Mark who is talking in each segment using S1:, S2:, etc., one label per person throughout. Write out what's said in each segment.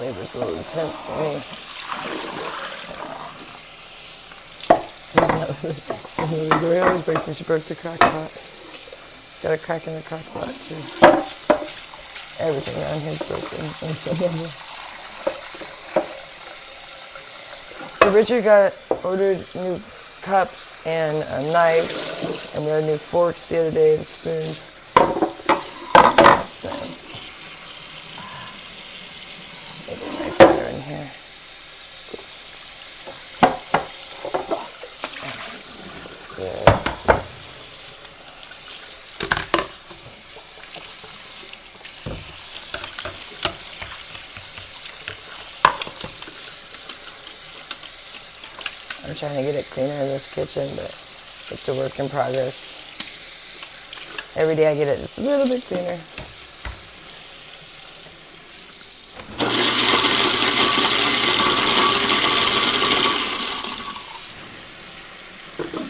S1: flavor's a little intense for me. Gloria always breaks and she broke the crock pot. Got a crack in the crock pot too. Everything around here is broken. And so Richard ordered new cups and a knife, and we had new forks the other day and spoons. That's nice. Maybe a nice color in here. That's good. I'm trying to get it cleaner in this kitchen, but it's a work in progress. Every day I get it just a little bit cleaner.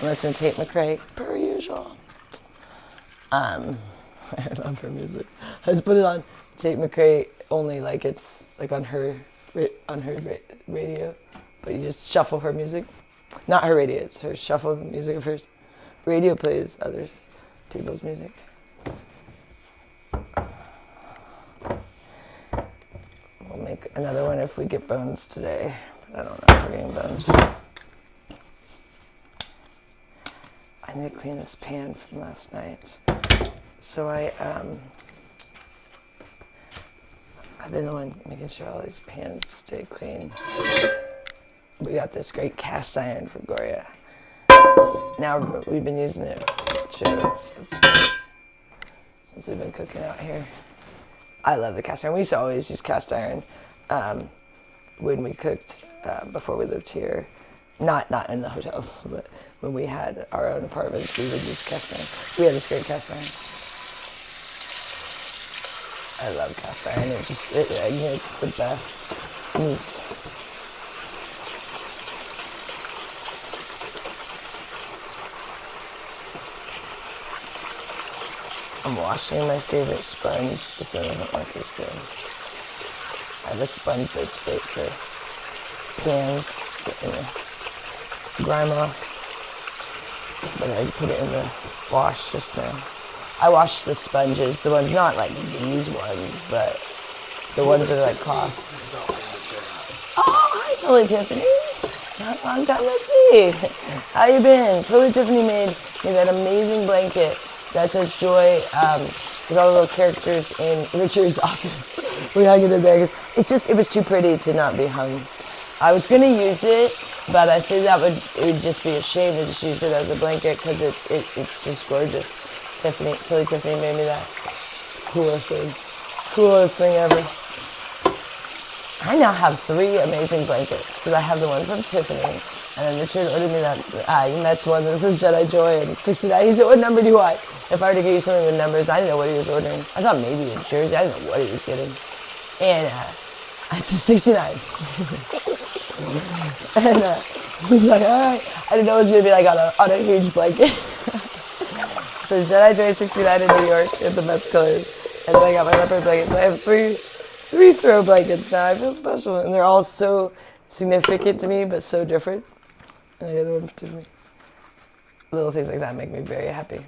S1: Listen to Tate McRae, per usual. I love her music. I just put it on Tate McRae only, like it's like on her radio, but you just shuffle her music. Not her radio, it's her shuffle music of hers. Radio plays other people's music. We'll make another one if we get bones today, but I don't know if we're getting bones. I need to clean this pan from last night. So I've been the one making sure all these pans stay clean. We got this great cast iron from Gloria. Now we've been using it too, so it's great. Since we've been cooking out here. I love the cast iron. We used to always use cast iron when we cooked before we lived here. Not in the hotels, but when we had our own apartments, we would use cast iron. We had this great cast iron. I love cast iron. It makes the best meat. I'm washing my favorite sponge. This one doesn't look as good. I have a sponge that's great for pans, getting the grime off. But I put it in the wash just now. I wash the sponges, the ones, not like these ones, but the ones that are like cloth. Oh, hi, Totally Tiffany. Long time no see. How you been? Totally Tiffany made me that amazing blanket that says Joy, with all the little characters in Richard's office. We hung it in there because it was too pretty to not be hung. I was gonna use it, but I said it would just be a shame to just use it as a blanket because it's just gorgeous. Totally Tiffany made me that. Coolest thing ever. I now have 3 amazing blankets because I have the one from Tiffany, and then Richard ordered me that Mets one. This is Jedi Joy and 69. He said, "What number do you want?" If I were to get you something with numbers, I didn't know what he was ordering. I thought maybe a jersey. I didn't know what he was getting. And I said 69. And he's like, all right. I didn't know it was going to be like on a huge blanket. So Jedi Joy 69 in New York in the Mets colors. And then I got my leopard blankets. I have three throw blankets now. I feel special. And they're all so significant to me, but so different. And I got the one for Tiffany. Little things like that make me very happy.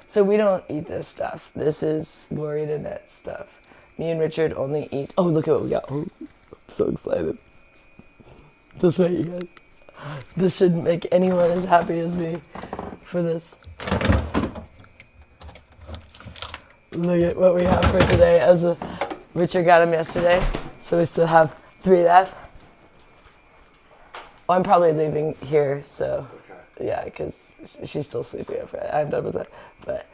S1: So we don't eat this stuff. This is Gloria and Annette's stuff. Me and Richard only eat. Oh, look at what we got. Oh, I'm so excited. This way, you guys. This shouldn't make anyone as happy as me for this. Look at what we have for today. Richard got them yesterday, so we still have 3 left. Oh, I'm probably leaving here, so okay. Yeah, because she's still sleeping up. I'm done with that. But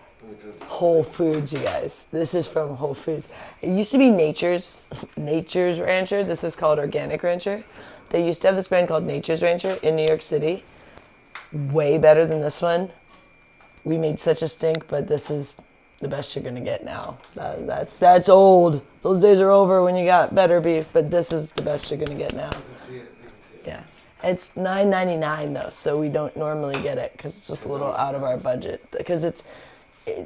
S1: Whole Foods, you guys. This is from Whole Foods. It used to be Nature's Rancher. This is called Organic Rancher. They used to have this brand called Nature's Rancher in New York City. Way better than this one. We made such a stink, but this is the best you're gonna get now. That's old. Those days are over when you got better beef, but this is the best you're gonna get now. Yeah. It's $9.99 though, so we don't normally get it because it's just a little out of our budget. Because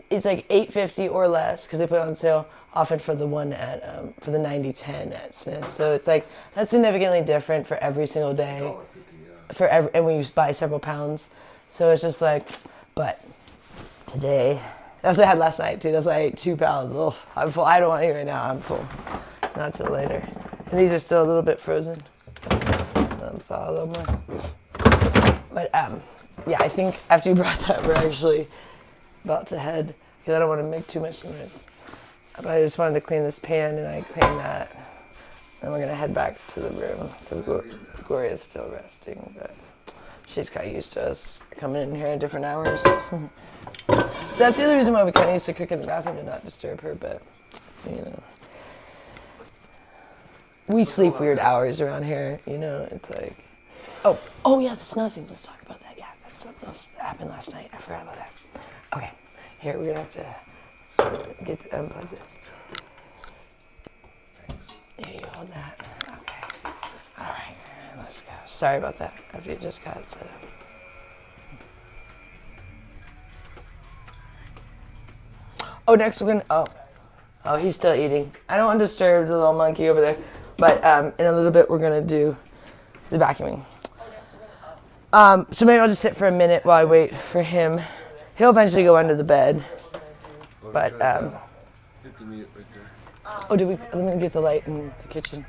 S1: it's like $8.50 or less because they put it on sale often for the one at for the 90/10 at Smith's. So it's like that's significantly different for every single day. For every, and when you buy several pounds, so it's just like, but today, that's what I had last night too. That's why I ate 2 pounds. Oh, I'm full. I don't want to eat right now. I'm full. Not till later. And these are still a little bit frozen. Thaw a little more. But yeah, I think after you brought that, we're actually about to head because I don't want to make too much noise. But I just wanted to clean this pan, and I cleaned that. And we're gonna head back to the room because Gloria's still resting, but she's kind of used to us coming in here at different hours. That's the other reason why we kind of used to cook in the bathroom to not disturb her, but you know. We sleep weird hours around here, you know, it's like, oh yeah, that's another thing, let's talk about that, yeah, that's something else that happened last night, I forgot about that. Okay, here, we're gonna have to get to unplug this.
S2: Thanks.
S1: Here, you hold that, okay, alright, let's go. Sorry about that, after you just got it set up. Oh, next we're gonna, oh, he's still eating. I don't want to disturb the little monkey over there. But in a little bit, we're going to do the vacuuming. So maybe I'll just sit for a minute while I wait for him. He'll eventually go under the bed. But,
S2: hit the mute right there.
S1: let me get the light in the kitchen.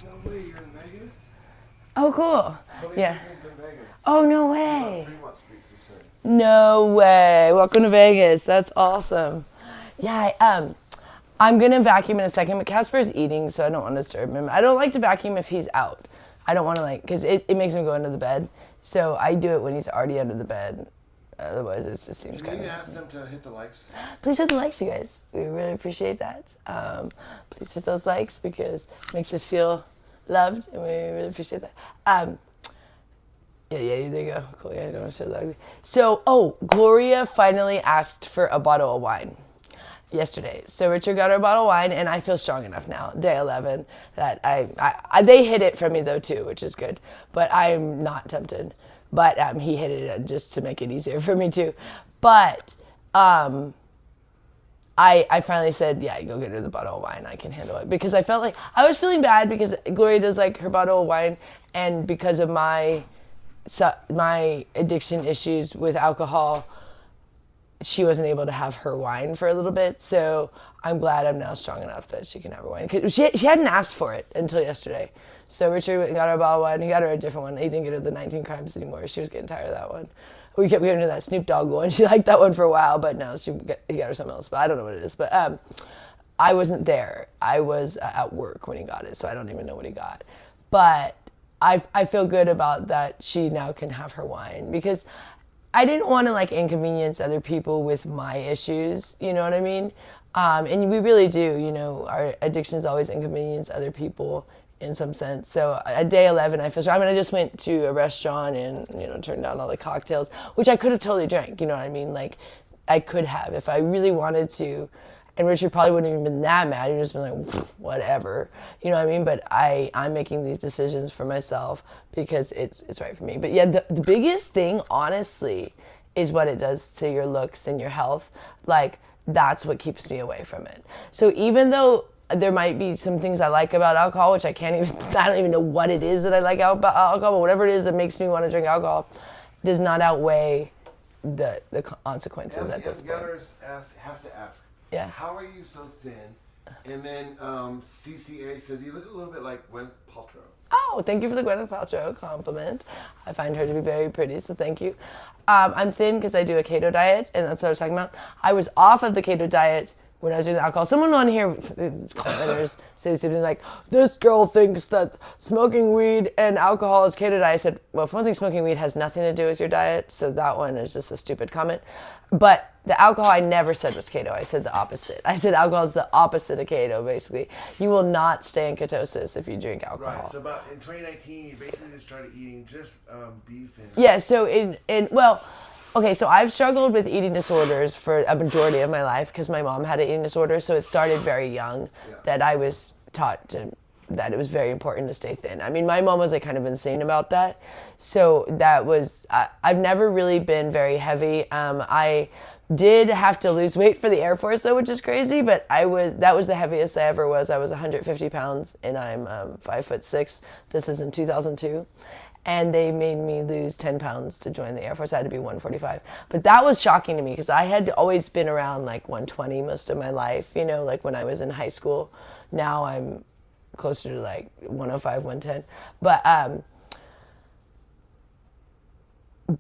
S2: No way, you're in Vegas?
S1: Oh, cool. Yeah. Oh, no way.
S2: No.
S1: No way. Welcome to Vegas. That's awesome. Yeah, I'm going to vacuum in a second, but Casper's eating, so I don't want to disturb him. I don't like to vacuum if he's out. I don't want to, because it makes him go under the bed. So I do it when he's already under the bed. Otherwise, it just seems kind of...
S2: Can you ask them to hit the likes?
S1: Please hit the likes, you guys. We really appreciate that. Please hit those likes because it makes us feel loved, and we really appreciate that. Yeah, there you go. Cool, yeah, I don't want to show that ugly. So, Gloria finally asked for a bottle of wine yesterday. So Richard got her a bottle of wine, and I feel strong enough now, day 11, that they hid it from me though too, which is good. But I'm not tempted. But he hid it just to make it easier for me too. But I finally said, yeah, go get her the bottle of wine. I can handle it. Because I felt like, I was feeling bad because Gloria does like her bottle of wine. And because of my addiction issues with alcohol, she wasn't able to have her wine for a little bit. So I'm glad I'm now strong enough that she can have her wine. 'Cause she hadn't asked for it until yesterday. So Richard went and got her a bottle of wine. He got her a different one. He didn't get her the 19 Crimes anymore. She was getting tired of that one. We kept giving her that Snoop Dogg one. She liked that one for a while, but now he got her something else. But I don't know what it is. But I wasn't there. I was at work when he got it, so I don't even know what he got. But I feel good about that she now can have her wine because I didn't want to like inconvenience other people with my issues. You know what I mean? And we really do. You know, our addictions always inconvenience other people in some sense. So at day 11, I feel strong. I mean, I just went to a restaurant and, you know, turned down all the cocktails, which I could have totally drank, you know what I mean? Like, I could have if I really wanted to. And Richard probably wouldn't even been that mad. He'd just been like, whatever, you know what I mean? But I'm making these decisions for myself because it's right for me. But yeah, the biggest thing, honestly, is what it does to your looks and your health. Like, that's what keeps me away from it. So even though there might be some things I like about alcohol, which I don't even know what it is that I like about alcohol, but whatever it is that makes me want to drink alcohol does not outweigh the consequences at this point.
S2: The other has to ask,
S1: yeah.
S2: How are you so thin? And then CCA says you look a little bit like Gwyneth Paltrow.
S1: Oh, thank you for the Gwyneth Paltrow compliment. I find her to be very pretty, so thank you. I'm thin because I do a keto diet, and that's what I was talking about. I was off of the keto diet when I was doing the alcohol. Someone on here, commenters, say something like, this girl thinks that smoking weed and alcohol is keto diet. I said, well, for one thing, smoking weed has nothing to do with your diet, so that one is just a stupid comment. But the alcohol I never said was keto. I said the opposite. I said alcohol is the opposite of keto, basically. You will not stay in ketosis if you drink alcohol.
S2: Right, so about in 2019, you basically just started eating just beef and...
S1: Yeah, so Okay, so I've struggled with eating disorders for a majority of my life because my mom had an eating disorder, so it started very young that I was taught that it was very important to stay thin. I mean, my mom was like kind of insane about that, so that was, I've never really been very heavy. I did have to lose weight for the Air Force though, which is crazy, but that was the heaviest I ever was. I was 150 pounds and I'm 5'6". This is in 2002. And they made me lose 10 pounds to join the Air Force. I had to be 145. But that was shocking to me because I had always been around like 120 most of my life, you know, like when I was in high school. Now I'm closer to like 105, 110. But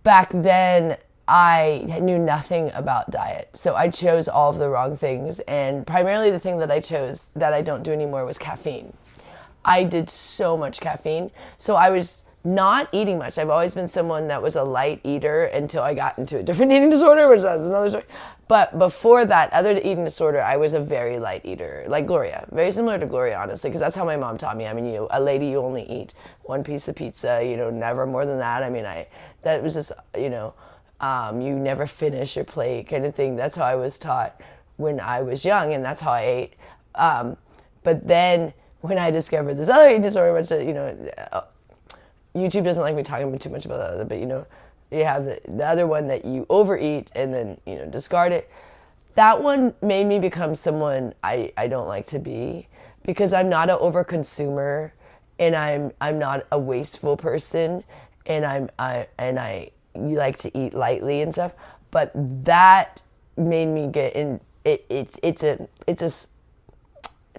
S1: back then I knew nothing about diet. So I chose all of the wrong things. And primarily the thing that I chose that I don't do anymore was caffeine. I did so much caffeine. So I was not eating much. I've always been someone that was a light eater until I got into a different eating disorder, which is another story. But before that, other than eating disorder, I was a very light eater, like Gloria. Very similar to Gloria, honestly, because that's how my mom taught me. I mean, a lady, you only eat one piece of pizza, you know, never more than that. I mean, that was just, you know, you never finish your plate kind of thing. That's how I was taught when I was young, and that's how I ate. But then when I discovered this other eating disorder, which, you know, YouTube doesn't like me talking too much about the other, but you know, you have the other one that you overeat and then, you know, discard it. That one made me become someone I don't like to be because I'm not an overconsumer and I'm not a wasteful person and I like to eat lightly and stuff. But that made me get in. It's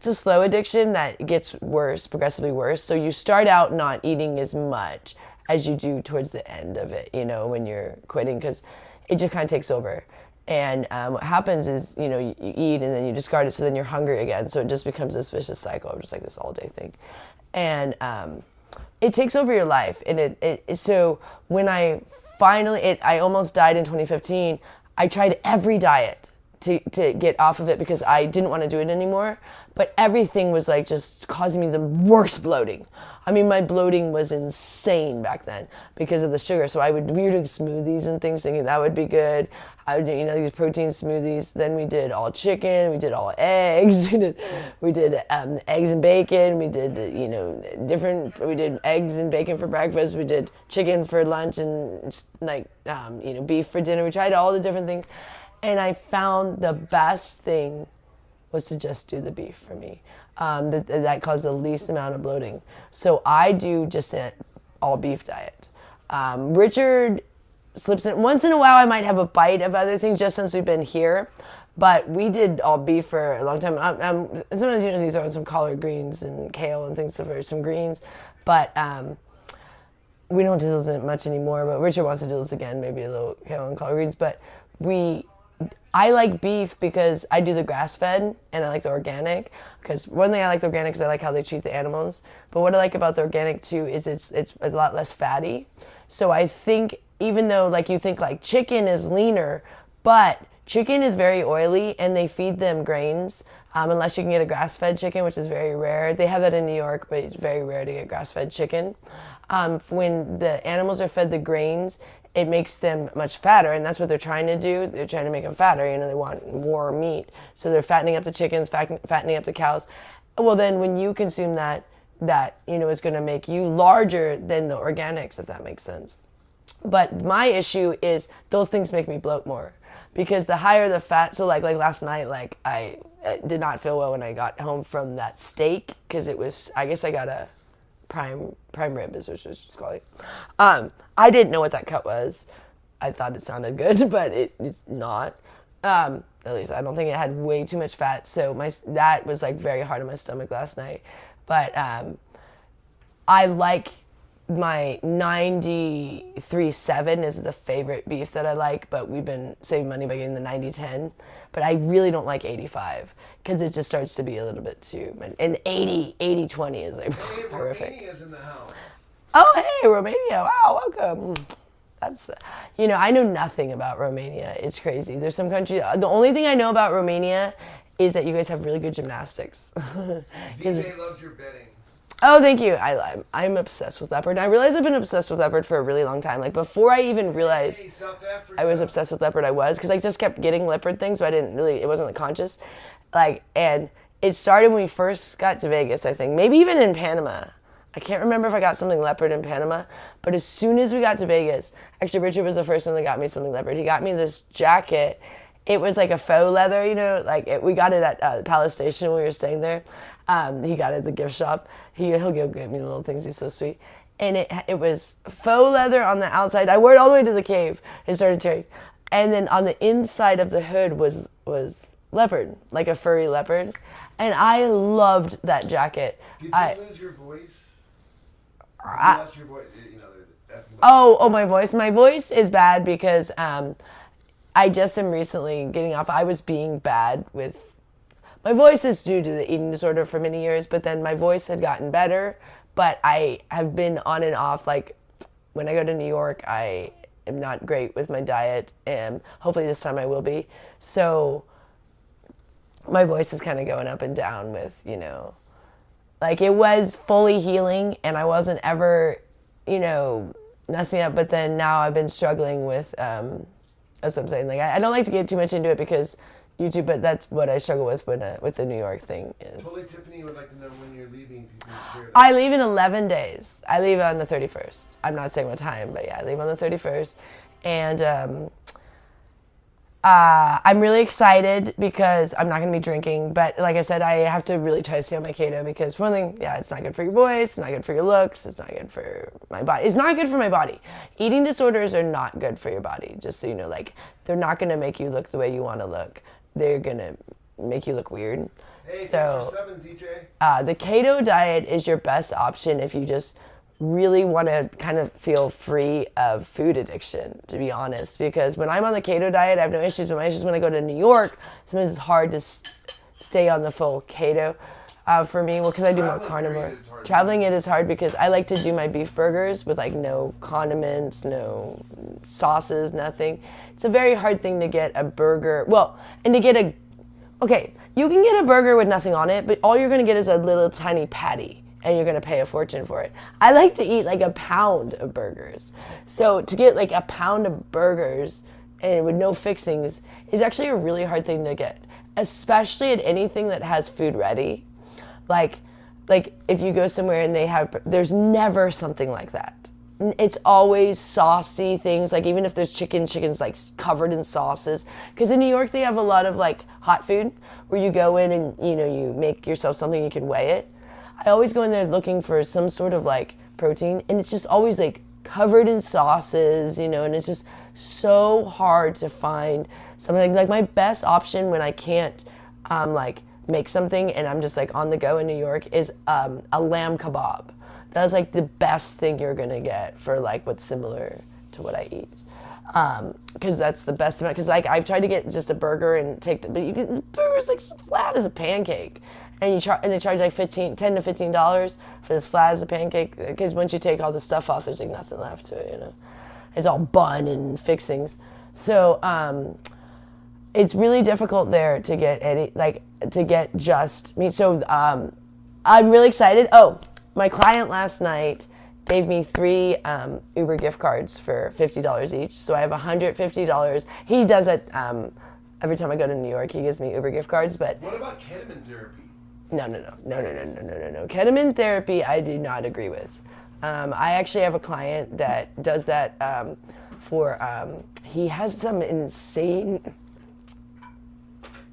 S1: a slow addiction that gets worse, progressively worse. So you start out not eating as much as you do towards the end of it, you know, when you're quitting, because it just kind of takes over. And what happens is, you know, you eat and then you discard it, so then you're hungry again. So it just becomes this vicious cycle of just like this all day thing. And it takes over your life. And so when I almost died in 2015, I tried every diet to get off of it because I didn't want to do it anymore. But everything was like just causing me the worst bloating. I mean, my bloating was insane back then because of the sugar. So we were doing smoothies and things thinking that would be good. I would do, you know, these protein smoothies. Then we did all chicken. We did all eggs. We did eggs and bacon. We did, you know, we did eggs and bacon for breakfast. We did chicken for lunch and like, you know, beef for dinner. We tried all the different things. And I found the best thing was to just do the beef for me. That caused the least amount of bloating. So I do just an all beef diet. Richard slips in. Once in a while I might have a bite of other things just since we've been here. But we did all beef for a long time. Sometimes you throw in some collard greens and kale and things for some greens. But we don't do those much anymore. But Richard wants to do this again, maybe a little kale and collard greens. But I like beef because I do the grass-fed and I like the organic. Because one thing I like the organic is I like how they treat the animals. But what I like about the organic too is it's a lot less fatty. So I think even though like you think like chicken is leaner, but chicken is very oily and they feed them grains unless you can get a grass-fed chicken, which is very rare. They have that in New York, but it's very rare to get grass-fed chicken. When the animals are fed the grains, it makes them much fatter, and that's what they're trying to do. They're trying to make them fatter. You know, they want more meat. So they're fattening up the chickens, fattening up the cows. Well, then when you consume that, you know, is going to make you larger than the organics, if that makes sense. But my issue is those things make me bloat more because the higher the fat, so like last night, like I did not feel well when I got home from that steak because it was, I guess I got a prime rib is what it's called. I didn't know what that cut was. I thought it sounded good, but it's not. At least I don't think it had way too much fat. So that was like very hard on my stomach last night. But I like my 93.7 is the favorite beef that I like, but we've been saving money by getting the 90.10. But I really don't like 85 because it just starts to be a little bit too. And 80.20 is like horrific.
S2: Romania's in the house.
S1: Oh, hey, Romania. Wow, welcome. That's, you know, I know nothing about Romania. It's crazy. There's some country. The only thing I know about Romania is that you guys have really good gymnastics.
S2: ZJ loves your bedding.
S1: Oh, thank you. I'm obsessed with Leopard. And I realize I've been obsessed with Leopard for a really long time. Like before I even realized
S2: Hey, South Africa.
S1: I was obsessed with Leopard, I was, because I just kept getting Leopard things, but I didn't really, it wasn't like conscious. Like, and it started when we first got to Vegas, I think. Maybe even in Panama. I can't remember if I got something Leopard in Panama, but as soon as we got to Vegas, actually Richard was the first one that got me something Leopard. He got me this jacket. It was like a faux leather, you know, like we got it at Palace Station when we were staying there. He got it at the gift shop. He'll go get me little things. He's so sweet. And it was faux leather on the outside. I wore it all the way to the cave. It started tearing. And then on the inside of the hood was leopard, like a furry leopard. And I loved that jacket.
S2: Did you lose your voice? You lost your voice, you know, that's
S1: my voice. My voice is bad because I just am recently getting off. I was being bad with my voice is due to the eating disorder for many years, but then my voice had gotten better. But I have been on and off. Like when I go to New York, I am not great with my diet, and hopefully this time I will be. So my voice is kind of going up and down with, you know, like it was fully healing and I wasn't ever, you know, messing up. But then now I've been struggling with, that's what I'm saying. Like I don't like to get too much into it because YouTube, but that's what I struggle with when with the New York thing is.
S2: Totally, Tiffany would like to know when you're leaving. If you can share that.
S1: I leave in 11 days. I leave on the 31st. I'm not saying what time, but yeah, I leave on the 31st. And I'm really excited because I'm not going to be drinking. But like I said, I have to really try to stay on my keto because one thing, yeah, it's not good for your voice. It's not good for your looks. It's not good for my body. It's not good for my body. Eating disorders are not good for your body. Just so you know, like they're not going to make you look the way you want to look. They're going to make you look weird.
S2: Hey,
S1: so
S2: thanks for ZJ.
S1: the keto diet is your best option if you just really want to kind of feel free of food addiction, to be honest. Because when I'm on the keto diet, I have no issues. But my issues when I go to New York, sometimes it's hard to stay on the full keto for me. Well, because I do more carnivore. Traveling it is hard because I like to do my beef burgers with like no condiments, no sauces, nothing. It's a very hard thing to get a burger. Well, and to get okay, you can get a burger with nothing on it, but all you're going to get is a little tiny patty. And you're going to pay a fortune for it. I like to eat like a pound of burgers. So to get like a pound of burgers and with no fixings is actually a really hard thing to get, especially at anything that has food ready. Like if you go somewhere and there's never something like that. It's always saucy things. Like even if there's chicken's like covered in sauces. Because in New York they have a lot of like hot food where you go in and you know you make yourself something, you can weigh it. I always go in there looking for some sort of like protein, and it's just always like covered in sauces, you know, and it's just so hard to find something. Like my best option when I can't like make something and I'm just like on the go in New York is a lamb kebab. That's like the best thing you're gonna get for like what's similar to what I eat. Because that's the best amount. Because like I've tried to get just a burger and but the burger's like flat as a pancake, and they charge like $10 to $15 for this flat as a pancake. Because once you take all the stuff off, there's like nothing left to it. You know, it's all bun and fixings. So it's really difficult there to get just meat. So I'm really excited. Oh, my client last night gave me 3 Uber gift cards for $50 each. So I have $150. He does that every time I go to New York. He gives me Uber gift cards. But
S2: what about ketamine therapy?
S1: No. Ketamine therapy, I do not agree with. I actually have a client that does that he has some insane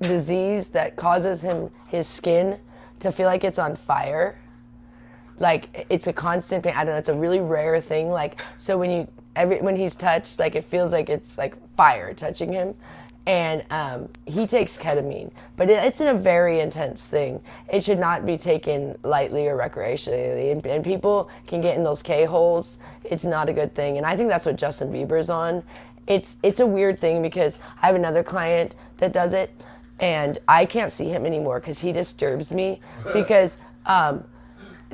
S1: disease that causes his skin to feel like it's on fire. Like it's a constant pain. I don't know. It's a really rare thing. Like so when he's touched, like it feels like it's like fire touching him, and he takes ketamine, but it's a very intense thing. It should not be taken lightly or recreationally, and people can get in those K-holes. It's not a good thing, and I think that's what Justin Bieber's on. It's a weird thing because I have another client that does it, and I can't see him anymore because he disturbs me because.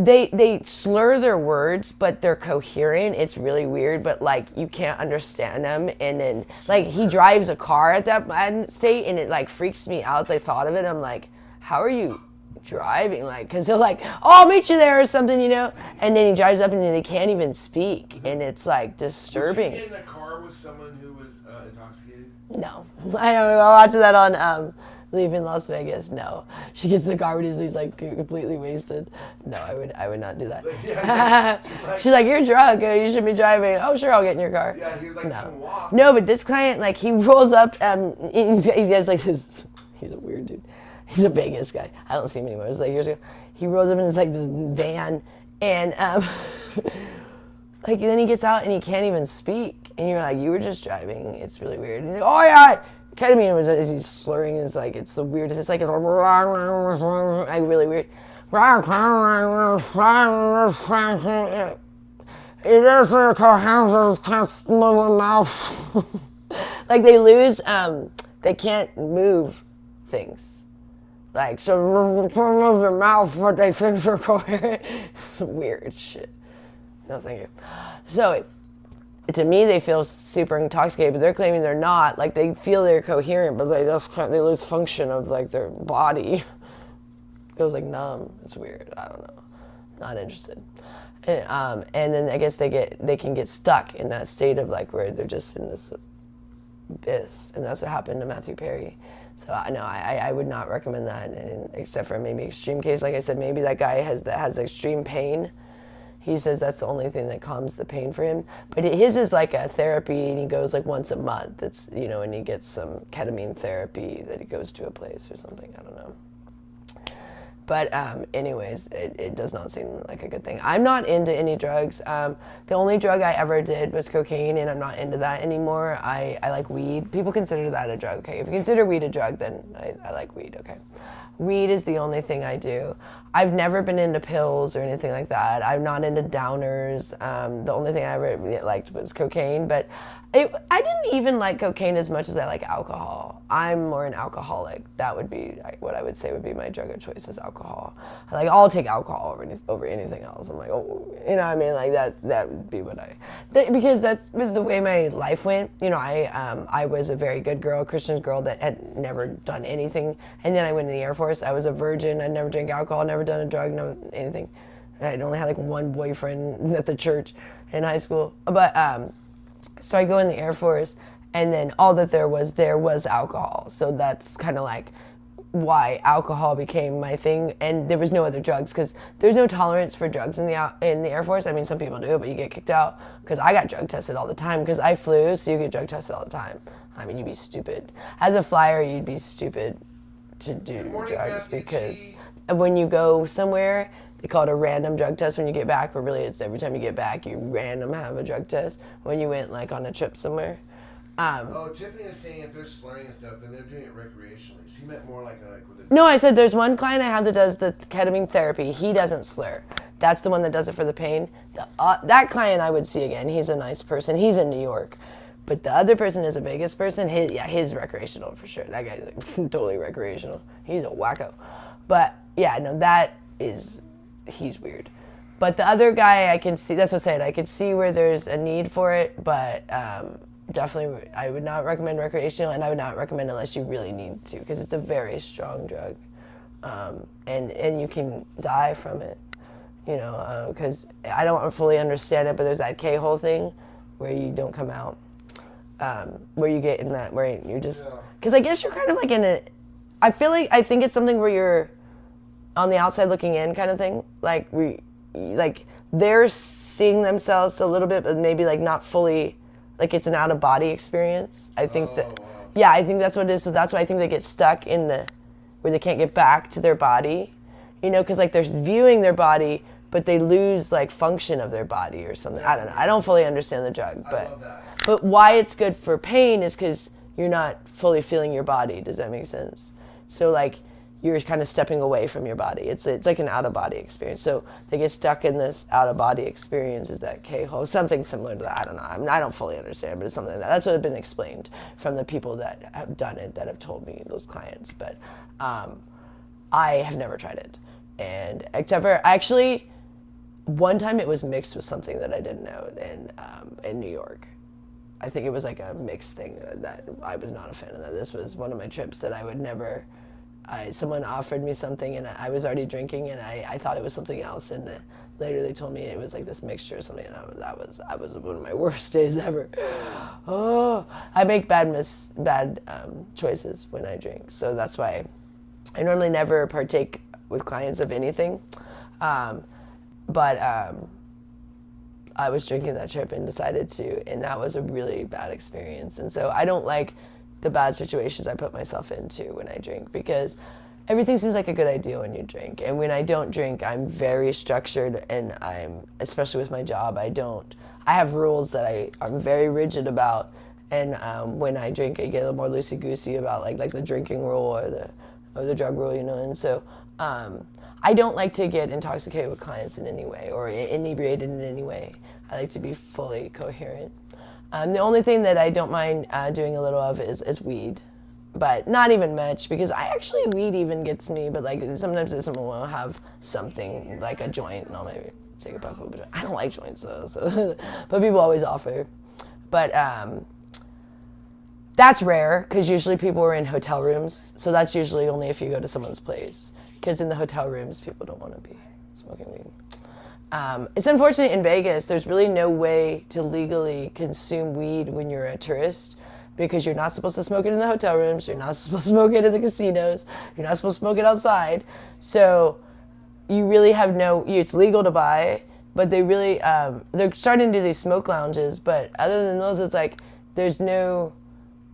S1: They slur their words, but they're coherent. It's really weird, but like you can't understand them. And then like he drives a car at that state, and it like freaks me out. The thought of it, I'm like, how are you driving, like, because he'll like, oh, I'll meet you there or something, you know, and then he drives up and then they can't even speak, and it's like disturbing.
S2: Would you get in a car with someone who was intoxicated?
S1: No, I don't know. I watched that on Leaving Las Vegas. No, she gets in the car and he's like completely wasted. No, I would not do that. Yeah, she's like, you're drunk. You should be driving. Oh, sure, I'll get in your car.
S2: Yeah, he was like,
S1: no, no, but this client, like, he rolls up. He has like this. He's a weird dude. He's a Vegas guy. I don't see him anymore. It was like years ago. He rolls up in like this van, and like then he gets out and he can't even speak. And you're like, you were just driving. It's really weird. And oh yeah, ketamine was as he's slurring. It's like it's the weirdest. It's like really weird. It is a cohesive mouth. Like they lose. They can't move things. Like, so move their mouth, but they think they're coherent. It's weird shit. No, thank you. So, to me, they feel super intoxicated, but they're claiming they're not. Like, they feel they're coherent, but they just can't, they lose function of, like, their body. It goes, like, numb. It's weird. I don't know. Not interested. And then I guess they can get stuck in that state of, like, where they're just in this abyss. And that's what happened to Matthew Perry. So I would not recommend that, except for maybe extreme case. Like I said, maybe that guy has extreme pain. He says that's the only thing that calms the pain for him. But his is like a therapy, and he goes like once a month. It's, you know, and he gets some ketamine therapy that he goes to a place or something. I don't know. But anyways, it does not seem like a good thing. I'm not into any drugs. The only drug I ever did was cocaine, and I'm not into that anymore. I like weed. People consider that a drug. Okay, if you consider weed a drug, then I like weed. Okay. Weed is the only thing I do. I've never been into pills or anything like that. I'm not into downers. The only thing I ever liked was cocaine, but I didn't even like cocaine as much as I like alcohol. I'm more an alcoholic. That would be what I would say would be my drug of choice is alcohol. I'll take alcohol over anything else. I'm like, oh, you know what I mean? Like that would be what because that was the way my life went. You know, I was a very good girl, Christian girl that had never done anything. And then I went in the Air Force. I was a virgin. I'd never drank alcohol, never done a drug, no anything. I'd only had like one boyfriend at the church in high school. But so I go in the Air Force, and then all that there was alcohol. So that's kind of like why alcohol became my thing, and there was no other drugs because there's no tolerance for drugs in the Air Force. I mean, some people do, but you get kicked out because I got drug tested all the time because I flew, so you get drug tested all the time. I mean, you'd be stupid. As a flyer, you'd be stupid to do drugs because when you go somewhere, they call it a random drug test when you get back, but really it's every time you get back, you random have a drug test when you went like on a trip somewhere.
S2: Tiffany was saying if they're slurring and stuff, then they're doing it recreationally. She meant more like with a...
S1: No, I said there's one client I have that does the ketamine therapy. He doesn't slur. That's the one that does it for the pain. That client I would see again. He's a nice person. He's in New York. But the other person is a Vegas person. His recreational for sure. That guy's like totally recreational. He's a wacko. But yeah, no, he's weird. But the other guy, I can see, that's what I said, I could see where there's a need for it, but definitely I would not recommend recreational, and I would not recommend unless you really need to, because it's a very strong drug. And you can die from it, you know, because I don't fully understand it, but there's that K-hole thing where you don't come out, where you get in that, where you're just, because I guess you're kind of like in a, I think it's something where you're on the outside looking in kind of thing, like they're seeing themselves a little bit, but maybe like not fully, like it's an out of body experience. I think I think that's what it is. So that's why I think they get stuck in where they can't get back to their body, you know, because like they're viewing their body, but they lose like function of their body or something. I don't know. I don't fully understand the drug, but why it's good for pain is because you're not fully feeling your body. Does that make sense? So like, you're kind of stepping away from your body. It's like an out-of-body experience. So they get stuck in this out-of-body experience, is that K-hole, something similar to that. I don't know. I mean, I don't fully understand, but it's something like that. That's what has been explained from the people that have done it, that have told me, those clients. But I have never tried it. And except for, actually, one time it was mixed with something that I didn't know in New York. I think it was like a mixed thing that I was not a fan of that. This was one of my trips that I would never... someone offered me something and I was already drinking and I thought it was something else, and later they told me it was like this mixture or something, and that was one of my worst days ever. Oh, I make bad choices when I drink, so that's why I normally never partake with clients of anything, but I was drinking that trip and decided to, and that was a really bad experience. And so I don't like the bad situations I put myself into when I drink, because everything seems like a good idea when you drink. And when I don't drink, I'm very structured, and especially with my job, I have rules that I'm very rigid about. And when I drink, I get a little more loosey-goosey about like the drinking rule or the drug rule, and so I don't like to get intoxicated with clients in any way or inebriated in any way. I like to be fully coherent. The only thing that I don't mind doing a little of is weed, but not even much, because weed even gets me, but like sometimes someone will have something like a joint and I'll maybe take a puff of a joint. I don't like joints though, so but people always offer. But that's rare, because usually people are in hotel rooms, so that's usually only if you go to someone's place, because in the hotel rooms people don't want to be smoking weed. It's unfortunate in Vegas, there's really no way to legally consume weed when you're a tourist, because you're not supposed to smoke it in the hotel rooms, you're not supposed to smoke it in the casinos, you're not supposed to smoke it outside. So you really have it's legal to buy, but they really, they're starting to do these smoke lounges, but other than those, it's like, there's no,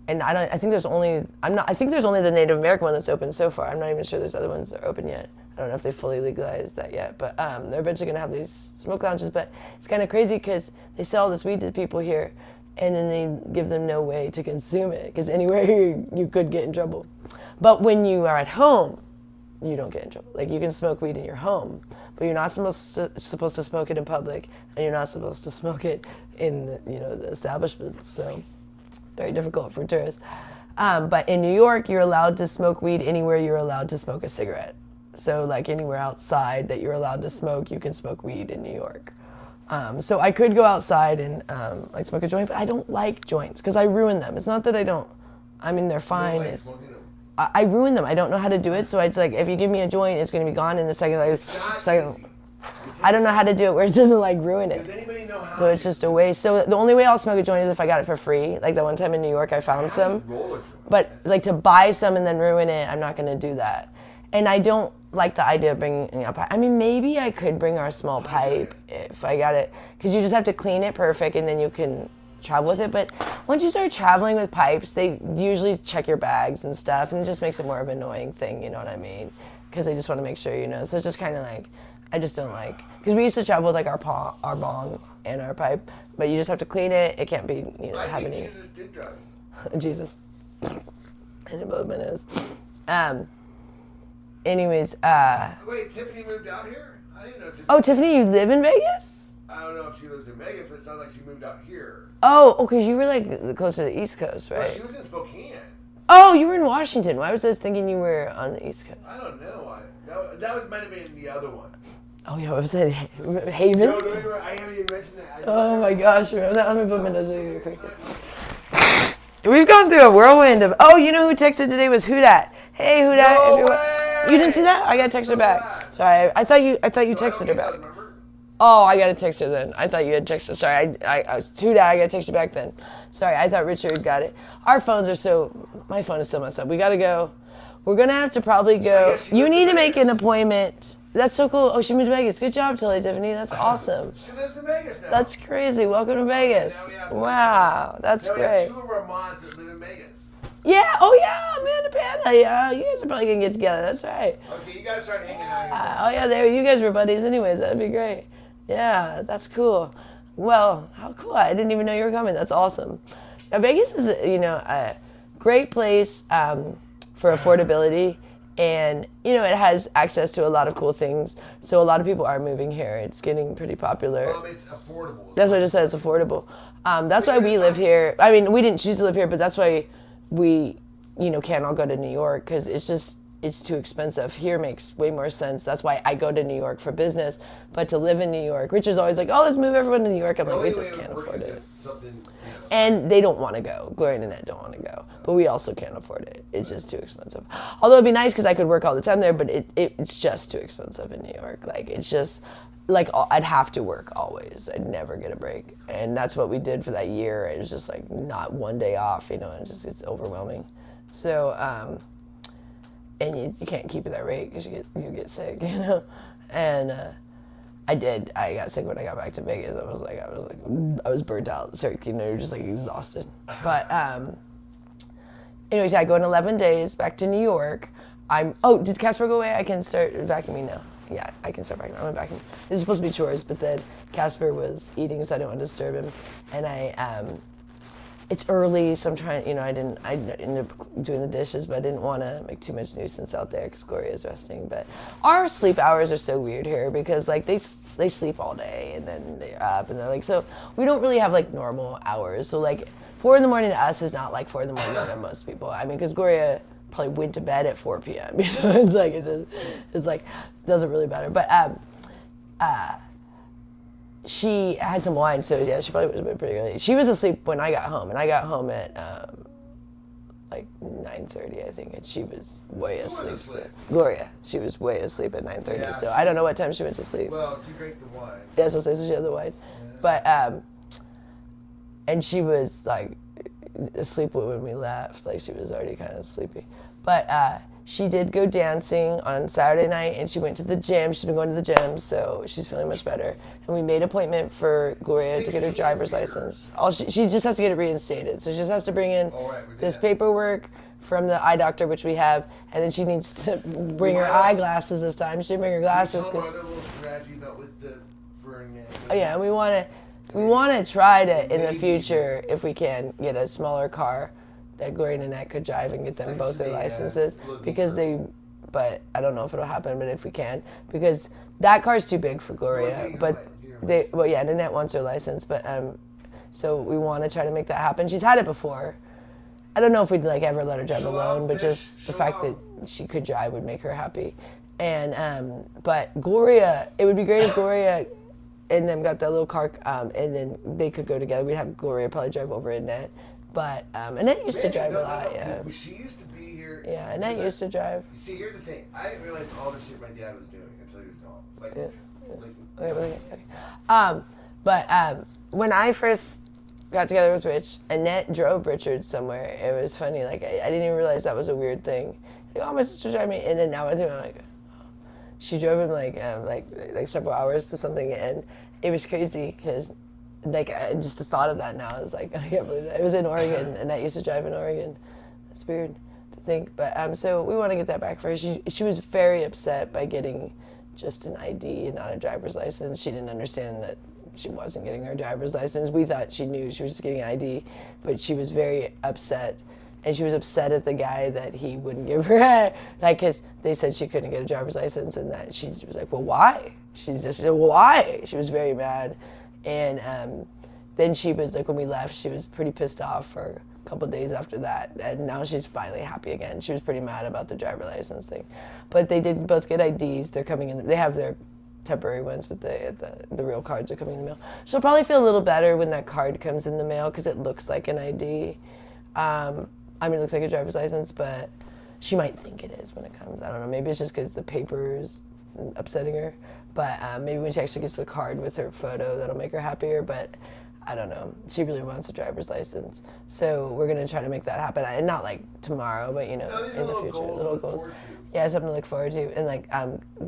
S1: and I think there's only the Native American one that's open so far. I'm not even sure there's other ones that are open yet. I don't know if they fully legalized that yet, but they're eventually going to have these smoke lounges. But it's kind of crazy because they sell this weed to people here, and then they give them no way to consume it, because anywhere here you could get in trouble. But when you are at home, you don't get in trouble. Like, you can smoke weed in your home, but you're not supposed to smoke it in public, and you're not supposed to smoke it in the establishments. So it's very difficult for tourists. But in New York, you're allowed to smoke weed anywhere you're allowed to smoke a cigarette. So like anywhere outside that you're allowed to smoke, you can smoke weed in New York. So I could go outside and like smoke a joint, but I don't like joints because I ruin them. It's not that I don't. I mean, they're fine. I ruin them. I don't know how to do it. So it's like, if you give me a joint, it's going to be gone in a second. I don't know how to do it where it doesn't like ruin it.
S2: Does anybody know how?
S1: So it's just a waste. So the only way I'll smoke a joint is if I got it for free. Like that one time in New York, I found some. But like to buy some and then ruin it, I'm not going to do that. And I don't like the idea of bringing a pipe. I mean, maybe I could bring our small pipe if I got it, because you just have to clean it perfect and then you can travel with it. But once you start traveling with pipes, they usually check your bags and stuff, and it just makes it more of an annoying thing, you know what I mean? Because they just want to make sure, So it's just kind of like, I just don't like, because we used to travel with like our bong and our pipe, but you just have to clean it. It can't be, have any.
S2: Jesus did drugs.
S1: Jesus. And it both my nose. Anyways,
S2: Wait, Tiffany moved out here? I didn't know Tiffany.
S1: Oh, Tiffany, you live in Vegas?
S2: I don't know if she lives in Vegas, but it sounds like she moved out here.
S1: Oh, because you were like close to the East Coast, right?
S2: Well, she was in Spokane.
S1: Oh, you were in Washington. Why was I thinking you were on the East Coast?
S2: I don't know. That might have been the other one.
S1: Oh, yeah, what was it? Haven?
S2: No, I haven't even mentioned that.
S1: Oh my gosh, remember that? Let me put my nose really quick. We've gone through a whirlwind of, you know who texted today was Who Dat. Hey, Who Dat.
S2: No way!
S1: You didn't see that? I got to text her back. Sorry, I thought you texted her back. Oh, I got to text her then. I thought you had texted. Sorry, I was Who Dat. I got to text her back then. Sorry, I thought Richard got it. Our phones are my phone is so messed up. We got to go. We're going to have to probably go. You need to make an appointment. That's so cool. Oh, she moved to Vegas. Good job, Tiffany. That's awesome.
S2: She lives in Vegas now.
S1: That's crazy. Welcome to Vegas. Wow, that's great.
S2: We have two of our moms that live in Vegas.
S1: Yeah, oh yeah, Amanda Panda. Yeah, you guys are probably going to get together. That's right.
S2: Okay, you guys start hanging out here.
S1: Oh yeah, you guys were buddies anyways. That'd be great. Yeah, that's cool. Well, how cool. I didn't even know you were coming. That's awesome. Now, Vegas is, a great place for affordability. And, it has access to a lot of cool things. So a lot of people are moving here. It's getting pretty popular.
S2: It's affordable.
S1: That's what I just said. It's affordable. That's why we live here. I mean, we didn't choose to live here, but that's why we, can't all go to New York, because it's it's too expensive. Here makes way more sense. That's why I go to New York for business. But to live in New York, Rich is always like, oh, let's move everyone to New York. I'm like, we just can't afford it. And they don't want to go. Gloria and Annette don't want to go. But we also can't afford it. It's just too expensive. Although it'd be nice because I could work all the time there, but it's just too expensive in New York. Like, it's just, like, I'd have to work always. I'd never get a break. And that's what we did for that year. It was just, like, not one day off, you know, and it's overwhelming. So, and you can't keep it that rate because you get sick, you know? And I got sick when I got back to Vegas. I was burnt out. So, you know, you're just like exhausted. But anyways, I go in 11 days back to New York. Did Casper go away? I can start vacuuming now. Yeah, I can start vacuuming. I'm vacuuming. It was supposed to be chores, but then Casper was eating, so I didn't want to disturb him. And it's early, so I'm trying, you know, I ended up doing the dishes, but I didn't want to make too much nuisance out there because Gloria is resting. But our sleep hours are so weird here because, like, they sleep all day and then they're up and they're like, so we don't really have, like, normal hours. So, like, 4 in the morning to us is not like 4 in the morning to most people. I mean, because Gloria probably went to bed at 4 p.m. You know, it's like doesn't really matter. But she had some wine, so yeah, she probably was pretty early. She was asleep when I got home, and I got home at like 9:30, I think, and she was way asleep. Gloria, she was way asleep at 9:30, yeah, so I don't know what time she went to sleep.
S2: Well, she drank the wine.
S1: Yeah, so she had the wine. Yeah. But, and she was, like, asleep when we left. Like, she was already kind of sleepy. But she did go dancing on Saturday night, and she went to the gym. She's been going to the gym, so she's feeling much better. And we made an appointment for Gloria to get her driver's license. She just has to get it reinstated. So she just has to bring in this paperwork from the eye doctor, which we have, and then she needs to bring her eyeglasses this time. She didn't bring her glasses because. Yeah, and we want to try to, in the future, if we can, get a smaller car that Gloria and Annette could drive and get them both their licenses, but I don't know if it'll happen, but if we can, because that car's too big for Gloria, but Annette wants her license, but so we want to try to make that happen. She's had it before. I don't know if we'd, like, ever let her drive alone, but just the fact that she could drive would make her happy. And but Gloria, it would be great if Gloria and them got that little car, and then they could go together. We'd have Gloria probably drive over Annette. But Annette used to drive a lot, yeah.
S2: She used to be here.
S1: Yeah, Annette used to drive.
S2: You see, here's the thing. I didn't realize all the shit my dad was doing until he was gone. But when I first got together with Rich, Annette drove Richard somewhere. It was funny. Like, I didn't even realize that was a weird thing. Like, oh, my sister drove me. And then now I think I'm like, oh. She drove him like several hours to something, and it was crazy because, like, just the thought of that now is like, I can't believe that. It was in Oregon, and I used to drive in Oregon. That's weird to think. But so we want to get that back for her. She was very upset by getting just an ID and not a driver's license. She didn't understand that she wasn't getting her driver's license. We thought she knew she was just getting an ID, but she was very upset. And she was upset at the guy that he wouldn't give her, like, because they said she couldn't get a driver's license, and that she was like, well, why? She just said, well, why? She was very mad. And then she was like, when we left, she was pretty pissed off for a couple of days after that. And now she's finally happy again. She was pretty mad about the driver's license thing. But they did both get IDs. They're coming in. They have their temporary ones, but the real cards are coming in the mail. She'll probably feel a little better when that card comes in the mail because it looks like an ID. I mean, it looks like a driver's license, but she might think it is when it comes. I don't know. Maybe it's just because the paper is upsetting her. But maybe when she actually gets the card with her photo, that'll make her happier. But I don't know. She really wants a driver's license. So we're going to try to make that happen. And not like tomorrow, but, you know, in the future. Little goals. Yeah, something to look forward to. And, like,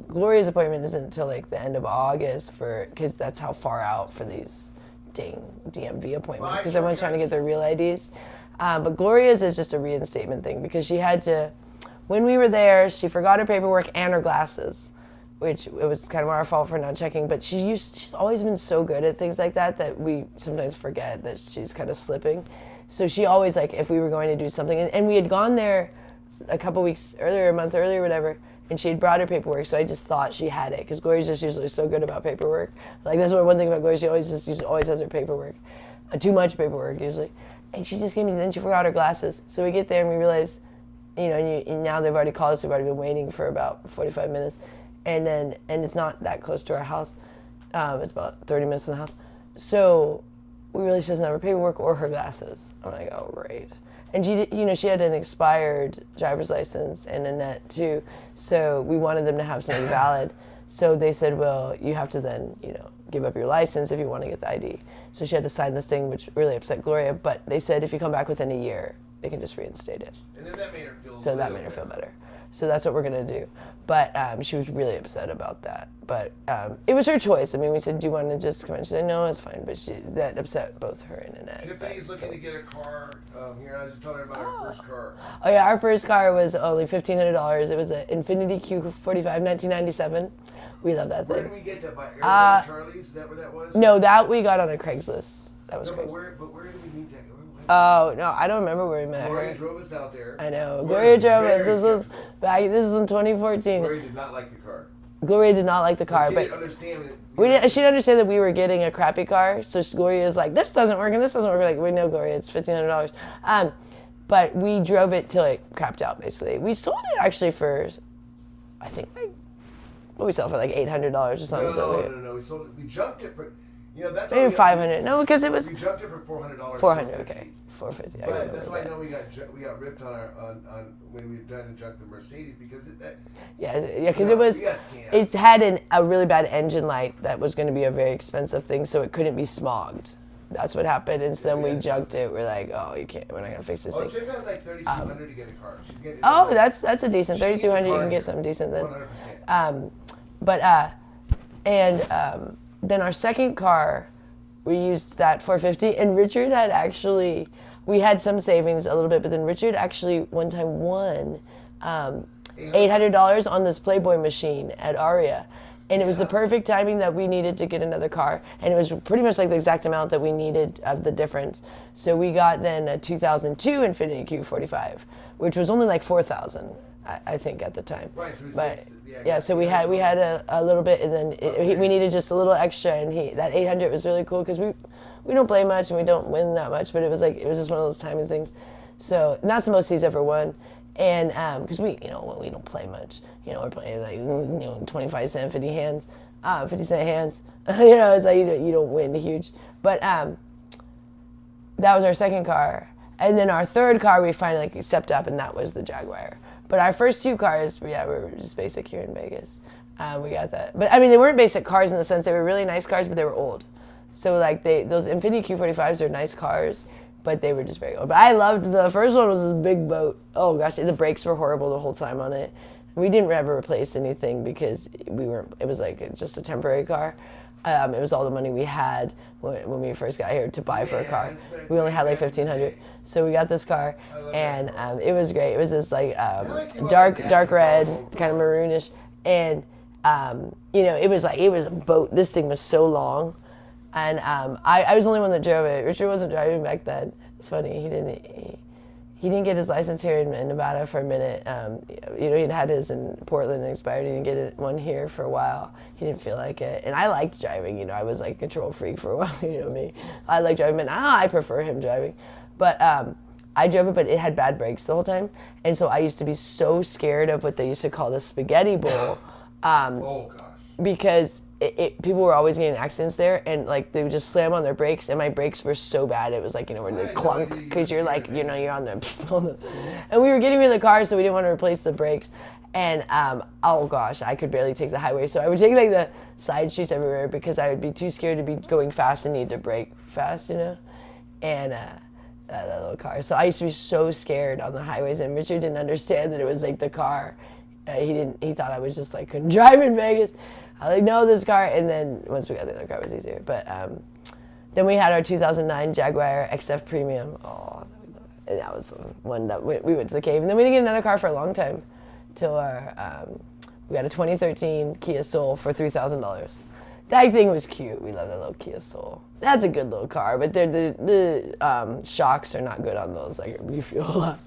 S2: Gloria's appointment isn't until, like, the end of August because that's how far out for these dang DMV appointments. Because everyone's trying to get their real IDs. But Gloria's is just a reinstatement thing because she had to, when we were there, she forgot her paperwork and her glasses, which it was kind of our fault for not checking, but she's always been so good at things like that we sometimes forget that she's kind of slipping. So she always, like, if we were going to do something, and we had gone there a couple weeks earlier, a month earlier, whatever, and she had brought her paperwork, so I just thought she had it, because Gloria's just usually so good about paperwork. Like, that's one thing about Gloria, she always has her paperwork. Too much paperwork, usually. And she just gave me, then she forgot her glasses. So we get there and we realize you know, and now they've already called us. We've already been waiting for about 45 minutes, and it's not that close to our house. It's about 30 minutes from the house. So we really, she doesn't have her paperwork or her glasses. I'm like, oh, great. And she, you know, she had an expired driver's license and a net too. So we wanted them to have something valid. So they said, well, you have to then, you know, give up your license if you want to get the ID. So she had to sign this thing, which really upset Gloria. But they said if you come back within a year, they can just reinstate it.
S3: And then that made her feel
S2: So that made her feel better. So that's what we're going to do. But she was really upset about that. But it was her choice. I mean, we said, do you want to just come in? She said, no, it's fine. But that upset both her and Annette.
S3: Tiffany's looking to get a car here. I was just telling her about our first car.
S2: Oh, yeah, our first car was only $1,500. It was an Infiniti Q45, 1997. We love that thing.
S3: Where did we get that? By Arizona Charlie's? Is that where that was?
S2: No, that we got on a Craigslist. That was
S3: No,
S2: Craigslist.
S3: but where did we meet that?
S2: Oh, no, I don't remember where we met
S3: Gloria
S2: her.
S3: drove us out there.
S2: I know. Gloria drove us. This was in 2014.
S3: Gloria did not like the car.
S2: Gloria did not like the car,
S3: She
S2: but
S3: didn't understand
S2: she didn't understand that we were getting a crappy car. So Gloria was like, this doesn't work and this doesn't work. We're like, we know, Gloria, it's $1,500. But we drove it till it crapped out, basically. We sold it actually for, I think, we sold it for like $800 or something.
S3: No. We sold it. We junked it for, you know, that's
S2: maybe $500. No, because it was.
S3: We junked it for $400.
S2: $400, okay. $450.
S3: But that's why I know we got ripped on when we were trying to junk the Mercedes because
S2: because it had a really bad engine light that was going to be a very expensive thing, so it couldn't be smogged. That's what happened, and so then we junked it. We're like, oh, you can't. We're not gonna fix this thing.
S3: Tiff has like $3,200 to get a car.
S2: That's a decent $3,200. You can get something decent then.
S3: 100%.
S2: Then our second car, we used that $450, and Richard had actually, we had some savings a little bit, but then Richard actually one time won $800 on this Playboy machine at Aria. And it was the perfect timing that we needed to get another car. And it was pretty much like the exact amount that we needed of the difference. So we got then a 2002 Infiniti Q45, which was only like $4,000, I think, at the time.
S3: Right, so
S2: so we had a little bit, and then we needed just a little extra, and that 800 was really cool because we don't play much and we don't win that much, but it was just one of those timing things. So and that's the most he's ever won. And because we don't play much, we're playing like 25 cent, 50 cent hands. It's like you don't win huge. But that was our second car, and then our third car we finally stepped up, and that was the Jaguar. But our first two cars, were just basic here in Vegas. We got that, but I mean they weren't basic cars in the sense they were really nice cars, but they were old. So like those Infiniti Q45s are nice cars. But they were just very old. But I loved the first one was this big boat. Oh gosh, the brakes were horrible the whole time on it. We didn't ever replace anything because it was like just a temporary car. It was all the money we had when we first got here to buy for a car. We only had like $1,500. So we got this car and it was great. It was this like dark red, kind of maroonish. And it was a boat. This thing was so long. And I was the only one that drove it. Richard wasn't driving back then. It's funny. He didn't get his license here in Nevada for a minute. He'd had his in Portland and expired. He didn't get one here for a while. He didn't feel like it. And I liked driving. I was like a control freak for a while. Me. I like driving, but now I prefer him driving. But I drove it, but it had bad brakes the whole time. And so I used to be so scared of what they used to call the spaghetti bowl.
S3: Oh gosh.
S2: Because people were always getting accidents there, and like they would just slam on their brakes, and my brakes were so bad it was like where they clunk because you're like you're on the and we were getting rid of the car, so we didn't want to replace the brakes. And oh gosh, I could barely take the highway, so I would take like the side streets everywhere because I would be too scared to be going fast and need to brake fast, and that little car. So I used to be so scared on the highways, and Richard didn't understand that it was like the car. He thought I was just like couldn't drive in Vegas. I like, no, this car, and then once we got the other car, it was easier. But then we had our 2009 Jaguar XF Premium. Oh, and that was the one that we went to the cave. And then we didn't get another car for a long time till we got a 2013 Kia Soul for $3,000. That thing was cute. We love that little Kia Soul. That's a good little car, but the shocks are not good on those. Like you feel a lot,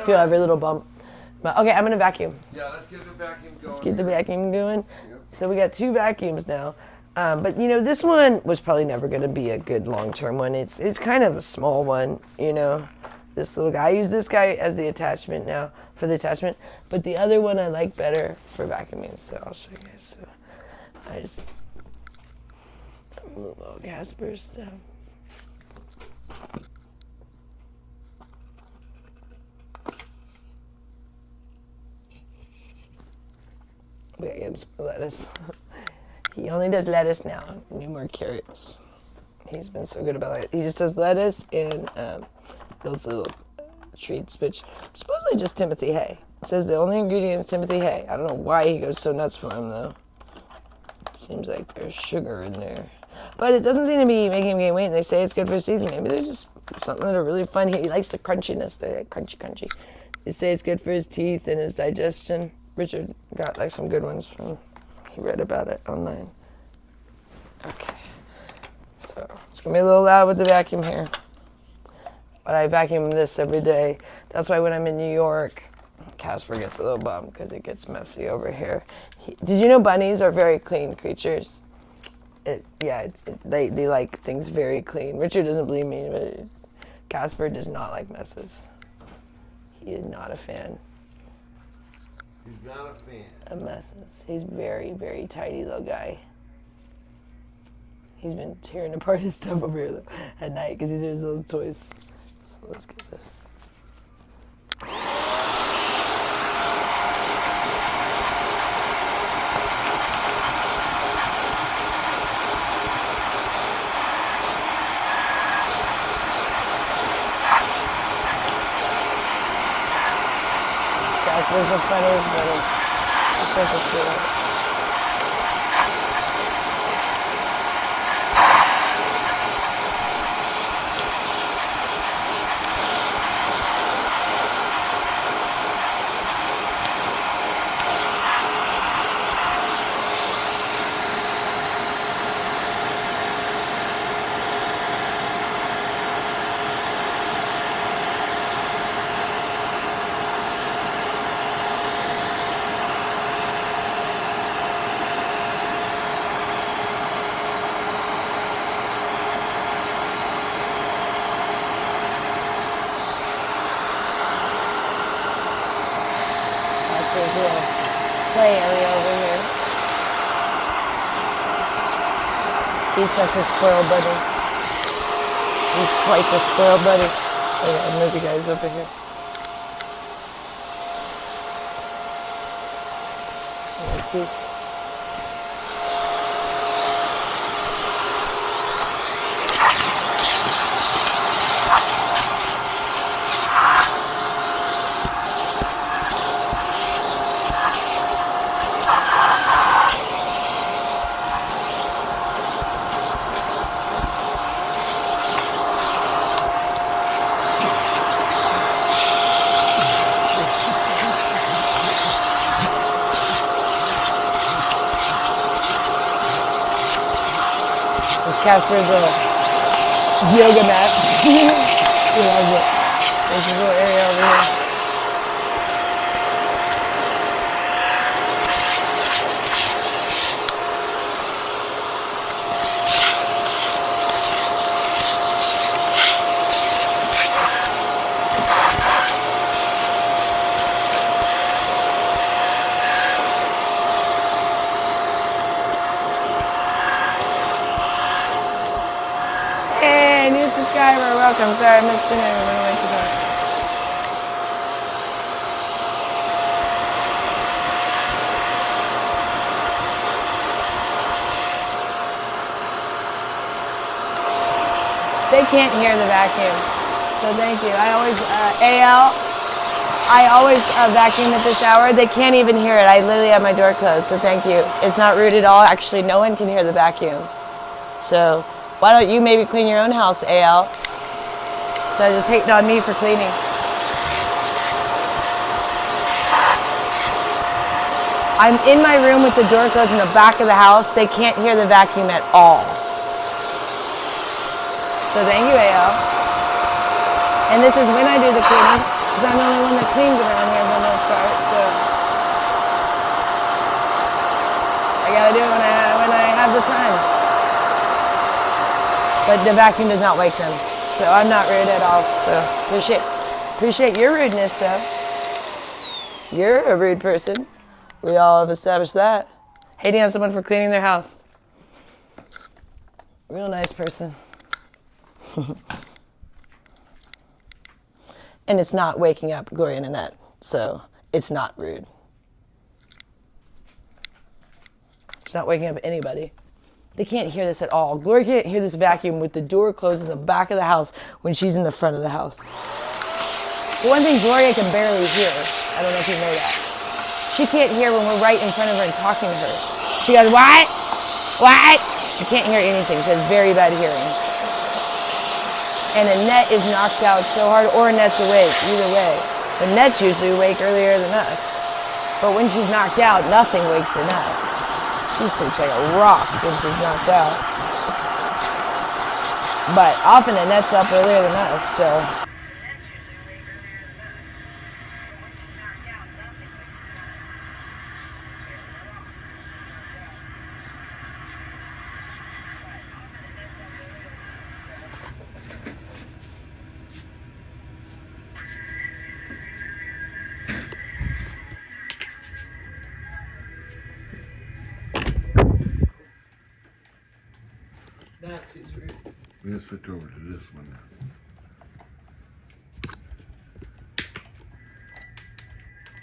S2: feel every little bump. But okay, I'm gonna vacuum.
S3: Yeah, let's get the vacuum going.
S2: Let's get the vacuum going.
S3: Yep.
S2: So we got 2 vacuums now. But this one was probably never gonna be a good long-term one. It's kind of a small one, this little guy. I use this guy as the attachment now, for the attachment, but the other one I like better for vacuuming, so I'll show you guys. So I just move all Casper stuff. We gotta get him some lettuce. He only does lettuce now, no more carrots. He's been so good about it. He just does lettuce and those little treats, which are supposedly just Timothy hay. It says the only ingredient is Timothy hay. I don't know why he goes so nuts for them though. Seems like there's sugar in there. But it doesn't seem to be making him gain weight, and they say it's good for his teeth. Maybe they're just something that are really fun. He likes the crunchiness. They're like crunchy. They say it's good for his teeth and his digestion. Richard got like some good ones from, he read about it online. Okay. So it's gonna be a little loud with the vacuum here. But I vacuum this every day. That's why when I'm in New York, Casper gets a little bummed because it gets messy over here. Did you know bunnies are very clean creatures? They like things very clean. Richard doesn't believe me, but Casper does not like messes. He is not a fan
S3: He's not a fan.
S2: of messes. He's very, very tidy little guy. He's been tearing apart his stuff over here though, at night because he's hears those toys. So let's get this. Casper's the funniest, but it's such a sweetheart. His little play area over here. He's such a squirrel buddy. He's quite the squirrel buddy. Okay, I'll move you guys over here. Let's see. Casper's a yoga mat. He loves it. There's a little area over here. Subscriber, welcome. Sorry, I missed your name. I'm gonna wait to go. They can't hear the vacuum, so thank you. I always vacuum at this hour. They can't even hear it. I literally have my door closed, so thank you. It's not rude at all. Actually, no one can hear the vacuum. So why don't you maybe clean your own house, AL? So just hating on me for cleaning. I'm in my room with the door closed in the back of the house. They can't hear the vacuum at all. So thank you, AL. And this is when I do the cleaning, because I'm the only one that cleans around here for the most part. So I gotta do it when I have the time. But the vacuum does not wake them. So I'm not rude at all. So appreciate Appreciate your rudeness, though. You're a rude person. We all have established that. Hating on someone for cleaning their house. Real nice person. And it's not waking up Gloria and Annette, so it's not rude. It's not waking up anybody. They can't hear this at all. Gloria can't hear this vacuum with the door closed in the back of the house when she's in the front of the house. One thing Gloria can barely hear, I don't know if you know that. She can't hear when we're right in front of her and talking to her. She goes, what? What? She can't hear anything. She has very bad hearing. And Annette is knocked out so hard, or Annette's awake, either way. Annette's usually awake earlier than us. But when she's knocked out, nothing wakes Annette. She sleeps like a rock when she's knocked out. But often Annette's up earlier than us, so. That's who's rude.
S3: We just switch over to this one now.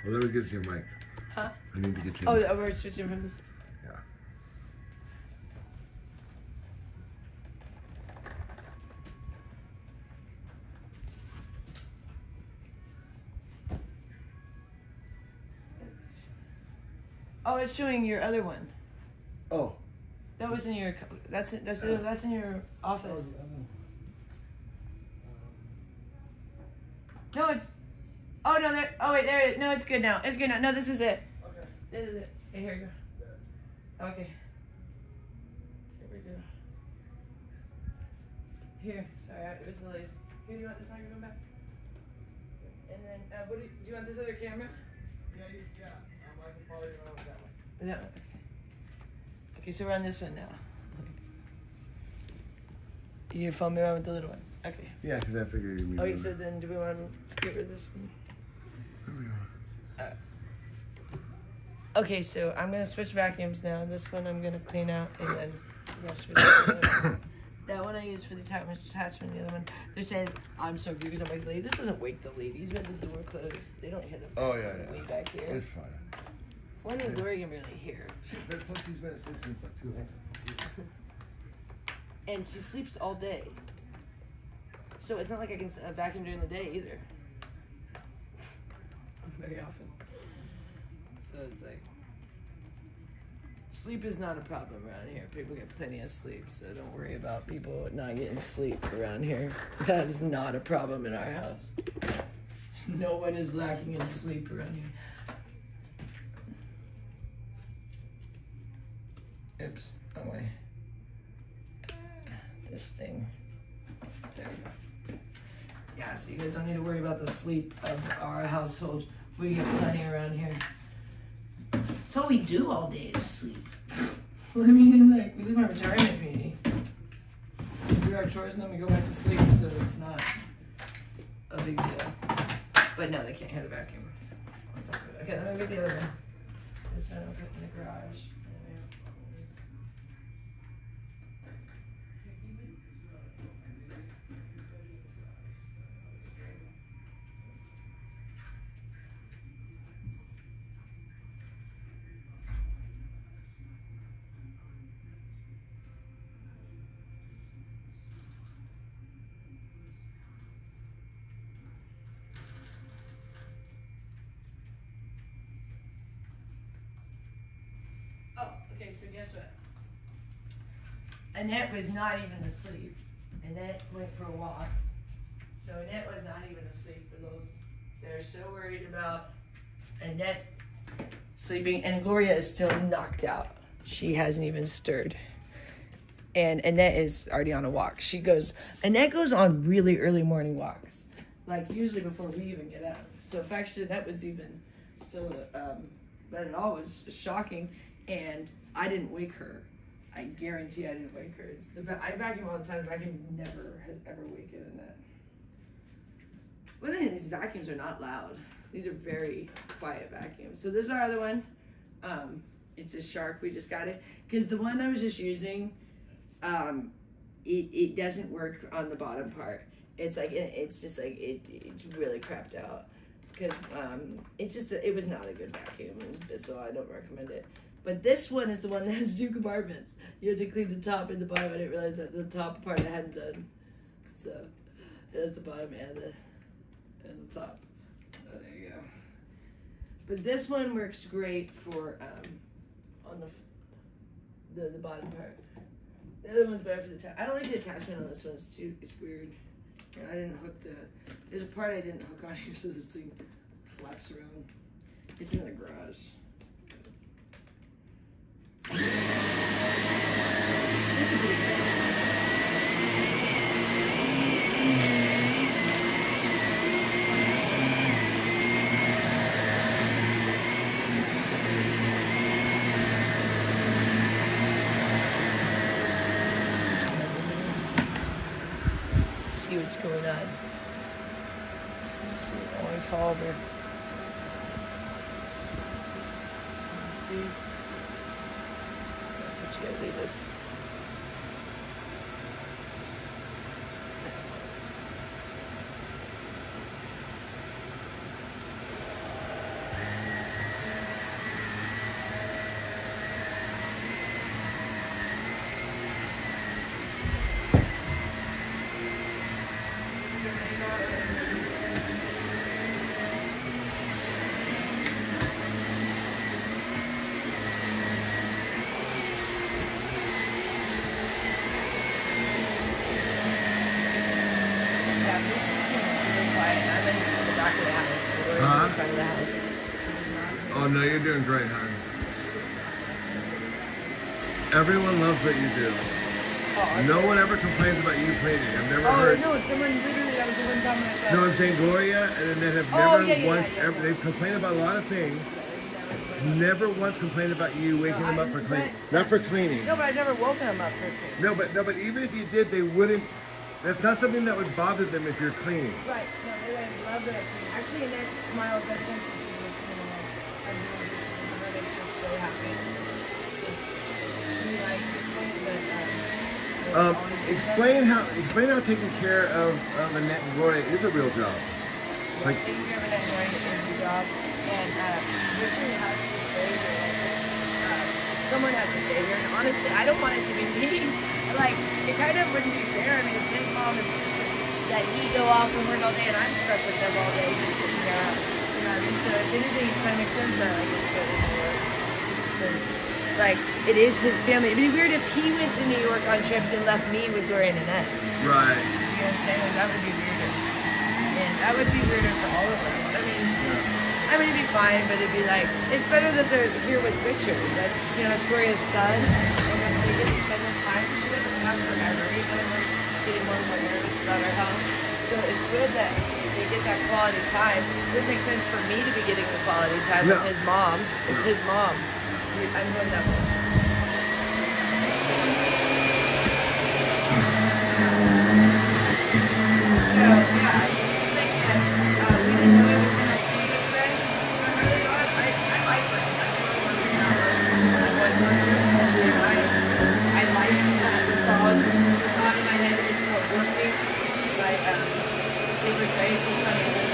S3: Well, let me get you a mic.
S2: Huh?
S3: I need to get you a
S2: Oh,
S3: mic.
S2: we're switching from this.
S3: Yeah.
S2: Oh, it's showing your other one.
S3: Oh.
S2: That was in your. That's in your office. No, it's. Oh no, there. Oh wait, there it is. No, it's good now. It's good now. No, this is it.
S3: Okay.
S2: This is it. Hey, here you go. Okay. Here we go. Here, sorry, it was delayed. Here, do you want this microphone back? And then, do you want this other camera?
S3: Yeah. I can follow you around with that one.
S2: That one. Okay, so we're on this one now. You phone me around with the little one. Okay.
S3: Yeah, because I figured you'd be.
S2: Okay, so then do we want to get rid of this one? Okay, so I'm going to switch vacuums now. This one I'm going to clean out, and then I'm going to switch to the other one. That one I use for the attachment. The other one, they're saying, I'm so because I'm like, lady. This doesn't wake the ladies. We have the door closed. They don't hear the way back here.
S3: It's fine.
S2: One of Gloria can really hear.
S3: Plus, he's been asleep since like 2 a.m.
S2: And she sleeps all day. So it's not like I can vacuum during the day either. Very often. So it's like, sleep is not a problem around here. People get plenty of sleep, so don't worry about people not getting sleep around here. That is not a problem in our house. No one is lacking in sleep around here. Oops, wrong way. This thing. There we go. Yeah, so you guys don't need to worry about the sleep of our household. We get plenty around here. That's all we do all day is sleep. I mean, like, we live in a retirement community. We do our chores and then we go back to sleep, so it's not a big deal. But no, they can't hear the vacuum. Okay, let me get the other one. This one I'll put in the garage. Oh, okay, so guess what? Annette was not even asleep. Annette went for a walk. So Annette was not even asleep. They're so worried about Annette sleeping, and Gloria is still knocked out. She hasn't even stirred. And Annette is already on a walk. Annette goes on really early morning walks, like usually before we even get up. So if actually Annette was even still, but it all was shocking. And I didn't wake her. I guarantee I didn't wake her. I vacuum all the time. The vacuum never has ever waken Annette. One thing, these vacuums are not loud. These are very quiet vacuums. So this is our other one. It's a Shark. We just got it because the one I was just using, it doesn't work on the bottom part. It's like it's just like it's really crapped out because it's just it was not a good vacuum, and so I don't recommend it. But this one is the one that has 2 compartments. You have to clean the top and the bottom. I didn't realize that the top part I hadn't done. So it has the bottom and the top. So there you go. But this one works great for on the bottom part. The other one's better for the top. I don't like the attachment on this one. It's weird. And I didn't hook there's a part I didn't hook on here, so this thing flaps around. It's in the garage. This would be see what's going on. See, I only fall over. See? But you gotta leave this.
S3: Oh no, you're doing great, hon. Everyone loves what you do. No one ever complains about you cleaning. I've never heard.
S2: No, someone literally, that was the one time I said.
S3: No, I'm saying Gloria, and then have never once. They've complained about a lot of things. Never once complained about you waking them up for cleaning. Not for cleaning.
S2: No, but I never woke them up for cleaning.
S3: No, but even if you did, they wouldn't. That's not something that would bother them if you're cleaning.
S2: Right. No, they would love that. Actually, Annette smiles. I think she was cleaning it. I'm doing this, and that makes her so happy. She likes to clean, but
S3: Explain how taking care of Annette and Gloria is a real job.
S2: Like taking care of Annette and Gloria is a job, and Richard has to stay here. Someone has to stay here, and honestly, I don't want it to be me. Like, it kind of wouldn't be fair. I mean, it's his mom and sister that he go off and work all day, and I'm stuck with them all day, just sitting there. You know what I mean? So if anything, it kind of makes sense that I get to go to New York. Because, like, it is his family. It'd be weird if he went to New York on trips and left me with Gloria and Annette.
S3: Right.
S2: You know what I'm saying? Like, that would be weirder. And that would be weirder for all of us. I mean, it'd be fine, but it'd be like, it's better that they're here with Richard. That's, you know, it's Gloria's son, and then they get to spend this time. She doesn't have forever, even though we're getting more and more nervous about our health. So it's good that they get that quality time. It would make sense for me to be getting the quality time with his mom. It's his mom. I'm going that way. So, yeah, it just makes sense. We didn't know it was going to be this way. I really thought I like it. I like the song. The song in my head is called Working by Favorite Grave. It's funny.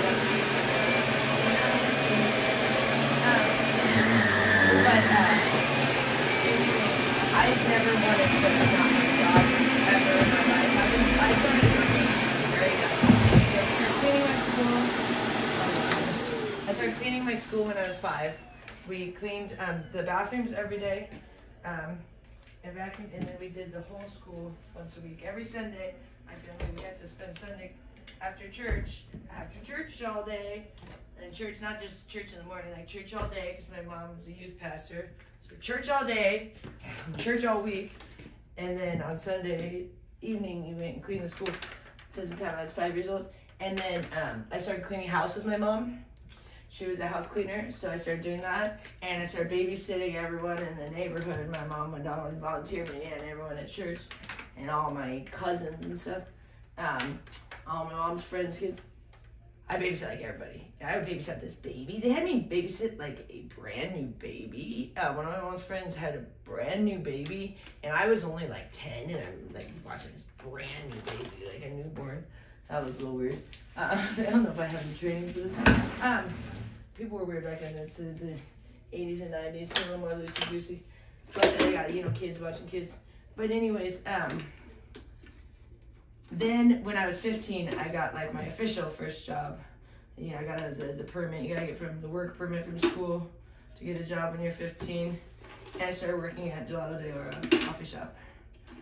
S2: But I've never wanted to not have a job ever in my life. I started working very young. I started cleaning my school when I was 5. We cleaned the bathrooms every day, and vacuumed, and then we did the whole school once a week. Every Sunday, my family, we had to spend Sunday after church all day, and church, not just church in the morning, like church all day, because my mom was a youth pastor. So church all day, church all week, and then on Sunday evening, we went and cleaned the school since the time I was 5 years old. And then I started cleaning house with my mom. She was a house cleaner, so I started doing that. And I started babysitting everyone in the neighborhood. My mom would not only volunteer me and everyone at church and all my cousins and stuff. All my mom's friends' kids. I babysit like everybody. I would babysit this baby. They had me babysit like a brand new baby. One of my mom's friends had a brand new baby, and I was only like 10, and I'm like watching this brand new baby, like a newborn. That was a little weird. I don't know if I have any training for this. People were weird back then. It's the 80s and 90s, a little more loosey goosey. But they got, kids watching kids. But anyways, then when I was 15, I got like my official first job. I got the permit. You gotta get from the work permit from school to get a job when you're 15. And I started working at Gelato de Oro, a coffee shop,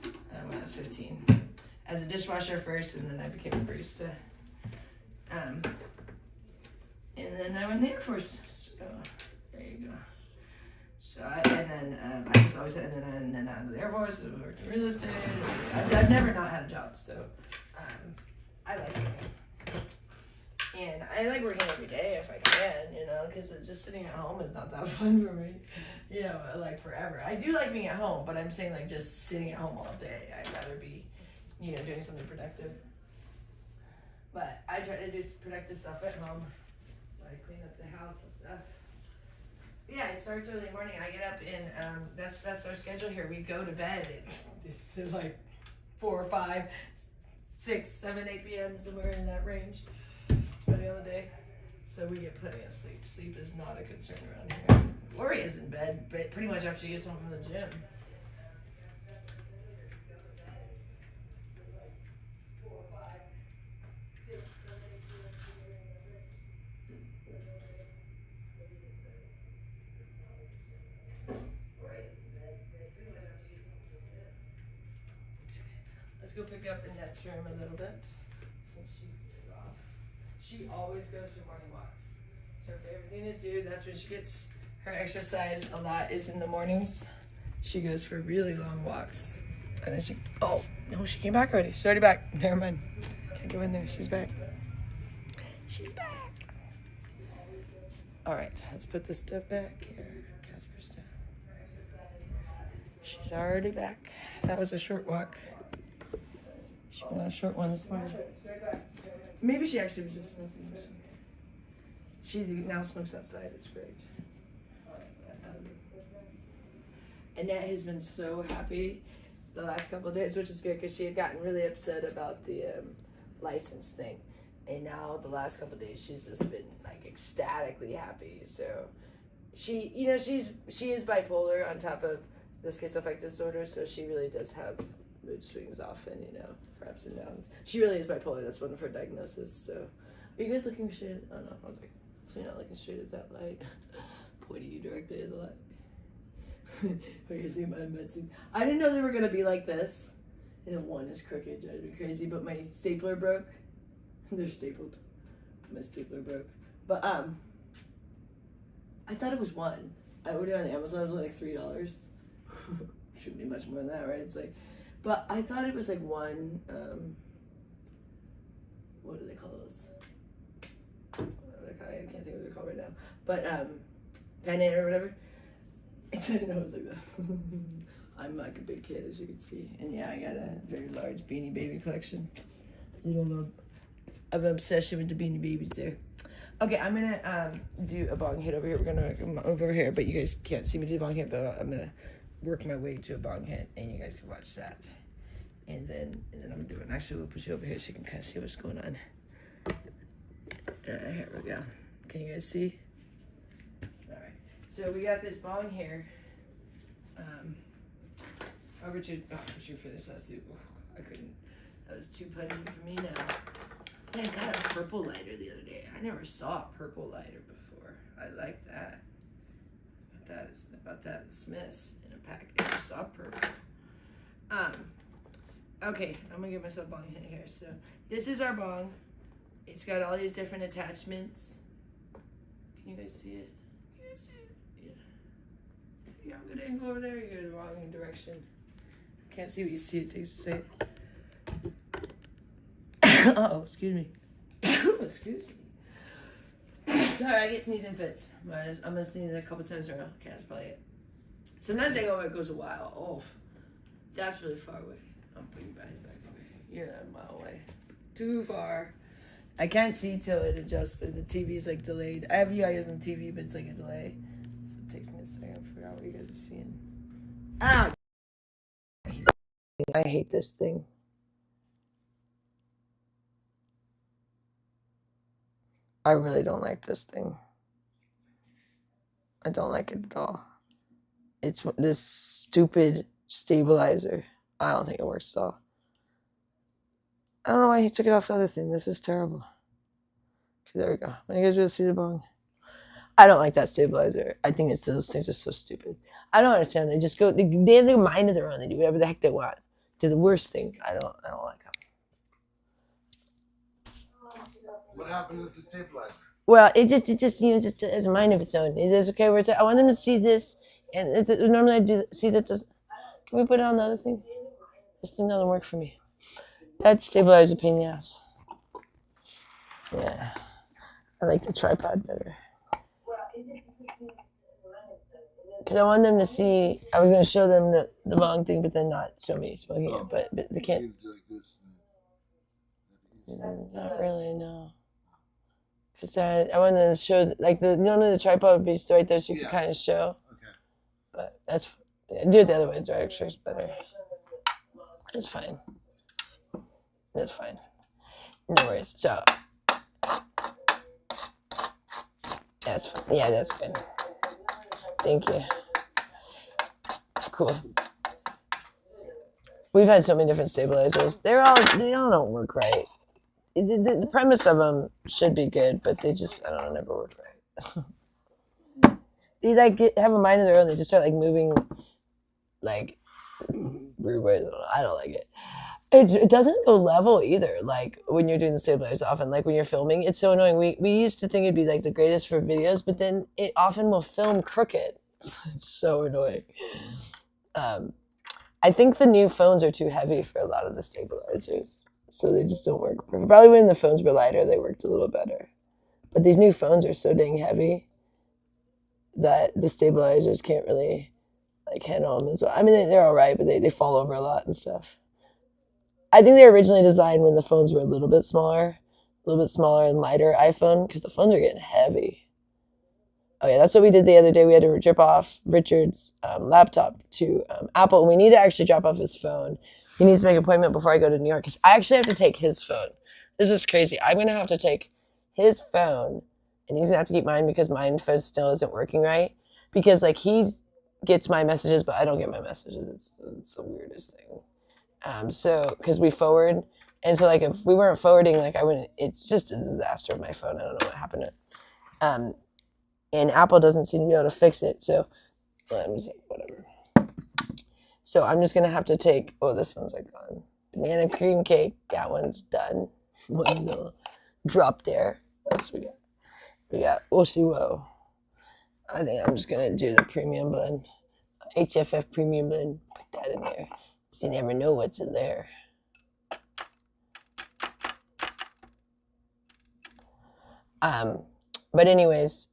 S2: when I was 15. As a dishwasher first, and then I became a barista. And then I went in the Air Force. So there you go. So I just always had, and then out of the Air Force, I worked in real estate. I've never not had a job, so I like working. And I like working every day if I can, because just sitting at home is not that fun for me, like forever. I do like being at home, but I'm saying like just sitting at home all day. I'd rather be, doing something productive. But I try to do productive stuff at home, like clean up the house and stuff. Yeah, it starts early in the morning. I get up and that's our schedule here. We go to bed at like 4 or 5, 6, 7, 8 p.m. somewhere in that range for the other day. So we get plenty of sleep. Sleep is not a concern around here. Gloria's in bed, but pretty much after she gets home from the gym. Let's go pick up Annette's room a little bit since she took off. She always goes for morning walks. It's her favorite thing to do. That's when she gets her exercise a lot, is in the mornings. She goes for really long walks. And then she came back already. She's already back. Never mind. Can't go in there. She's back. She's back. All right, let's put this stuff back here. Casper stuff. She's already back. That was a short walk. She went on a short one this morning. Maybe she actually was just smoking. She now smokes outside. It's great. Annette has been so happy the last couple of days, which is good because she had gotten really upset about the license thing. And now the last couple of days, she's just been like ecstatically happy. So she is bipolar on top of the schizoaffective disorder, so she really does have mood swings often, for ups and downs. She really is bipolar. That's one of her diagnoses. So, are you guys looking straight at, oh no, I was like, so you're not looking straight at that light. Pointing you directly at the light. Are you seeing my medicine? I didn't know they were going to be like this. And then one is crooked. That'd be crazy. But my stapler broke. They're stapled. My stapler broke. But, I thought it was one. I ordered it on Amazon. It was like $3. Shouldn't be much more than that, right? It's like, but I thought it was like one, what do they call those? I can't think of what they're called right now. But, pendant or whatever. I didn't know it was like that. I'm like a big kid, as you can see. And yeah, I got a very large Beanie Baby collection. Little of an obsession with the Beanie Babies there. Okay, I'm gonna do a bong hit over here. We're gonna move over here, but you guys can't see me do a bong hit, but I'm gonna work my way to a bong hit, and you guys can watch that. And then I'm gonna do it. And actually, we'll put you over here so you can kind of see what's going on. Here we go. Can you guys see? All right. So we got this bong here. Richard finished that soup. I couldn't. That was too punny for me now. I got a purple lighter the other day. I never saw a purple lighter before. I like that. About that Smith's in a package. I saw purple. Okay, I'm gonna give myself a bong hit here. So this is our bong. It's got all these different attachments. Can you guys see it? Can you guys see it? Yeah. You have a good angle over there. You go the wrong direction. Can't see what you see. It takes a second. Oh, excuse me. Excuse me. Sorry, I get sneezing fits. I'm gonna sneeze a couple times in a row. Okay, that's probably it. Sometimes it goes a while. Oh, that's really far away. I'm putting you guys back away. You're a mile away. Too far. I can't see till it adjusts. The TV's like delayed. I have you guys on the TV, but it's like a delay. So it takes me a second to figure out what you guys are seeing. Ah! I hate this thing. I really don't like this thing. I don't like it at all. It's this stupid stabilizer. I don't think it works at all. I don't know why he took it off the other thing. This is terrible. Okay, there we go. When you guys really see the bong. I don't like that stabilizer. I think those things are so stupid. I don't understand. They just go. They have their mind of their own. They do whatever the heck they want. They're the worst thing. I don't like them.
S3: What happened with the stabilizer?
S2: Well, it just has a mind of its own. It's okay. Where it's like, I want them to see this, and normally I do see that. Can we put it on the other thing? This thing doesn't work for me. That stabilizer pain in the ass. Yeah, I like the tripod better. Because I want them to see. I was going to show them the Bong thing, but then not show me smoking it. But they can't.
S3: You do like this.
S2: Not really, no. Because I wanted to show, like, normally the tripod would be right there so you can kind of show.
S3: Okay.
S2: But do it the other way. It's actually better. It's fine. That's fine. No worries. So, that's good. Thank you. Cool. We've had so many different stabilizers. They all don't work right. The premise of them should be good, but they just, I don't know, never work right. They like have a mind of their own. They just start like moving like weird ways. I don't like it. It doesn't go level either. Like when you're doing the stabilizer, often like when you're filming, it's so annoying. We used to think it'd be like the greatest for videos, but then it often will film crooked. It's so annoying. I think the new phones are too heavy for a lot of the stabilizers, so they just don't work. Probably when the phones were lighter, they worked a little better. But these new phones are so dang heavy that the stabilizers can't really like handle them as well. I mean, they're all right, but they fall over a lot and stuff. I think they were originally designed when the phones were a little bit smaller and lighter iPhone, because the phones are getting heavy. Oh yeah, that's what we did the other day. We had to drop off Richard's laptop to Apple, and we need to actually drop off his phone. He needs to make an appointment before I go to New York, because I actually have to take his phone. This is crazy. I'm going to have to take his phone, and he's going to have to keep mine because mine phone still isn't working right. Because like he gets my messages, but I don't get my messages. It's the weirdest thing. So because we forward, and so like if we weren't forwarding, like I wouldn't. It's just a disaster of my phone. I don't know what happened to it. And Apple doesn't seem to be able to fix it. So let me see, whatever. So I'm just gonna have to take. Oh, this one's like gone. Banana cream cake. That one's done. One little drop there. That's what we got. Osuo. I think I'm just gonna do the premium blend. HFF premium blend. Put that in there. You never know what's in there. But anyways,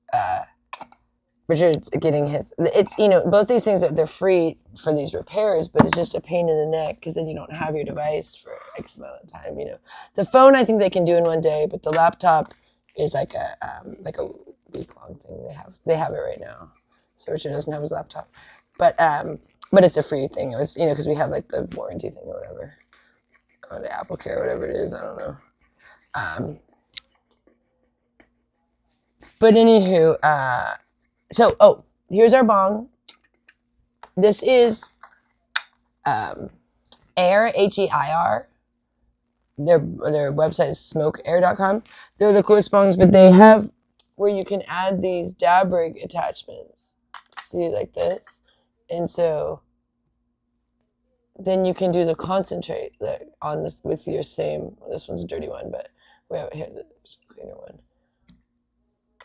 S2: Richard's getting his. It's both these things they're free for these repairs, but it's just a pain in the neck because then you don't have your device for X amount of time. The phone I think they can do in one day, but the laptop is like a week-long thing. They have it right now, so Richard doesn't have his laptop, but it's a free thing. It was because we have like the warranty thing or whatever, or the Apple Care, whatever it is. I don't know. But anywho, here's our bong. This is Air, H-E-I-R. Their website is smokeair.com. They're the coolest bongs, but they have where you can add these dab rig attachments. See, like this. And so then you can do the concentrate on this with your same. This one's a dirty one, but we have it here. There's a cleaner one.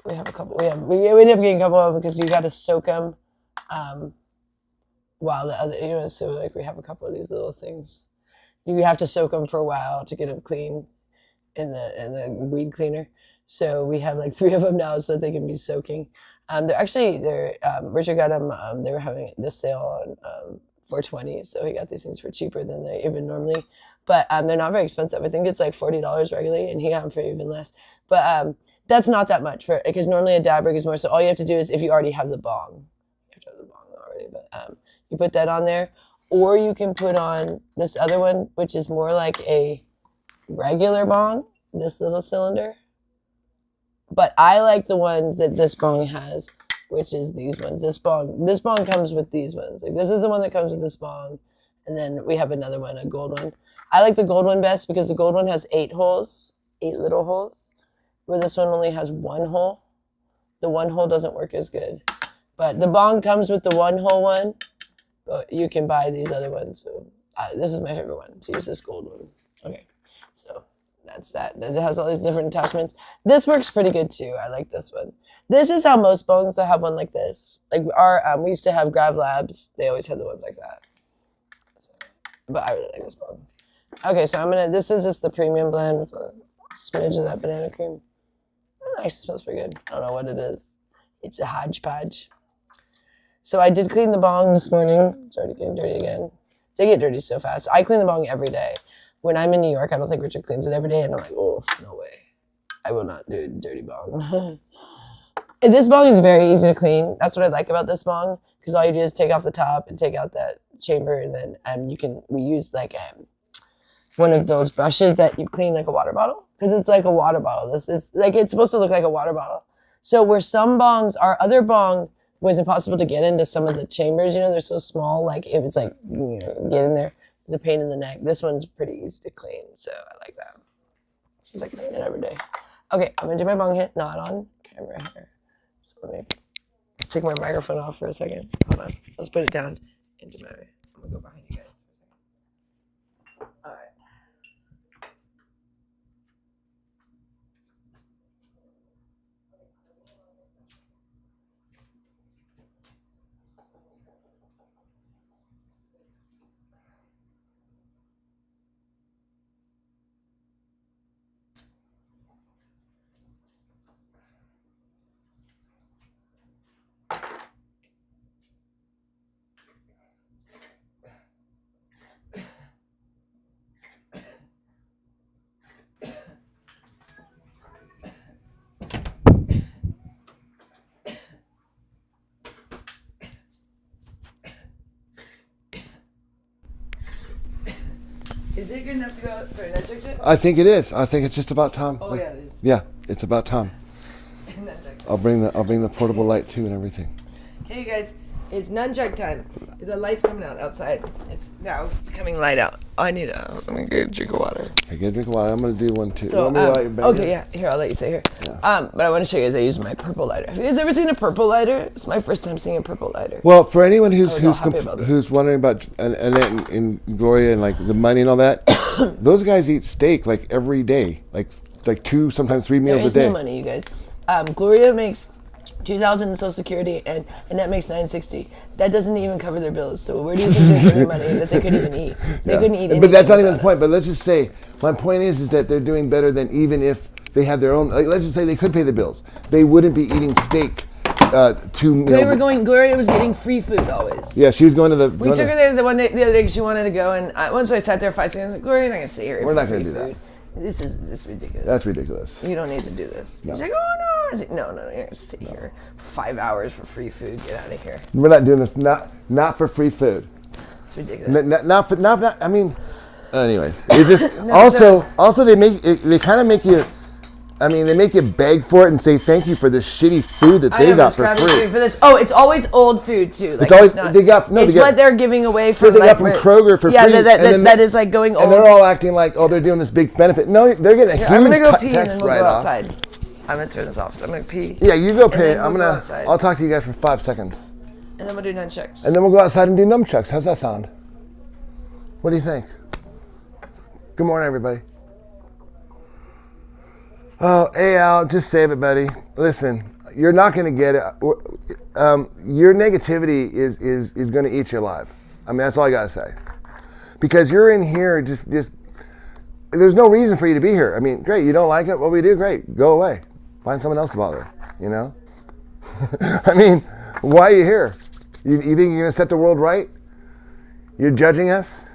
S2: We have a couple. We ended up getting a couple of them because you got to soak them, while the other. So like we have a couple of these little things. You have to soak them for a while to get them clean, in the weed cleaner. So we have like 3 of them now, so that they can be soaking. Richard got them. They were having this sale on 420, so he got these things for cheaper than they even normally. But they're not very expensive. I think it's like $40 regularly, and he got them for even less. But that's not that much because normally a dab rig is more. So all you have to do is if you already have the bong, you have to have the bong already. But you put that on there, or you can put on this other one, which is more like a regular bong. This little cylinder. But I like the ones that this bong has, which is these ones. This bong comes with these ones. Like this is the one that comes with this bong, and then we have another one, a gold one. I like the gold one best because the gold one has 8 holes, 8 little holes, where this one only has 1 hole. The 1 hole doesn't work as good. But the bong comes with the 1 hole one, but you can buy these other ones. So this is my favorite one, to use this gold one. Okay, so that's that. It has all these different attachments. This works pretty good too. I like this one. This is how most bongs that have one like this. Like we used to have Grav Labs. They always had the ones like that. So, but I really like this bong. Okay, so this is just the premium blend with a smidge of that banana cream. Actually smells pretty good. I don't know what it is. It's a hodgepodge. So I did clean the bong this morning. It's already getting dirty again. They get dirty so fast. I clean the bong every day. When I'm in New York, I don't think Richard cleans it every day. And I'm like, oh, no way. I will not do a dirty bong. And this bong is very easy to clean. That's what I like about this bong. Because all you do is take off the top and take out that chamber. And then we use like one of those brushes that you clean like a water bottle. Because it's like a water bottle. This is like, it's supposed to look like a water bottle. So where some bongs, our other bong was impossible to get into some of the chambers. They're so small. Like it was like, get in there. It was a pain in the neck. This one's pretty easy to clean, so I like that. Since I clean it every day. Okay, I'm gonna do my bong hit, not on camera here. So let me take my microphone off for a second. Hold on, let's put it down into my, I'm gonna go behind you guys for a second. All right. Is it good enough to go out for a Nunchuck chip?
S3: I think it is. I think it's just about time.
S2: Oh, yeah, it is.
S3: Yeah, it's about time.
S2: Nunchuck.
S3: I'll bring the portable light too and everything.
S2: Okay, you guys, it's Nunchuck time. The light's coming out outside. It's now becoming light out. I need let me get a drink of water.
S3: Okay, get a drink of water. I'm gonna do one too.
S2: So, okay, yeah, here, I'll let you say here.
S3: Yeah.
S2: But I want to show you guys I use my purple lighter. Have you guys ever seen a purple lighter? It's my first time seeing a purple lighter.
S3: Well, for anyone who's wondering about Annette and Gloria and like the money and all that, those guys eat steak like every day, like 2, sometimes 3 meals a day.
S2: There's no money, you guys. Gloria makes $2,000 in Social Security, and Annette makes $960. That doesn't even cover their bills. So where do you think they're getting money that they could even eat? They couldn't eat anything.
S3: But that's not even the point. But let's just say, my point is that they're doing better than even if they had their own. Like, let's just say they could pay the bills. They wouldn't be eating steak 2 meals.
S2: Gloria was getting free food always.
S3: Yeah, she was going to the.
S2: We took her there the other day because she wanted to go, and once I sat there 5 seconds, I was like, Gloria, you're not going to sit here.
S3: We're not going to do that.
S2: This is ridiculous.
S3: That's ridiculous.
S2: You don't need to do this.
S3: No.
S2: She's like, oh no. I was like, no, you're gonna sit here 5 hours for free food. Get out of here.
S3: We're not doing this. Not for free food.
S2: It's ridiculous.
S3: Not. I mean, anyways, it's just also they kind of make you. I mean, they make you beg for it and say thank you for this shitty food that they got for free.
S2: For this. Oh, it's always old food too. Like,
S3: it's always
S2: it's what they're giving away for.
S3: They got from Kroger for free.
S2: Yeah, that is like going old.
S3: And they're all acting like, oh, they're doing this big benefit. No, they're getting a huge
S2: I'm gonna go pee and
S3: tax
S2: then we'll go outside. I'm gonna turn this off. I'm gonna pee.
S3: Yeah, you go pee.
S2: Outside.
S3: I'll talk to you guys for 5 seconds.
S2: And then we'll do nunchucks.
S3: And then we'll go outside and do nunchucks. How's that sound? What do you think? Good morning, everybody. Oh, hey Al, just save it, buddy. Listen, you're not going to get it. Your negativity is going to eat you alive. I mean, that's all I got to say. Because you're in here just there's no reason for you to be here. I mean, great, you don't like it? What we do? Great, go away. Find someone else to bother, I mean, why are you here? You think you're going to set the world right? You're judging us?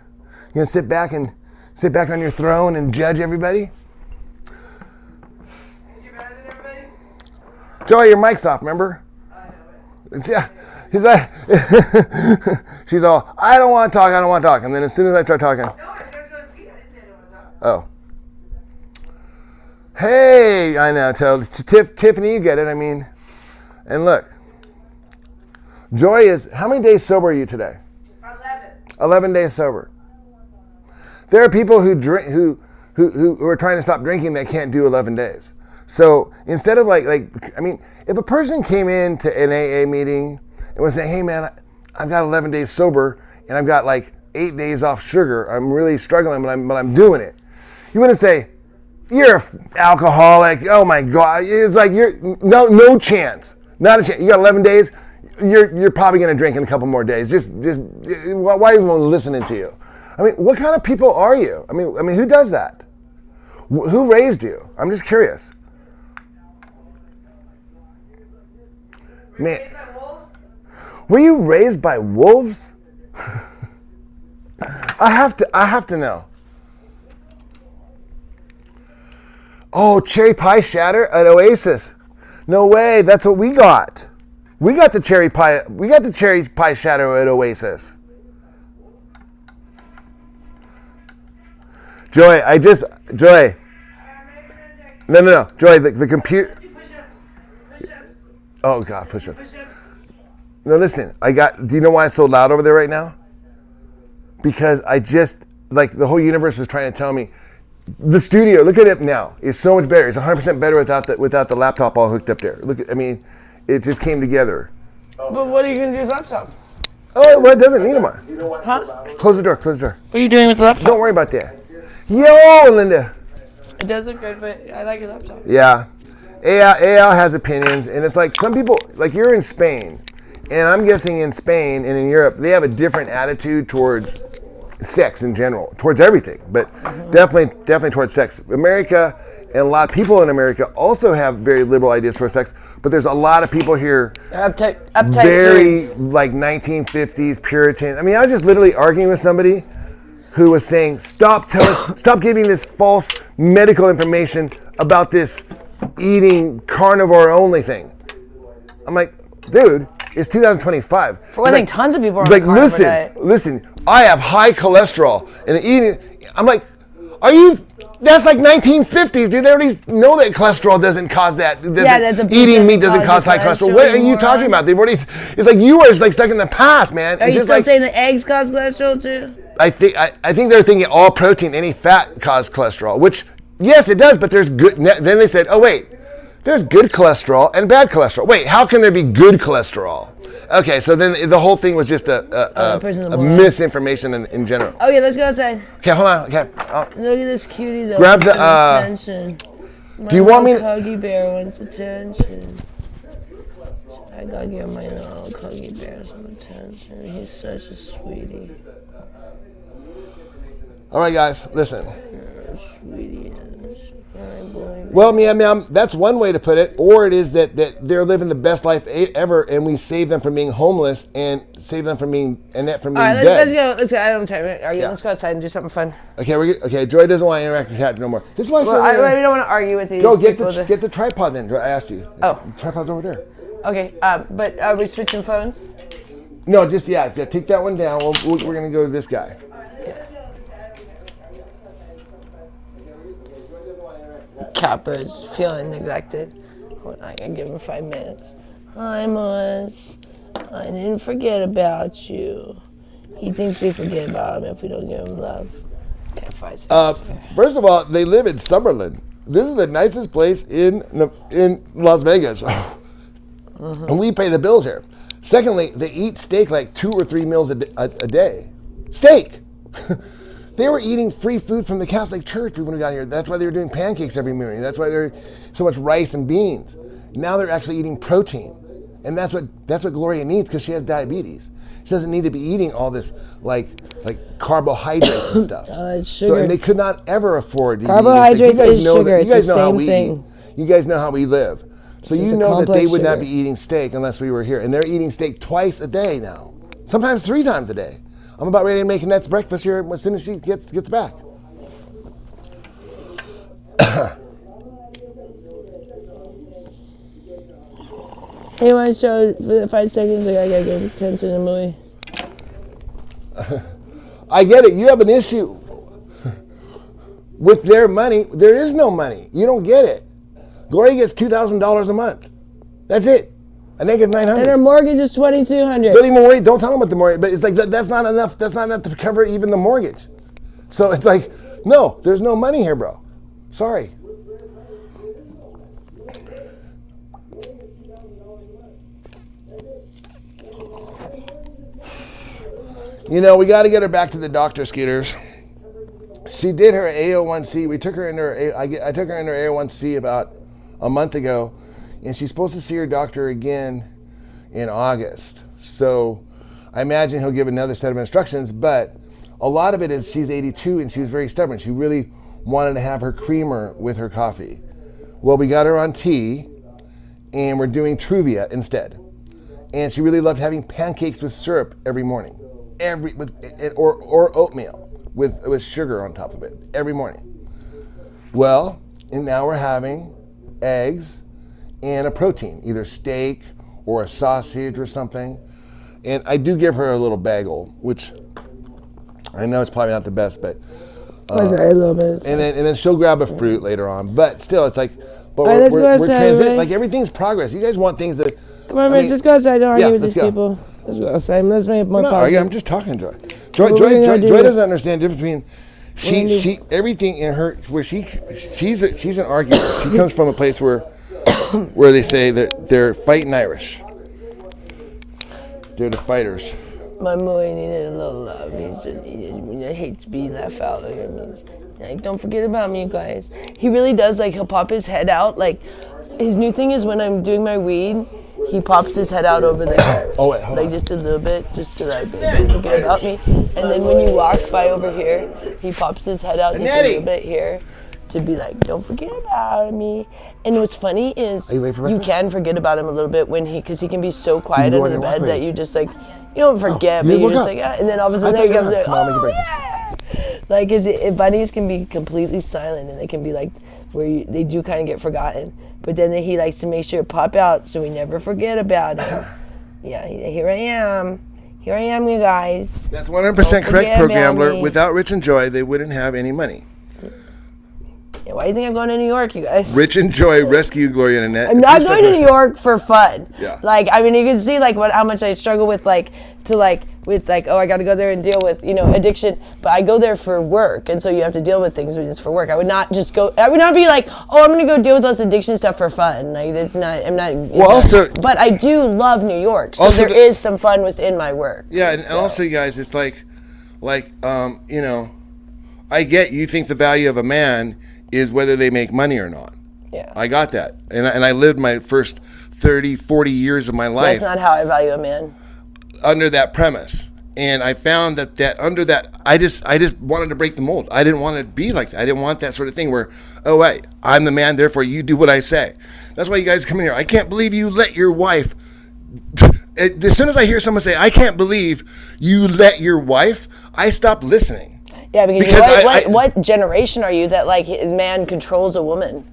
S3: You're gonna sit back on your throne and judge everybody?
S2: Is you better than everybody?
S3: Joey, your mic's off, remember?
S2: I know it.
S3: Yeah. He's like, she's all, I don't want to talk. And then as soon as I start talking,
S2: No, I started going to pee. I didn't say I don't want to talk.
S3: oh. Hey, I know, Tiffany, you get it, I mean. And look, Joy is, how many days sober are you today?
S2: 11.
S3: 11 days sober. There are people who drink, who are trying to stop drinking that can't do 11 days. So instead of if a person came into an AA meeting and was saying, hey man, I've got 11 days sober and I've got like 8 days off sugar. I'm really struggling, but I'm doing it. You wouldn't say, you're an alcoholic. Oh my God. It's like no chance. Not a chance. You got 11 days. You're probably going to drink in a couple more days. Just why even listening to you? I mean, what kind of people are you? I mean, who does that? Who raised you? I'm just curious. Man, were you raised by wolves? I have to know. Oh, cherry pie shatter at Oasis. No way, that's what we got. We got the cherry pie shatter at Oasis. Joy. No. Joy, the computer.
S2: Push-ups.
S3: Oh God, push-ups. No, listen, do you know why it's so loud over there right now? Because the whole universe was trying to tell me, the studio, look at it now, is so much better. It's 100% better without the laptop all hooked up there. It just came together.
S2: But what are you going to do with the laptop?
S3: Oh, well, it doesn't need one.
S2: Huh?
S3: Close the door.
S2: What are you doing with the laptop?
S3: Don't worry about that. Yo, Linda.
S2: It does look good, but I like your laptop.
S3: Yeah. AL has opinions, and it's like some people, like you're in Spain, and I'm guessing in Spain and in Europe, they have a different attitude towards sex in general, towards everything, but definitely towards sex. America and a lot of people in America also have very liberal ideas towards sex, but there's a lot of people here
S2: Uptight
S3: very
S2: dudes.
S3: like 1950s Puritan. I mean, I was just literally arguing with somebody who was saying, stop giving this false medical information about this eating carnivore only thing. I'm like, dude, it's 2025.
S2: For one thing, tons of people are on
S3: like,
S2: the carnivore diet.
S3: listen, I have high cholesterol and eating. I'm like, that's like 1950s, dude. They already know that cholesterol doesn't cause that. Eating meat doesn't cause high cholesterol. What are you talking about? It's like you are like stuck in the past, man.
S2: Are you still saying that eggs cause cholesterol too?
S3: I think they're thinking all protein, any fat cause cholesterol, which yes, it does, but there's good. Then they said, oh wait, there's good cholesterol and bad cholesterol. Wait, how can there be good cholesterol? Okay, so then the whole thing was just a misinformation in general.
S2: Okay, let's go outside.
S3: Okay, hold on. Okay.
S2: Look at this cutie though.
S3: Grab the.
S2: Attention.
S3: Do you want me to?
S2: Huggy bear wants attention. I gotta give my little Huggy bear some attention. He's such a sweetie.
S3: All right, guys, listen.
S2: Sweetie.
S3: Well, meow, that's one way to put it. Or it is that they're living the best life ever, and we save them from being homeless and save them from being dead.
S2: All right, let's go. I don't have time to argue.
S3: Yeah.
S2: Let's go outside and do something fun.
S3: Okay, okay. Joy doesn't want to interact with cat no more. This is why
S2: we don't want to argue with these.
S3: Go get the tripod then. I asked you.
S2: Oh,
S3: the tripod's over there.
S2: Okay, but are we switching phones?
S3: No, just take that one down. We're gonna go to this guy.
S2: Casper's feeling neglected. Hold on, I can give him 5 minutes. Hi, Moss. I didn't forget about you. He thinks we forget about him if we don't give him love. Okay, 5 seconds.
S3: First of all, they live in Summerlin. This is the nicest place in Las Vegas. And we pay the bills here. Secondly, they eat steak like 2 or 3 meals a day. Steak! They were eating free food from the Catholic Church when we got here. That's why they were doing pancakes every morning. That's why they're so much rice and beans. Now they're actually eating protein. And that's what Gloria needs because she has diabetes. She doesn't need to be eating all this like carbohydrates and stuff.
S2: It's sugar.
S3: So, and they could not ever afford to
S2: carbohydrates
S3: eat.
S2: is sugar. It's the same thing.
S3: You guys know how we live. So you know that they would not be eating steak unless we were here. And they're eating steak twice a day now. Sometimes 3 times a day. I'm about ready to make Annette's breakfast here as soon as she gets back.
S2: Hey, want to show for the 5 seconds? I gotta get attention to Mui.
S3: I get it. You have an issue with their money. There is no money. You don't get it. Gloria gets $2,000 a month. That's it. Annette gets $900.
S2: And her mortgage is $2,200.
S3: Don't even worry. Don't tell them about the mortgage. But it's like that's not enough. That's not enough to cover even the mortgage. So it's like, no, there's no money here, bro. Sorry. You know, we got to get her back to the doctor, Skeeters. She did her AO1C. We took her into her. I took her into her AO1C about a month ago, and she's supposed to see her doctor again in August. So I imagine he'll give another set of instructions. But a lot of it is she's 82 and she was very stubborn. She really wanted to have her creamer with her coffee. Well, we got her on tea, and we're doing Truvia instead. And she really loved having pancakes with syrup every morning. Or oatmeal with sugar on top of it every morning. Well, and now we're having eggs and a protein, either steak or a sausage or something. And I do give her a little bagel, which I know it's probably not the best, but
S2: a little bit.
S3: And then she'll grab a fruit later on. But still, it's like, but
S2: right, let's go
S3: we're
S2: outside,
S3: transit.
S2: right?
S3: Like everything's progress. You guys want things that.
S2: Come on, Rich, let's go outside. Don't argue with
S3: let's
S2: these
S3: go.
S2: people. Let's go outside. Let's make more
S3: No,
S2: positive.
S3: I'm just talking to Joy.
S2: What are we gonna do?
S3: Joy doesn't understand the difference between she everything in her where she's an arguer. She comes from a place where they say that they're fighting Irish. They're the fighters.
S2: My boy needed a little love. He just needed. I hate to be left out. Like, don't forget about me, you guys. He really does. Like, he'll pop his head out. Like, his new thing is when I'm doing my weed, he pops his head out over there.
S3: Oh wait, hold
S2: like
S3: on.
S2: just a little bit, just to like forget about me. And then when you walk by over here, he pops his head out just a little bit here to be like, don't forget about me. And what's funny is you can forget about him a little bit because he can be so quiet under the bed that you just like, you don't forget, but you're just like, and then all of a sudden there he comes like, like bunnies can be completely silent and they can be like, they do kind of get forgotten. But then he likes to make sure to pop out so we never forget about him. Yeah, here I am. Here I am, you guys.
S3: That's 100% correct, Pro Gambler. Without Rich and Joy, they wouldn't have any money.
S2: Yeah, why do you think I'm going to New York, you guys?
S3: Rich and Joy rescue Gloria and Annette.
S2: I'm not going to New York for fun.
S3: Yeah.
S2: Like, I mean, you can see like how much I struggle with oh, I got to go there and deal with, addiction. But I go there for work, and so you have to deal with things when it's for work. I would not just go. I would not be like, oh, I'm going to go deal with this addiction stuff for fun. Like, it's not. I'm not.
S3: Well, also,
S2: but I do love New York, so there is some fun within my work.
S3: Yeah, and also, you guys, it's I get you think the value of a man is whether they make money or not.
S2: Yeah.
S3: I got that, and I lived my first 30, 40 years of my life.
S2: That's not how I value a man.
S3: Under that premise, and I found that under that, I just wanted to break the mold. I didn't want to be like that. I didn't want that sort of thing where, oh wait, I'm the man, therefore you do what I say. That's why you guys come in here. I can't believe you let your wife. As soon as I hear someone say, I can't believe you let your wife, I stop listening.
S2: Yeah, because what generation are you that like a man controls a woman?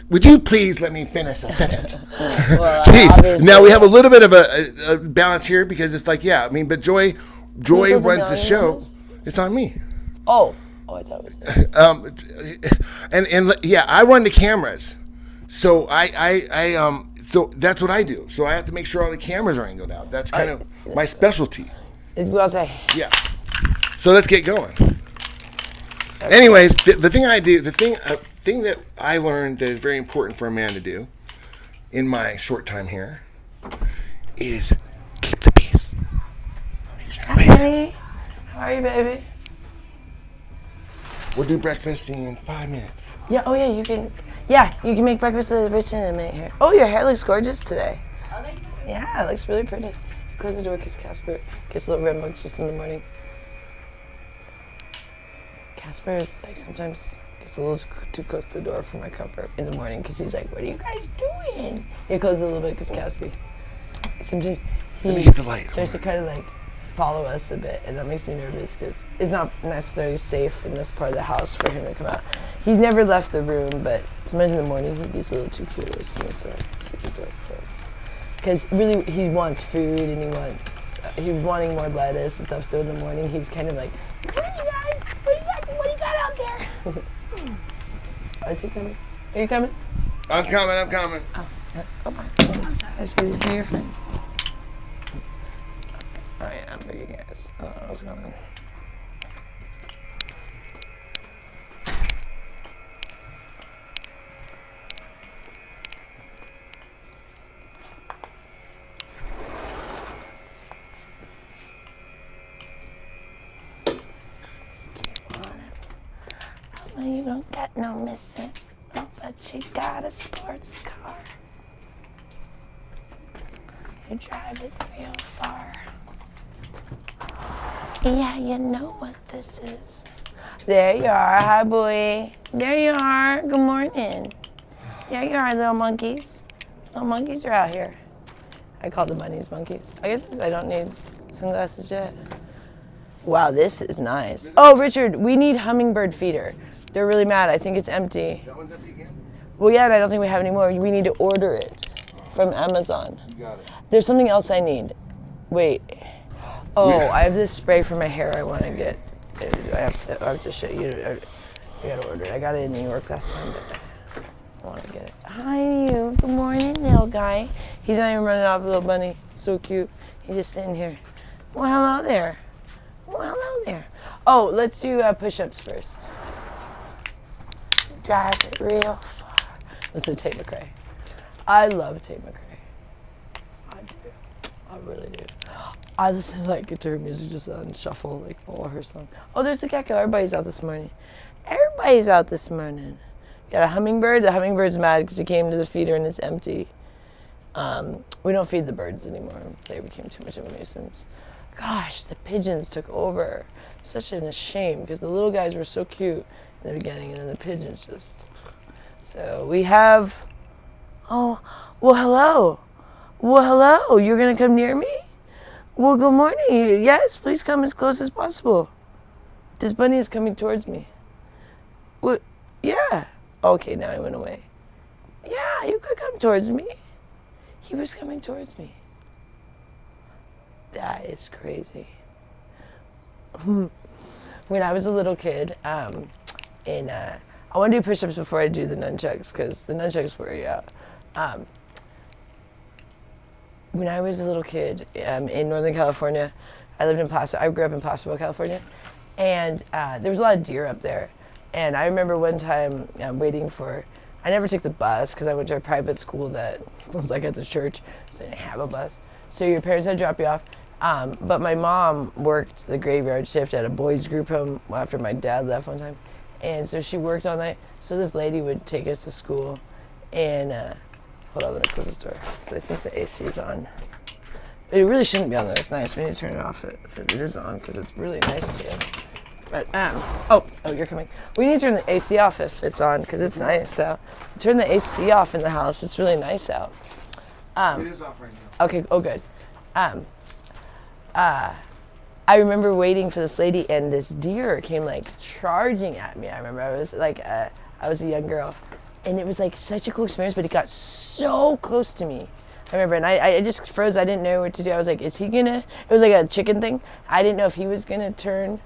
S3: Would you please let me finish a sentence?
S2: Well,
S3: Jeez. Now we have a little bit of a balance here because it's like, yeah, I mean, but Joy runs the show. It's on me.
S2: Oh, I thought it was
S3: and yeah, I run the cameras, so so that's what I do. So I have to make sure all the cameras are angled out. That's kind of my specialty. Yeah. So let's get going. Anyways, the thing I do, the thing that I learned that is very important for a man to do in my short time here is keep the peace.
S2: Hey, how are you, baby?
S3: We'll do breakfast in 5 minutes.
S2: Yeah. Oh yeah, you can. Yeah, you can make breakfast with Rich in a minute here. Oh, your hair looks gorgeous today. Oh, thank you. Yeah, it looks really pretty. Close the door because Casper gets a little red mug just in the morning. Casper is like sometimes gets a little too close to the door for my comfort in the morning because he's like, "What are you guys doing?" He closes a little bit because Casper. Sometimes
S3: Let me get the light.
S2: starts to kind of like follow us a bit, and that makes me nervous because it's not necessarily safe in this part of the house for him to come out. He's never left the room, but sometimes in the morning he gets a little too curious to me, so I keep the door closed. Because really, he wants food, and he's wanting more lettuce and stuff. So in the morning, he's kind of like, "What do you guys? What do you got out there?" Oh, is he coming? Are you coming?
S3: I'm coming.
S2: Oh, I see this. You're fine. All right, I'm big guys. I don't know what's going on. You don't got no misses, but you got a sports car. You drive it real far. Yeah, you know what this is. There you are. Hi, boy. There you are. Good morning. There you are, little monkeys. Little monkeys are out here. I call the bunnies monkeys. I guess I don't need sunglasses yet. Wow, this is nice. Oh, Richard, we need hummingbird feeder. They're really mad. I think it's empty.
S3: That one's empty again?
S2: Well, yeah, and I don't think we have any more. We need to order it from Amazon.
S3: You got it.
S2: There's something else I need. Wait. Oh, I have this spray for my hair I want to get. I have to show you. I got to order it. I got it in New York last time, but I want to get it. Hi, you. Good morning, little guy. He's not even running off, little bunny. So cute. He's just sitting here. Well, hello there. Well, hello there. Oh, let's do push-ups first. Drive it real far. Listen to Tate McRae. I love Tate McRae. I do. I really do. I listen to like guitar music just on shuffle, like all of her songs. Oh, there's the gecko. Everybody's out this morning. Everybody's out this morning. Got a hummingbird. The hummingbird's mad because he came to the feeder and it's empty. We don't feed the birds anymore. They became too much of a nuisance. Gosh, the pigeons took over. Such a shame because the little guys were so cute in the beginning, and then the pigeons just. So we have. Oh, well, hello. Well, hello. You're gonna come near me? Well, good morning. Yes, please come as close as possible. This bunny is coming towards me. What? Yeah. Okay, now he went away. Yeah, you could come towards me. He was coming towards me. That is crazy. When I was a little kid, I want to do push-ups before I do the nunchucks because the nunchucks wear you out. When I was a little kid in Northern California, I grew up in Placerville, California, and there was a lot of deer up there. And I remember one time I never took the bus because I went to a private school that was like at the church, so they didn't have a bus. So your parents had to drop you off. But my mom worked the graveyard shift at a boys group home after my dad left one time. And so she worked all night. So this lady would take us to school. And, hold on, let me close this door. I think the AC is on. It really shouldn't be on there. It's nice. We need to turn it off if it is on because it's really nice here. But, oh, you're coming. We need to turn the AC off if it's on because it's nice. So turn the AC off in the house. It's really nice out.
S3: It is off right now.
S2: Okay, oh good. I remember waiting for this lady and this deer came like charging at me. I remember I was a young girl and it was like such a cool experience, but it got so close to me. I remember, and I just froze. I didn't know what to do. I was like, is he gonna, it was like a chicken thing. I didn't know if he was gonna turn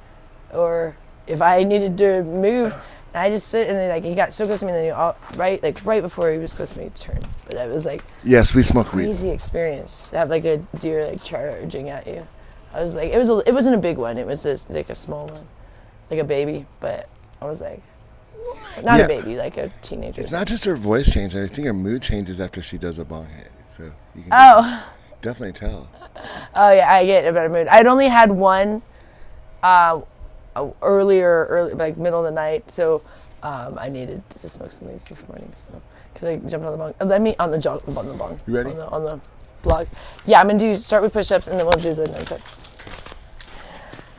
S2: or if I needed to move. And I just stood and then he got so close to me and then right before he was close to me to turn. But it was like,
S3: yes, we smoke weed.
S2: Crazy experience to have like a deer like charging at you. I was like, it wasn't a big one. It was just like a small one, like a baby. But I was like, not a baby, like a teenager.
S3: It's not just her voice change. I think her mood changes after she does a bong hit. So you can definitely tell.
S2: Oh yeah, I get a better mood. I'd only had one early, like middle of the night. So I needed to smoke some weed this morning. So because I jumped on the bong. Let me on the bong.
S3: You ready?
S2: On the blog. Yeah, I'm gonna start with push-ups and then we'll do the nunchucks.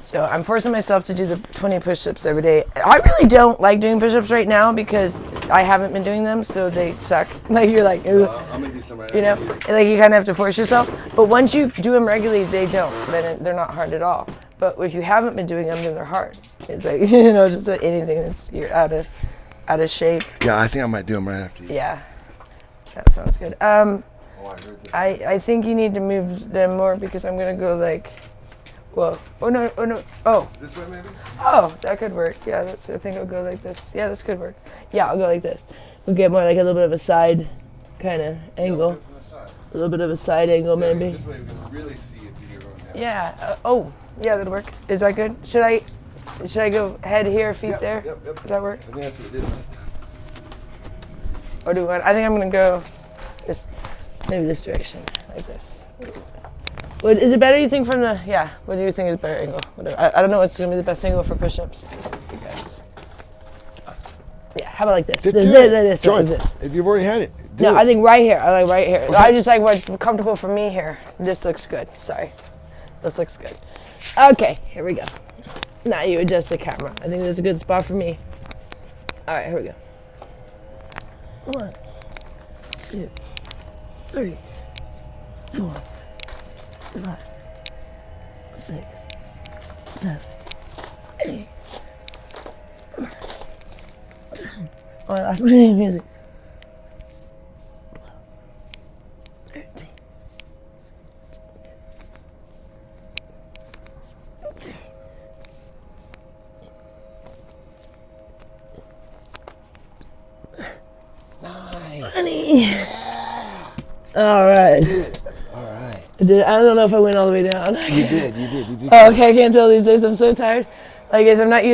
S2: So I'm forcing myself to do the 20 push-ups every day. I really don't like doing push-ups right now because I haven't been doing them, so they suck. Like you're like, ooh,
S3: I'm gonna do some right
S2: you know, like you kind of have to force yourself. But once you do them regularly, they don't. Then they're not hard at all. But if you haven't been doing them, then they're hard. It's like just anything that's you're out of shape.
S3: Yeah, I think I might do them right after you.
S2: Yeah, that sounds good.
S3: Oh, I heard that.
S2: I think you need to move them more because I'm gonna go like, whoa, oh no, oh.
S3: This way, maybe?
S2: Oh, that could work. Yeah, I think I'll go like this. Yeah, this could work. Yeah, I'll go like this. We'll get more like a little bit of a side kind of angle. A little bit of a side angle, maybe.
S3: This way we can really see if you're going down.
S2: Yeah. Yeah, that'll work. Is that good? Should I go head here, feet there?
S3: Yep.
S2: Does that work?
S3: I think that's what it is last time.
S2: Or do what? I think I'm gonna go maybe this direction, like this. What, is it better, you think, from the, yeah, what do you think is a better angle? Whatever. I don't know what's going to be the best angle for push-ups, you guys. Yeah, how about like this? This.
S3: Join. If you've already had it, do
S2: no,
S3: it.
S2: I think right here. I like right here.
S3: Okay.
S2: I just like what's comfortable for me here. This looks good. Sorry. This looks good. Okay, here we go. Now you adjust the camera. I think this is a good spot for me. All right, here we go. 1, 2, 3, 4, 5, 6, 7, 8. Oh, that's really music. 13.
S3: Nice.
S2: Honey. Yeah. All right.
S3: All right.
S2: I don't know if I went all the way down.
S3: You did.
S2: Oh, okay, I can't tell these days. I'm so tired. Like, guys, I'm not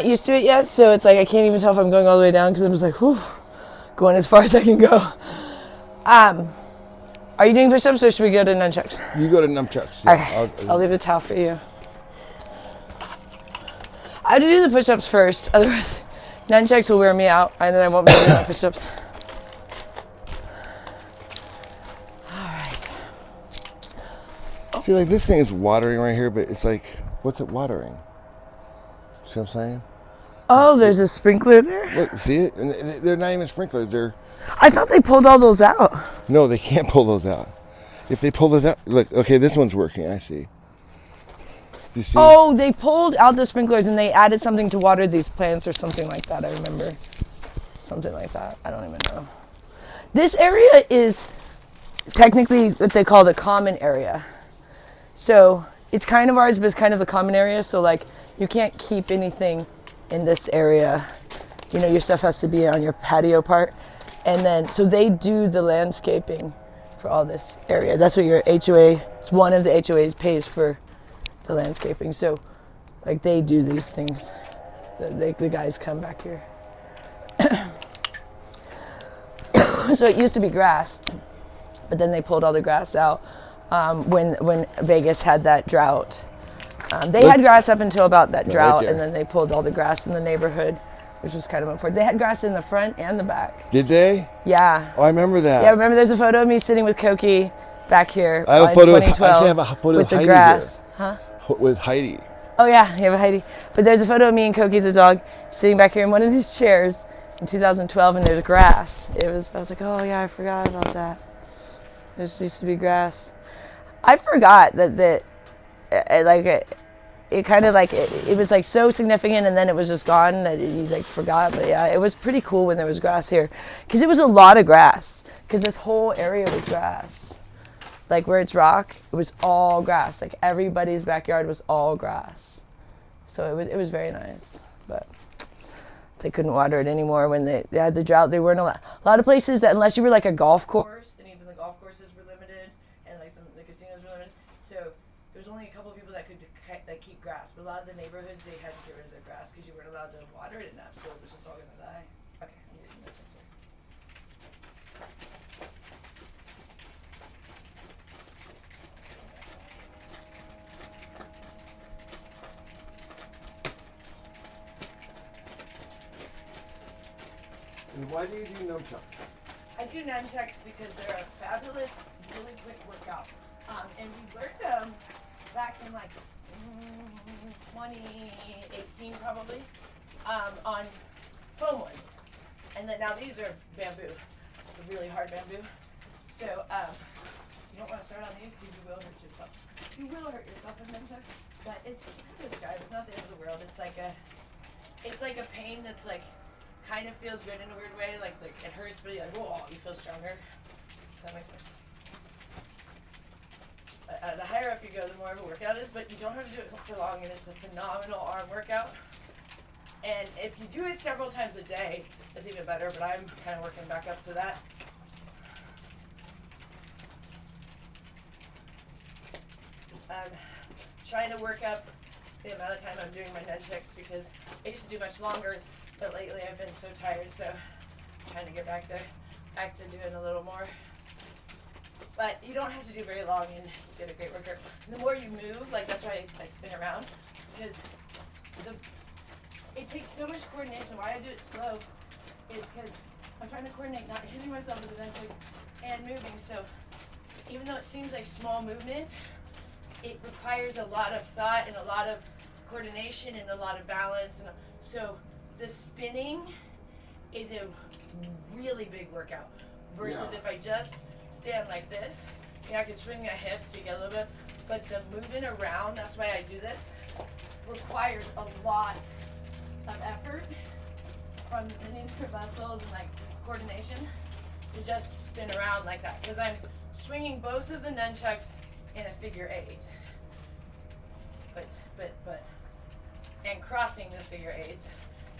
S2: used to it yet, so it's like I can't even tell if I'm going all the way down because I'm just like, whew, going as far as I can go. Are you doing push-ups or should we go to nunchucks?
S3: You go to nunchucks. Yeah.
S2: Okay, I'll leave the towel for you. I have to do the push-ups first, otherwise nunchucks will wear me out, and then I won't be able to do my push-ups.
S3: See, like this thing is watering right here, but it's like, what's it watering? See what I'm saying?
S2: Oh, there's a sprinkler there?
S3: Look, see it? And they're not even sprinklers.
S2: I thought they pulled all those out.
S3: No, they can't pull those out. If they pull those out, look, okay, this one's working, I see. Do you see?
S2: Oh, they pulled out the sprinklers and they added something to water these plants or something like that, I remember. Something like that, I don't even know. This area is technically what they call the common area. So it's kind of ours, but it's kind of the common area. So like you can't keep anything in this area. You know, your stuff has to be on your patio part. And then, so they do the landscaping for all this area. That's what your HOA, it's one of the HOAs pays for the landscaping. So like they do these things. The guys come back here. So it used to be grass, but then they pulled all the grass out when Vegas had that drought. They had grass up until about that drought, and then they pulled all the grass in the neighborhood, which was kind of important. They had grass in the front and the back.
S3: Did they?
S2: Yeah.
S3: Oh, I remember that.
S2: Yeah, remember there's a photo of me sitting with Koki back here
S3: I have a
S2: in
S3: photo.
S2: 2012
S3: I actually have a photo
S2: with
S3: of
S2: the
S3: Heidi
S2: grass.
S3: here.
S2: Huh?
S3: With Heidi.
S2: Oh yeah, you have a Heidi. But there's a photo of me and Koki the dog sitting back here in one of these chairs in 2012, and there's grass. I was like, oh yeah, I forgot about that. There used to be grass. I forgot that it kind of like it was like so significant, and then it was just gone that you like forgot. But yeah, it was pretty cool when there was grass here, because it was a lot of grass. Because this whole area was grass. Like where it's rock, it was all grass. Like everybody's backyard was all grass. So it was very nice, but they couldn't water it anymore when they had the drought. They weren't allowed. A lot of places that unless you were like a golf course, and even the golf courses were limited, and like some of the casinos were limited. So there's only a couple of people that could like keep grass. But a lot of the neighborhoods, they had to get rid of their grass because you weren't allowed to water it enough, so it was just all gonna die. Okay, I'm using the texture.
S3: And why do you do nunchucks?
S2: I do nunchucks because they're a fabulous, really quick workout. And we learned them back in like 2018 probably on foam ones. And then now these are bamboo, the really hard bamboo. So you don't want to start on these because you will hurt yourself. You will hurt yourself with nunchucks, but it's hard to describe. It's not the end of the world. It's like a pain that's like kind of feels good in a weird way. Like it hurts, but you're like, whoa, you feel stronger. That makes sense. The higher up you go, the more of a workout it is, but you don't have to do it for long, and it's a phenomenal arm workout. And if you do it several times a day, it's even better, but I'm kind of working back up to that. I'm trying to work up the amount of time I'm doing my nunchucks because I used to do much longer, but lately I've been so tired, so I'm trying to get back to doing a little more. But you don't have to do very long and get a great workout. And the more you move, like that's why I spin around, because it takes so much coordination. Why I do it slow is because I'm trying to coordinate not hitting myself with the nunchucks and moving. So even though it seems like small movement, it requires a lot of thought and a lot of coordination and a lot of balance. And so the spinning is a really big workout versus if I just stand like this. I can swing my hips to get a little bit, but the moving around, that's why I do this, requires a lot of effort from the different muscles and like coordination to just spin around like that, because I'm swinging both of the nunchucks in a figure 8, but and crossing the figure 8s,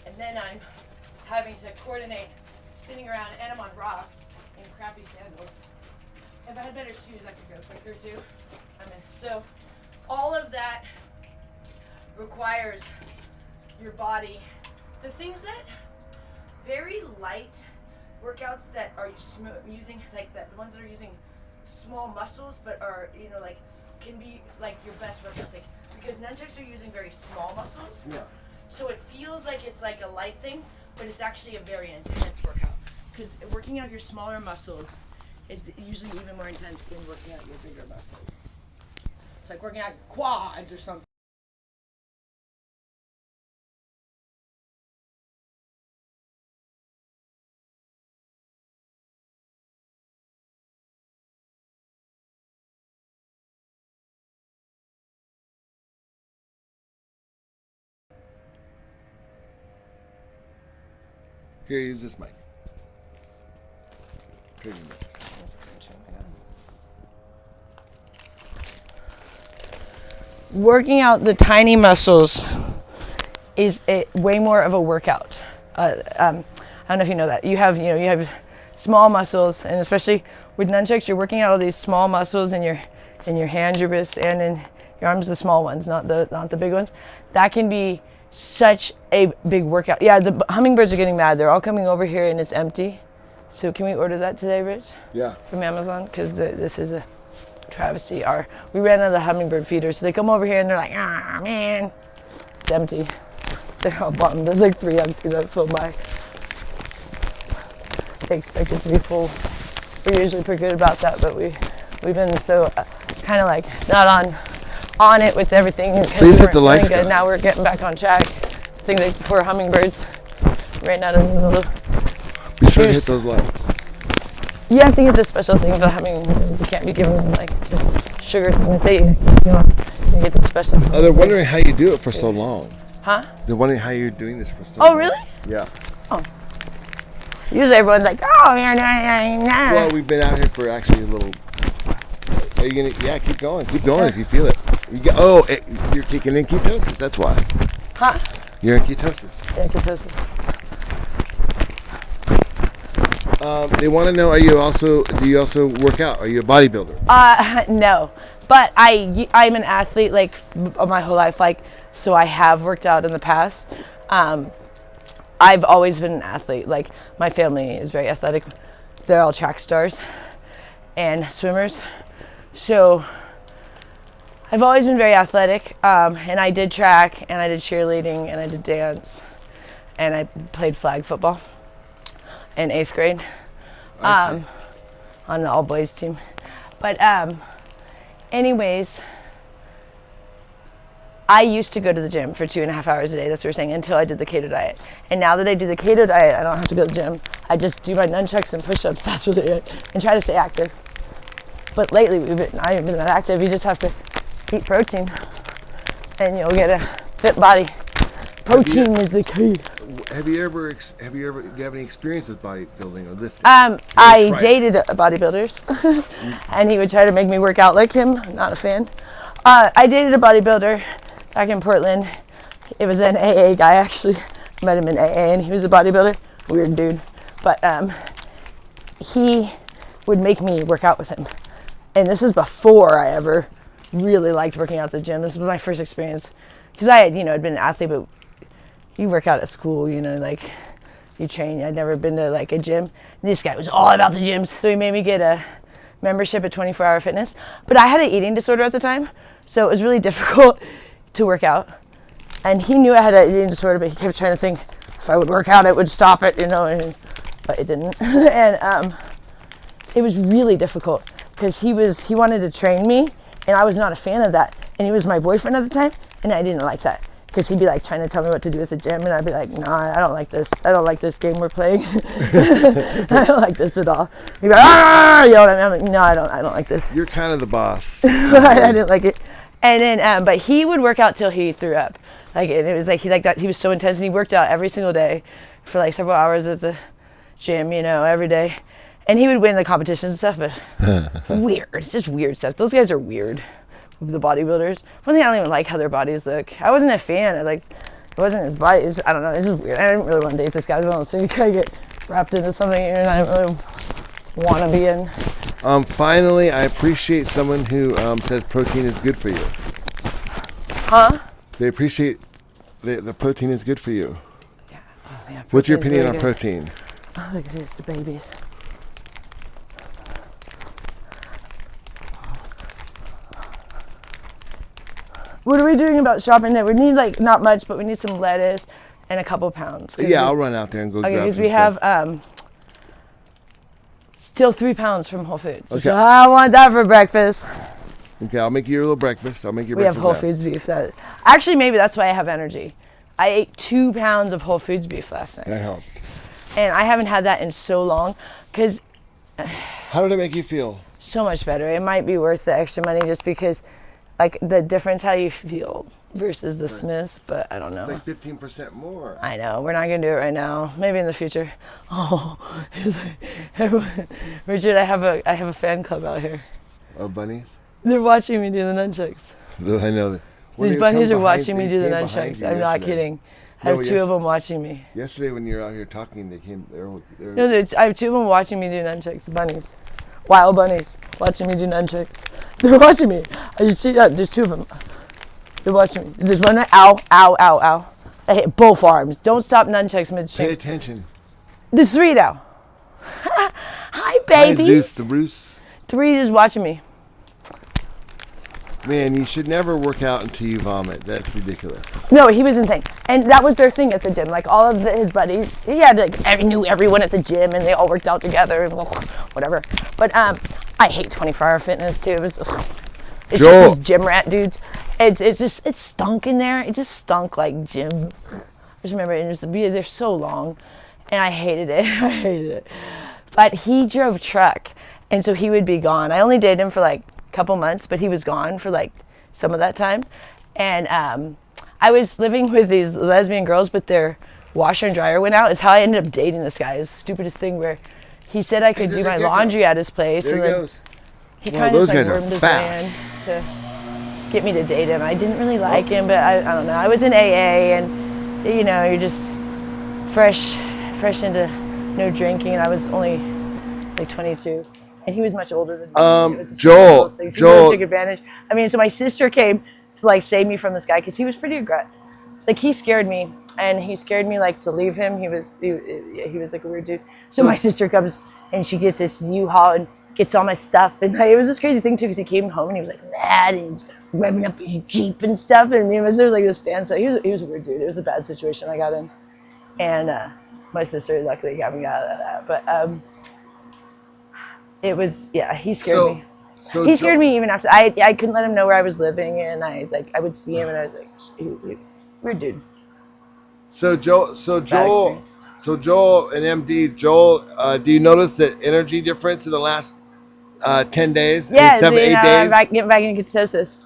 S2: and then I'm having to coordinate spinning around, and I'm on rocks in crappy sandals. If I had better shoes, I could go quicker too. So all of that requires your body. The things that very light workouts that are using like that, the ones that are using small muscles but are like can be like your best workouts, like because nunchucks are using very small muscles. Yeah. So it feels like it's like a light thing, but it's actually a very intense workout because working out your smaller muscles is usually even more intense than working out your bigger muscles. It's like working out quads or something.
S3: Here, use this mic. Here, you go.
S2: Working out the tiny muscles is way more of a workout. I don't know if you know that. You have small muscles, and especially with nunchucks, you're working out all these small muscles in your hands, your wrists, and in your arms, the small ones, not the big ones. That can be such a big workout. Yeah, the hummingbirds are getting mad. They're all coming over here, and it's empty. So can we order that today, Rich? Yeah. From Amazon, because this is a travesty. We ran out of the hummingbird feeder, so they come over here and they're like, man, it's empty. They're all bottom. There's like 3 empties that float by. They expect it to be full. We're usually pretty good about that, but we've been so kind of like not on it with everything.
S3: Please hit the likes.
S2: Good. Now we're getting back on track. I think the poor hummingbirds ran out of the little.
S3: Be sure to hit those likes.
S2: You have to get the special thing about hummingbirds. You can't be giving them like sugar things. You get the special.
S3: Oh, they're wondering how you do it for so long.
S2: Huh?
S3: They're wondering how you're doing this for so long.
S2: Oh, really?
S3: Yeah.
S2: Oh. Usually everyone's like, oh, yeah.
S3: Well, we've been out here for actually a little. Are you gonna? Yeah, keep going. Keep going if you feel it. You're kicking in ketosis. That's why.
S2: Huh?
S3: You're in ketosis.
S2: Yeah, ketosis.
S3: They want to know: do you also work out? Are you a bodybuilder?
S2: No, but I'm an athlete like my whole life. Like, so I have worked out in the past. I've always been an athlete. Like, my family is very athletic. They're all track stars and swimmers. So I've always been very athletic. And I did track, and I did cheerleading, and I did dance, and I played flag football in 8th grade on the all boys team. But anyways, I used to go to the gym for 2.5 hours a day, that's what we're saying, until I did the keto diet. And now that I do the keto diet, I don't have to go to the gym. I just do my nunchucks and push-ups, that's really it, and try to stay active. But lately, I haven't been that active. You just have to eat protein, and you'll get a fit body. Protein is the key.
S3: Do you have any experience with bodybuilding or lifting?
S2: I dated bodybuilders, and he would try to make me work out like him. I'm not a fan. I dated a bodybuilder back in Portland. It was an AA guy, actually. I met him in AA, and he was a bodybuilder. Weird dude. But he would make me work out with him. And this is before I ever really liked working out at the gym. This was my first experience. Because I had, I'd been an athlete, but you work out at school, like you train. I'd never been to like a gym. And this guy was all about the gyms. So he made me get a membership at 24 Hour Fitness. But I had an eating disorder at the time. So it was really difficult to work out. And he knew I had an eating disorder, but he kept trying to think if I would work out, it would stop it, but it didn't. And it was really difficult because he wanted to train me, and I was not a fan of that. And he was my boyfriend at the time, and I didn't like that because he'd be like trying to tell me what to do at the gym, and I'd be like, nah, I don't like this. I don't like this game we're playing. I don't like this at all. He'd be like, yelling at me. I'm like, no, I don't like this.
S3: You're kind of the boss.
S2: I didn't like it. And then, but he would work out till he threw up. And it was like he liked that. He was so intense, and he worked out every single day for like several hours at the gym, every day. And he would win the competitions and stuff, but weird, just weird stuff. Those guys are weird, the bodybuilders. One thing, I don't even like how their bodies look. I wasn't a fan. It wasn't his body. I don't know. It's just weird. I didn't really want to date this guy. I was one of those things you kind of get wrapped into something you're not really want to be in.
S3: Finally, I appreciate someone who says protein is good for you.
S2: Huh?
S3: They appreciate the protein is good for you.
S2: Yeah.
S3: What's your opinion on protein?
S2: Oh, look at these, the babies. What are we doing about shopping there? We need not much, but we need some lettuce and a couple pounds.
S3: Yeah, I'll run out there and go grab some
S2: because we
S3: stuff.
S2: have still 3 pounds from Whole Foods.
S3: Okay.
S2: So I want that for breakfast.
S3: Okay, I'll make you your little breakfast.
S2: We have Whole Foods beef. Actually, maybe that's why I have energy. I ate 2 pounds of Whole Foods beef last night.
S3: That helped.
S2: And I haven't had that in so long because...
S3: How did it make you feel?
S2: So much better. It might be worth the extra money just because the difference how you feel versus the Smiths, but I don't know.
S3: It's like 15% more.
S2: I know. We're not going to do it right now. Maybe in the future. Oh, Richard, I have a fan club out here.
S3: Oh, bunnies?
S2: They're watching me do the nunchucks.
S3: I know that.
S2: These bunnies are watching me do the nunchucks. I'm not kidding. I have 2 of them watching me.
S3: Yesterday when you were out here talking, they came.
S2: No, I have 2 of them watching me do nunchucks. Bunnies. Wild bunnies watching me do nunchucks. They're watching me. I just see that. There's 2 of them. They're watching me. There's one right. Ow, ow, ow, ow. I hit both arms. Don't stop nunchucks midstream.
S3: Pay attention.
S2: There's 3 now. Hi, babies.
S3: Hi, Zeus the Bruce.
S2: 3 just watching me.
S3: Man, you should never work out until you vomit. That's ridiculous.
S2: No, he was insane. And that was their thing at the gym. Like all of his buddies, he had knew everyone at the gym and they all worked out together and whatever. But I hate 24 Hour Fitness too. It's just these gym rat dudes. It stunk in there. It just stunk like gym. I just remember they're so long and I hated it. I hated it. But he drove truck and so he would be gone. I only dated him for like couple months, but he was gone for like some of that time. And I was living with these lesbian girls, but their washer and dryer went out. Is how I ended up dating this guy. It was the stupidest thing where he said I could do my laundry at his place.
S3: There
S2: and
S3: he
S2: then
S3: goes.
S2: he kind of just wormed his way in
S3: fast.
S2: to get me to date him. I didn't really like him, but I don't know. I was in AA and you're just fresh into no drinking, and I was only like 22. And he was much older than me. It was just
S3: Joel,
S2: he really took advantage. I mean, so my sister came to save me from this guy because he was pretty aggressive. He scared me, and he scared me to leave him. He was like a weird dude. So my sister comes and she gets this U-Haul and gets all my stuff, and it was this crazy thing too because he came home and he was mad and he was revving up his Jeep and stuff, and me and my sister was this standstill. He was a weird dude. It was a bad situation I got in, and my sister luckily got me out of that. But it was, he scared me. He scared me even after I couldn't let him know where I was living, and I would see him and I was like, weird dude.
S3: So Joel, and MD, Joel, do you notice the energy difference in the last 10 days?
S2: Yeah,
S3: 8 days?
S2: Getting back in ketosis.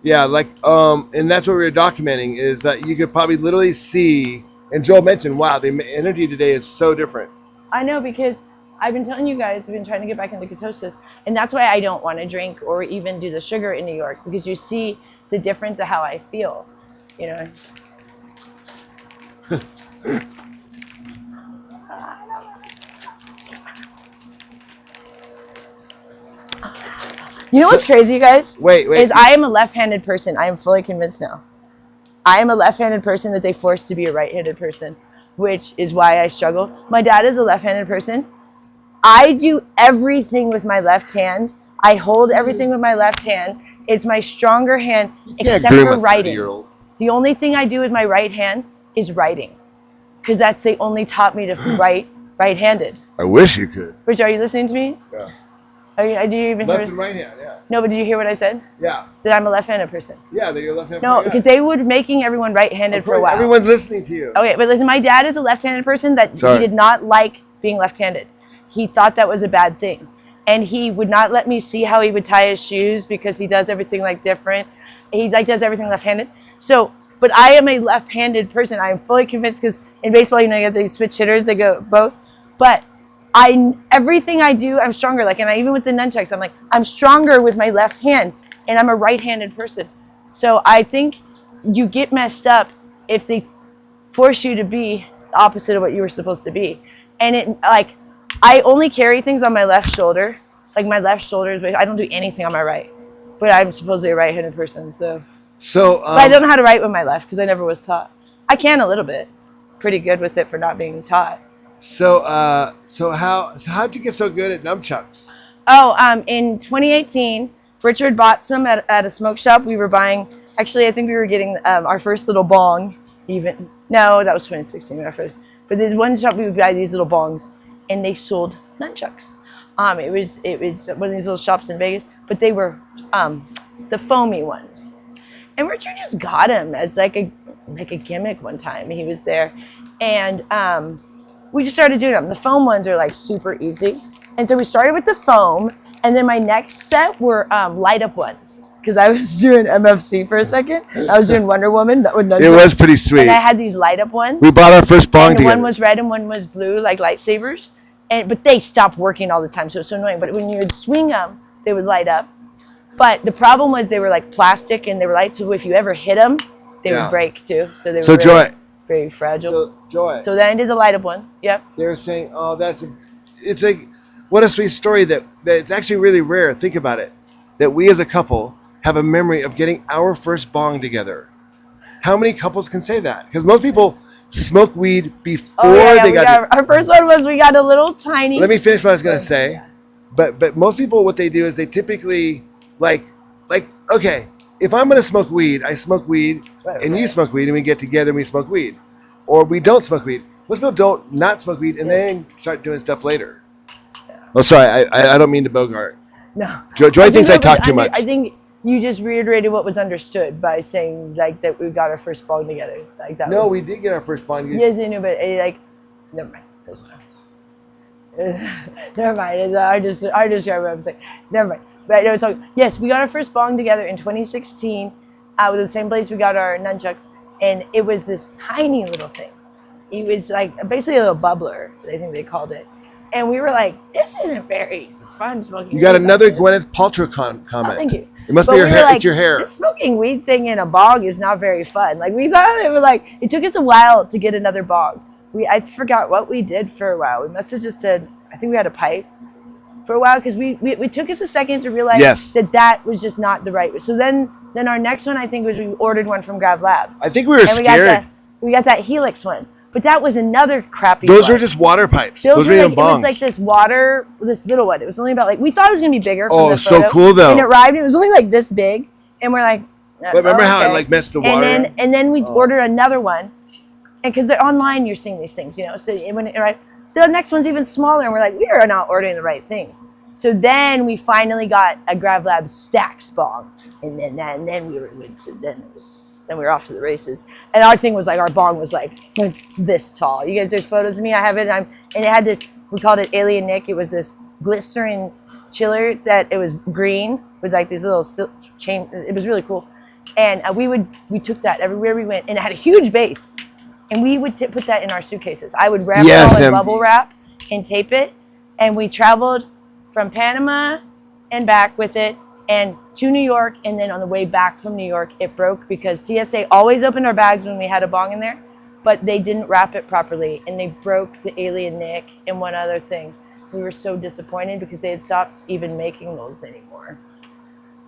S3: Yeah, and that's what we were documenting, is that you could probably literally see, and Joel mentioned, wow, the energy today is so different.
S2: I know, because I've been telling you guys, I've been trying to get back into ketosis, and that's why I don't want to drink or even do the sugar in New York, because you see the difference of how I feel, you know. You know what's crazy, you guys?
S3: Wait.
S2: Is I am a left-handed person. I am fully convinced now. I am a left-handed person that they forced to be a right-handed person, which is why I struggle. My dad is a left-handed person. I do everything with my left hand. I hold everything with my left hand. It's my stronger hand, except for writing. The only thing I do with my right hand is writing, because they only taught me to write right-handed.
S3: I wish you could.
S2: Rich, are you listening to me?
S3: Yeah.
S2: Do you even
S3: Left
S2: hear?
S3: and right hand, yeah.
S2: No, but did you hear what I said?
S3: Yeah.
S2: That I'm a left-handed person.
S3: Yeah, that you're left-handed.
S2: No, because they were making everyone right-handed for a while.
S3: Everyone's listening to you.
S2: Okay, but listen, my dad is a left-handed person that he did not like being left-handed. He thought that was a bad thing. And he would not let me see how he would tie his shoes, because he does everything different. He does everything left-handed. So, but I am a left-handed person. I am fully convinced, because in baseball, you get these switch hitters, they go both. But everything I do, I'm stronger. Even with the nunchucks, I'm stronger with my left hand, and I'm a right-handed person. So I think you get messed up if they force you to be the opposite of what you were supposed to be. And I only carry things on my left shoulder. My left shoulder is, I don't do anything on my right. But I'm supposedly a right-handed person, so. But I don't know how to write with my left, because I never was taught. I can a little bit. Pretty good with it for not being taught.
S3: So how'd you get so good at nunchucks?
S2: In 2018, Richard bought some at a smoke shop. We were buying, actually, I think we were getting our first little bong. No, that was 2016. But there's one shop we would buy these little bongs, and they sold nunchucks. It was one of these little shops in Vegas, but they were the foamy ones. And Richard just got him as a gimmick one time. He was there, and we just started doing them. The foam ones are super easy. And so we started with the foam, and then my next set were light up ones. Because I was doing MFC for a second. I was doing Wonder Woman. It
S3: was pretty sweet.
S2: And I had these light up ones.
S3: We bought our first bong together.
S2: One was red and one was blue, like lightsabers. But they stopped working all the time, so it's so annoying. But when you would swing them, they would light up. But the problem was they were plastic and they were light, so if you ever hit them, they would break too. So they were very fragile. So then I did the light up ones. Yep.
S3: They were saying, what a sweet story that it's actually really rare. Think about it, that we as a couple have a memory of getting our first bong together. How many couples can say that? Because most people smoke weed before they got
S2: our first one was we got a little tiny.
S3: Let me finish what I was gonna say. Yeah. But most people, what they do is they typically okay, if I'm gonna smoke weed, I smoke weed, and you smoke weed, and we get together and we smoke weed, or we don't smoke weed. Most people don't not smoke weed and then start doing stuff later. Yeah. Oh, sorry, I don't mean to bogart.
S2: No.
S3: Joy thinks I talk too much.
S2: I think you just reiterated what was understood by saying that we got our first bong together. No,
S3: we did get our first bong together.
S2: Yes, I know, but never mind. Doesn't matter. Never mind. I just described what I'm saying. Never mind. But no, so yes, we got our first bong together in 2016 with the same place we got our nunchucks, and it was this tiny little thing. It was basically a little bubbler, I think they called it, and we were like, this isn't very fun smoking.
S3: You got another Gwyneth Paltrow comment.
S2: Oh, thank you.
S3: It must be your hair. It's your hair.
S2: This smoking weed thing in a bong is not very fun. We thought it was it took us a while to get another bong. I forgot what we did for a while. We must have just did. I think we had a pipe for a while, because we took us a second to realize that was just not the right way. So then our next one, I think, was we ordered one from Grav Labs.
S3: I think we were scared.
S2: We got that Helix one. But that was another crappy
S3: Those
S2: one.
S3: were just water pipes.
S2: Those were
S3: even bongs.
S2: It was this little one. It was only about we thought it was going to be bigger from the
S3: photo.
S2: Oh,
S3: so cool though.
S2: And it arrived, it was only this big. And we're like,
S3: but remember how it messed the water?
S2: And then we ordered another one. And because they're online, you're seeing these things, So when it arrived, the next one's even smaller. And we're like, we are not ordering the right things. So then we finally got a Grav Lab Stacks bong, and then we went to then we were off to the races. And our thing was like our bong was like this tall. You guys, there's photos of me. I have it. And it had this. We called it Alien Nick. It was this glycerin chiller that it was green with like these little chain. It was really cool. And we took that everywhere we went, and it had a huge base. And we would put that in our suitcases. I would wrap it all in bubble wrap and tape it. And we traveled from Panama and back with it and to New York. And then on the way back from New York, it broke because TSA always opened our bags when we had a bong in there, but they didn't wrap it properly. And they broke the Alien Nick and one other thing. We were so disappointed because they had stopped even making those anymore.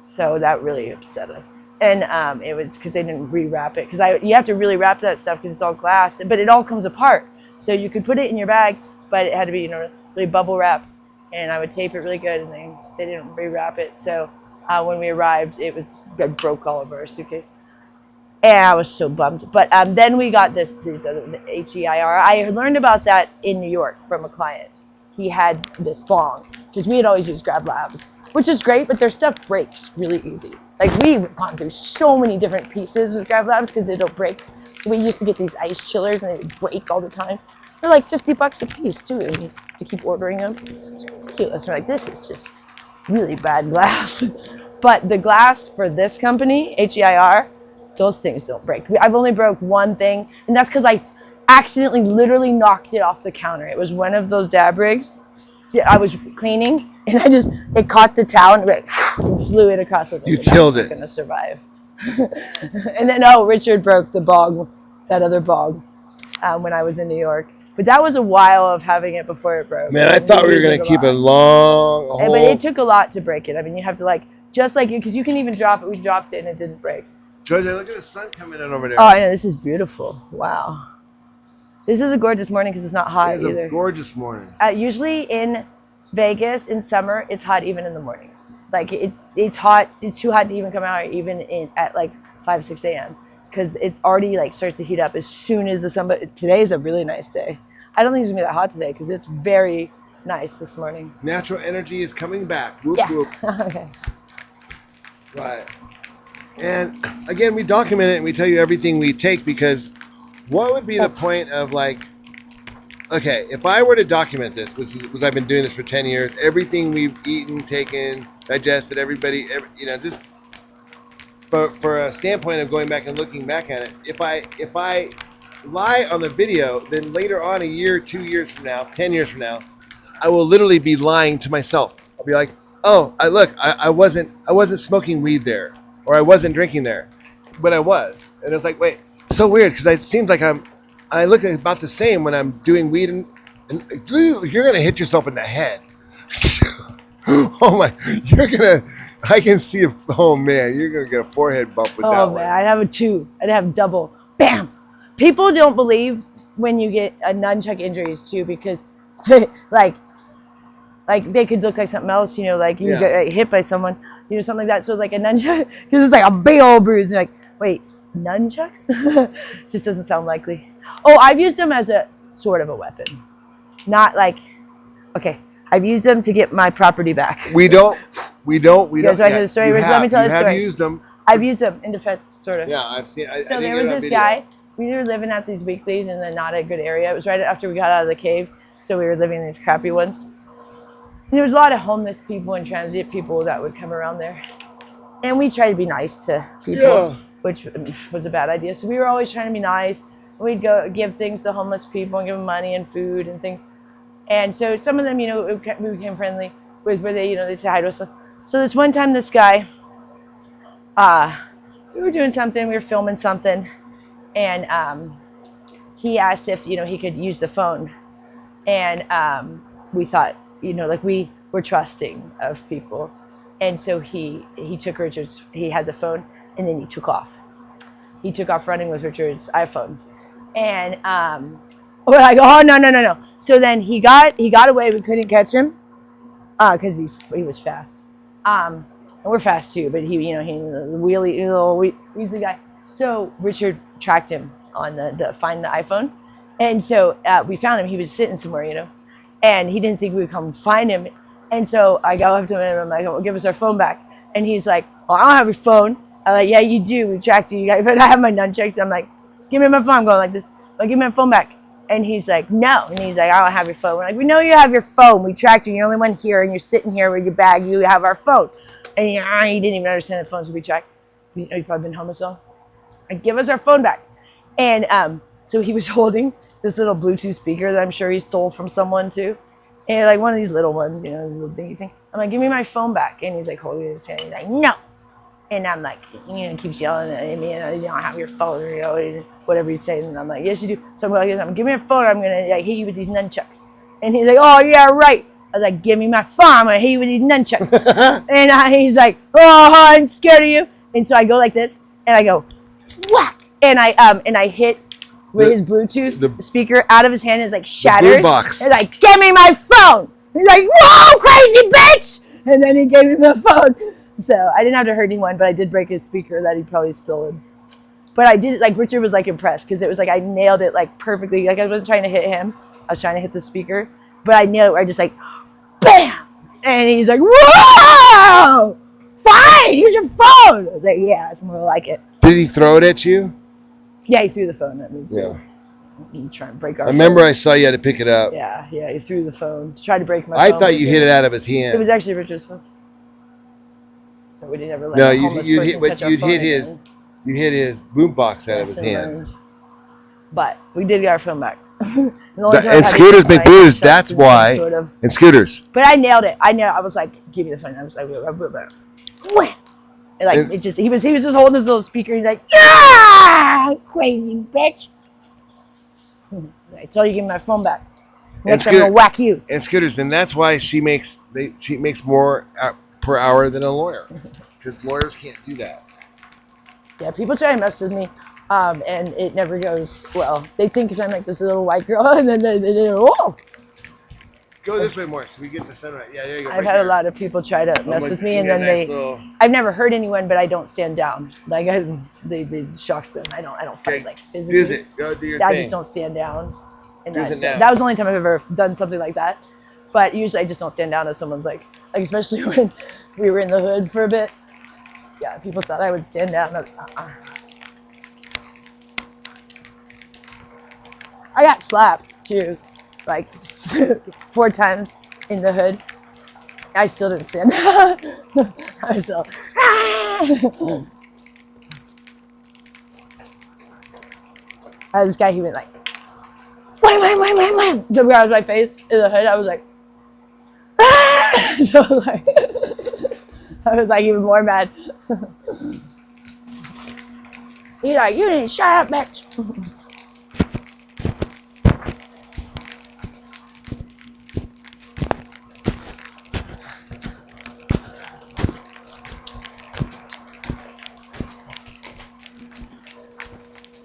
S2: So that really upset us. And it was because they didn't rewrap it. Because you have to really wrap that stuff because it's all glass, but it all comes apart. So you could put it in your bag, but it had to be, really bubble wrapped. And I would tape it really good, and they didn't rewrap it. So when we arrived, it broke all over our suitcase. And I was so bummed. But then we got these other, the HEIR. I learned about that in New York from a client. He had this bong, because we had always used Grav Labs, which is great, but their stuff breaks really easy. Like, we've gone through so many different pieces with Grav Labs because it'll break. We used to get these ice chillers, and they would break all the time. They're like $50 a piece, too, and you have to keep ordering them. It's ridiculous. We're like, this is just really bad glass. But the glass for this company, HEIR, those things don't break. I've only broke one thing, and that's because I accidentally literally knocked it off the counter. It was one of those dab rigs. Yeah, I was cleaning, and it caught the towel and it flew it across. I was like,
S3: you killed it.
S2: Not gonna survive. And then Richard broke the bong, that other bong, when I was in New York. But that was a while of having it before it broke.
S3: Man, I thought we were gonna keep a long haul.
S2: But it took a lot to break it. I mean, you have to because you can even drop it. We dropped it and it didn't break.
S3: Georgia, look at the sun coming in over there.
S2: Oh, I know, this is beautiful. Wow. This is a gorgeous morning because it's not hot either.
S3: It's a gorgeous morning.
S2: Usually in Vegas in summer, it's hot even in the mornings. Like it's hot. It's too hot to even come out even at like 5, 6 a.m. because it's already like starts to heat up as soon as the sun. But today is a really nice day. I don't think it's gonna be that hot today because it's very nice this morning.
S3: Natural energy is coming back. Whoop,
S2: yeah.
S3: whoop.
S2: Okay.
S3: Right. And again, we document it and we tell you everything we take because what would be the point of like, okay, if I were to document this, which I've been doing this for 10 years, everything we've eaten, taken, digested, just for a standpoint of going back and looking back at it, if I lie on the video, then later on a year, 2 years from now, 10 years from now, I will literally be lying to myself. I'll be like, oh, I wasn't smoking weed there. Or I wasn't drinking there, but I was. And it's like, wait, so weird, because it seems like I look about the same when I'm doing weed, and you're going to hit yourself in the head. Oh my, I can see, oh man, you're going to get a forehead bump with that one.
S2: Oh man, I'd have two. I'd have double. Bam! People don't believe when you get a nunchuck injuries too, because like they could look like something else, like you get hit by someone, something like that. So it's like a nunchuck, because it's like a big old bruise. And you're like, wait, nunchucks? Just doesn't sound likely. Oh, I've used them as a sort of a weapon. Not like, okay, I've used them to get my property back.
S3: We don't.
S2: You guys want to hear the story? Let me tell the story.
S3: Have used them.
S2: I've used them in defense, sort of.
S3: Yeah, I've seen.
S2: So there was this guy. We were living at these weeklies in not a good area. It was right after we got out of the cave, so we were living in these crappy ones. And there was a lot of homeless people and transient people that would come around there. And we tried to be nice to people, which was a bad idea. So we were always trying to be nice. We'd go give things to homeless people and give them money and food and things. And so some of them, we became friendly with where they'd say hi to us. So this one time, this guy, we were doing something, we were filming something, and he asked if, he could use the phone. And we thought, we were trusting of people. And so he took Richard's, he had the phone, and then he took off. He took off running with Richard's iPhone. And we're like, oh, no. So then he got away, we couldn't catch him, because he was fast. And we're fast too, but he wheelie, little weaselly guy. So Richard tracked him on the find the iPhone. And so we found him, he was sitting somewhere, and he didn't think we would come find him. And so I go up to him and I'm like, well, give us our phone back. And he's like, well, I don't have your phone. I'm like, yeah, you do. We tracked you. But I have my nunchucks. I'm like, give me my phone. I'm going like this. Like, give me my phone back. And he's like, no. And he's like, I don't have your phone. We're like, we know you have your phone. We tracked you. You're the only one here, and you're sitting here with your bag. You have our phone. And he didn't even understand the phones would be tracked. You know, he's probably been home as well. Like, give us our phone back. And so he was holding this little Bluetooth speaker that I'm sure he stole from someone too. And like one of these little ones, you know, little dingy thing. I'm like, give me my phone back. And he's like holding his hand. He's like, no. And I'm like, you know, keeps yelling at me, and I don't have your phone, you know, whatever he's saying. And I'm like, yes, you do. So I'm like, give me your phone, or I'm gonna like hit you with these nunchucks. And he's like, oh yeah, right. I was like, give me my phone, I'm gonna hit you with these nunchucks. And he's like, oh, I'm scared of you. And so I go like this, and I go, whack, and I hit with his Bluetooth speaker out of his hand. It's like shatters.
S3: Box.
S2: It's like, give me my phone. He's like, whoa, crazy bitch. And then he gave me the phone. So I didn't have to hurt anyone, but I did break his speaker that he probably stolen. But I did, like, Richard was like impressed because it was like I nailed it like perfectly. Like I wasn't trying to hit him. I was trying to hit the speaker, but I nailed it where I just like, bam. And he's like, whoa, fine, here's your phone. I was like, yeah, it's more like it.
S3: Did he throw it at you?
S2: Yeah, he threw the phone at me too.
S3: Yeah.
S2: You try and break our
S3: I remember
S2: phone.
S3: I saw you had to pick it up.
S2: Yeah, he threw the phone. Tried to break my
S3: I
S2: phone.
S3: thought you hit it out of his hand.
S2: It was actually Richard's phone. So we didn't ever let
S3: No,
S2: a
S3: you
S2: homeless
S3: hit
S2: person touch our phone again.
S3: you hit his boombox out of his
S2: Lesson
S3: hand.
S2: learned. But we did get our phone back. The only time I've
S3: And
S2: had
S3: scooters
S2: to
S3: make
S2: find
S3: booze.
S2: nunchucks
S3: That's
S2: is
S3: why.
S2: sort of-
S3: And scooters.
S2: But I nailed it. I was like, give me the phone. I was like, wham! And like it just he was just holding his little speaker. He's like, yeah, crazy bitch. I told you, give me my phone back. Next time I'm gonna whack you.
S3: And scooters, and that's why she makes more per hour than a lawyer, because lawyers can't do that.
S2: Yeah, people try to mess with me, and it never goes well. They think because I'm like this little white girl, and then they oh.
S3: Go this way more, so we get the sun right. Yeah, there you go.
S2: I've had a lot of people try to mess with me, and then I've never hurt anyone, but I don't stand down. Like they shocks them. I don't fight like physically.
S3: Use it. Go do your thing.
S2: I just don't stand down. And
S3: Use it now.
S2: that was the only time I've ever done something like that. But usually I just don't stand down if someone's like especially when we were in the hood for a bit. Yeah, people thought I would stand down. I got slapped too, like 4 times in the hood. I still didn't stand down. I was still. I had this guy, he went like, wham. So around my face in the hood, I was like, ah! So like, I was like even more mad. He's like, you didn't shut up, bitch.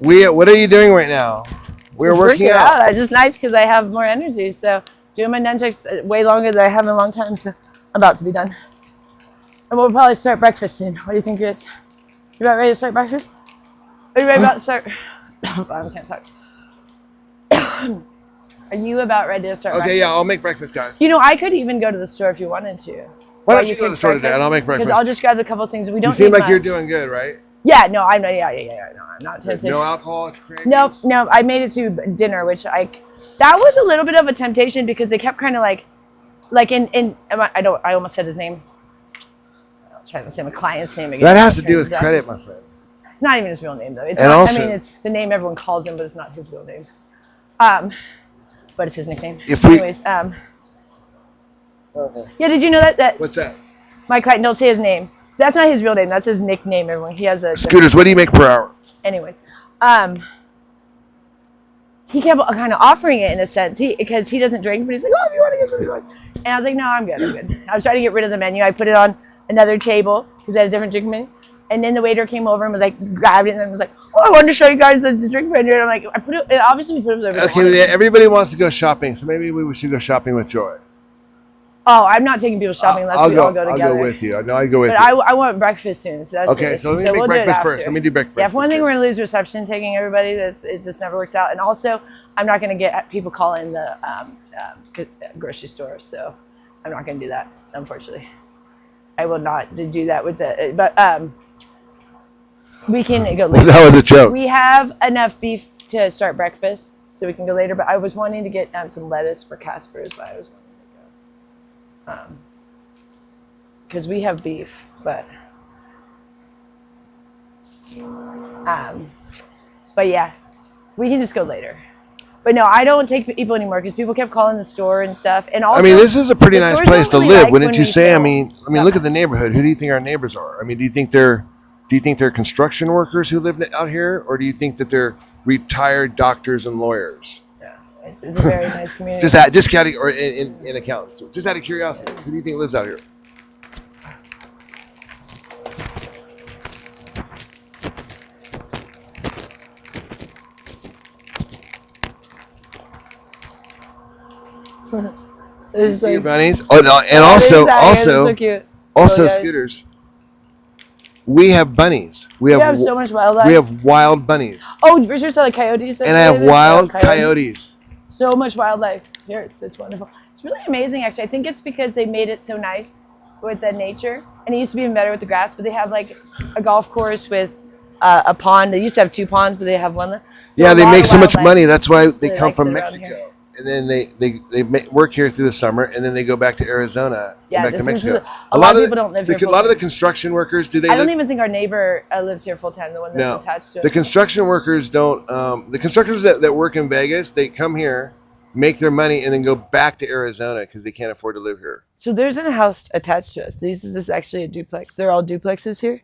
S3: What are you doing right now? We're working out.
S2: It's just nice because I have more energy. So doing my nunchucks way longer than I have in a long time. So I'm about to be done. And we'll probably start breakfast soon. What do you think, Rich? You about ready to start breakfast? Are you ready about to start? I can't talk. Are you about ready to start breakfast?
S3: Okay, yeah, I'll make breakfast, guys.
S2: You know, I could even go to the store if you wanted to.
S3: Why don't you go to the store today and I'll make breakfast?
S2: Because I'll just grab a couple things. We don't
S3: You seem
S2: need
S3: like you're
S2: much.
S3: doing good, right?
S2: Yeah, no, I'm not. Yeah. No, I'm not tempted.
S3: No alcohol?
S2: No. I made it to dinner, which that was a little bit of a temptation because they kept kind of like I almost said his name. I'm trying to say my client's name again.
S3: That has to do with credit, my friend.
S2: It's not even his real name though. It's
S3: And
S2: not,
S3: also-
S2: I mean, it's the name everyone calls him, but it's not his real name. But it's his nickname. Anyways, yeah. Did you know that
S3: What's that?
S2: my client? Don't say his name. That's not his real name. That's his nickname. Everyone. He has a.
S3: Scooters, what do you make per hour?
S2: Anyways, he kept kind of offering it in a sense, because he doesn't drink, but he's like, oh, if you want to get something, like. And I was like, no, I'm good. I was trying to get rid of the menu. I put it on another table because I had a different drink menu. And then the waiter came over and was like, grabbed it and was like, oh, I wanted to show you guys the drink menu. And I'm like, obviously we put it over.
S3: Okay, everybody wants to go shopping, so maybe we should go shopping with Joy.
S2: Oh, I'm not taking people shopping unless we all go together.
S3: I'll go with you. No, I go with
S2: But
S3: you.
S2: I want breakfast soon, so that's
S3: Okay,
S2: the
S3: so
S2: issue.
S3: let me make
S2: we'll do it
S3: breakfast
S2: after.
S3: first. Let me do breakfast.
S2: Yeah, if one thing
S3: first.
S2: we're gonna lose reception taking everybody, it just never works out. And also, I'm not gonna get people calling the grocery store. So I'm not going to do that, unfortunately. I will not do that with the, but we can go later.
S3: That was a joke.
S2: We have enough beef to start breakfast, so we can go later. But I was wanting to get some lettuce for Casper, is why I was wanting to go. Because we have beef, but yeah, we can just go later. But no, I don't take people anymore because people kept calling the store and stuff. And also,
S3: I mean, this is a pretty nice place to live, wouldn't you say? I mean, look at the
S2: much.
S3: neighborhood. Who do you think our neighbors are? I mean, do you think they're construction workers who live out here, or do you think that they're retired doctors and lawyers?
S2: Yeah, it's a very nice community.
S3: just out of, or in accountants. Just out of curiosity, who do you think lives out here? See your bunnies? Oh no, and also
S2: so cute.
S3: scooters. We have bunnies. We
S2: have so much wildlife.
S3: We have wild bunnies.
S2: Oh, Richard saw the coyotes.
S3: And I have wild coyotes.
S2: So much wildlife here. It's wonderful. It's really amazing, actually. I think it's because they made it so nice with the nature, and it used to be even better with the grass. But they have like a golf course with a pond. They used to have 2 ponds, but they have one.
S3: So yeah, they make so much money. That's why they come from Mexico. And then they work here through the summer, and then they go back to Arizona, back to Mexico.
S2: A lot of people don't live here.
S3: A lot of the construction workers,
S2: I don't even think our neighbor lives here full time. The one that's attached to it.
S3: The construction workers don't. The constructors that work in Vegas, they come here, make their money, and then go back to Arizona because they can't afford to live here.
S2: So there's a house attached to us. This is actually a duplex. They're all duplexes here.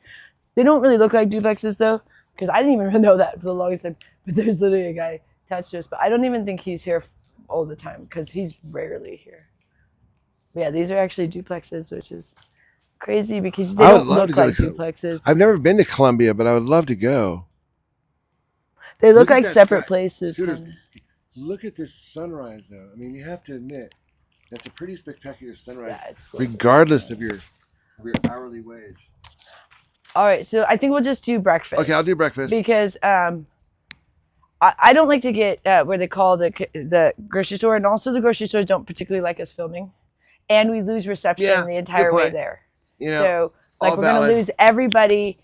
S2: They don't really look like duplexes though, because I didn't even really know that for the longest time. But there's literally a guy attached to us. But I don't even think he's here all the time because he's rarely here. But yeah, these are actually duplexes, which is crazy because they don't look like duplexes.
S3: I've never been to Colombia, but I would love to go.
S2: They look like separate places.
S3: Look at this sunrise, though. I mean, you have to admit that's a pretty spectacular sunrise,
S2: yeah,
S3: regardless of your hourly wage.
S2: All right, so I think we'll just do breakfast.
S3: Okay, I'll do breakfast
S2: because I don't like to get where they call the grocery store, and also the grocery stores don't particularly like us filming, and we lose reception the entire way there. You know, so like we're gonna lose everybody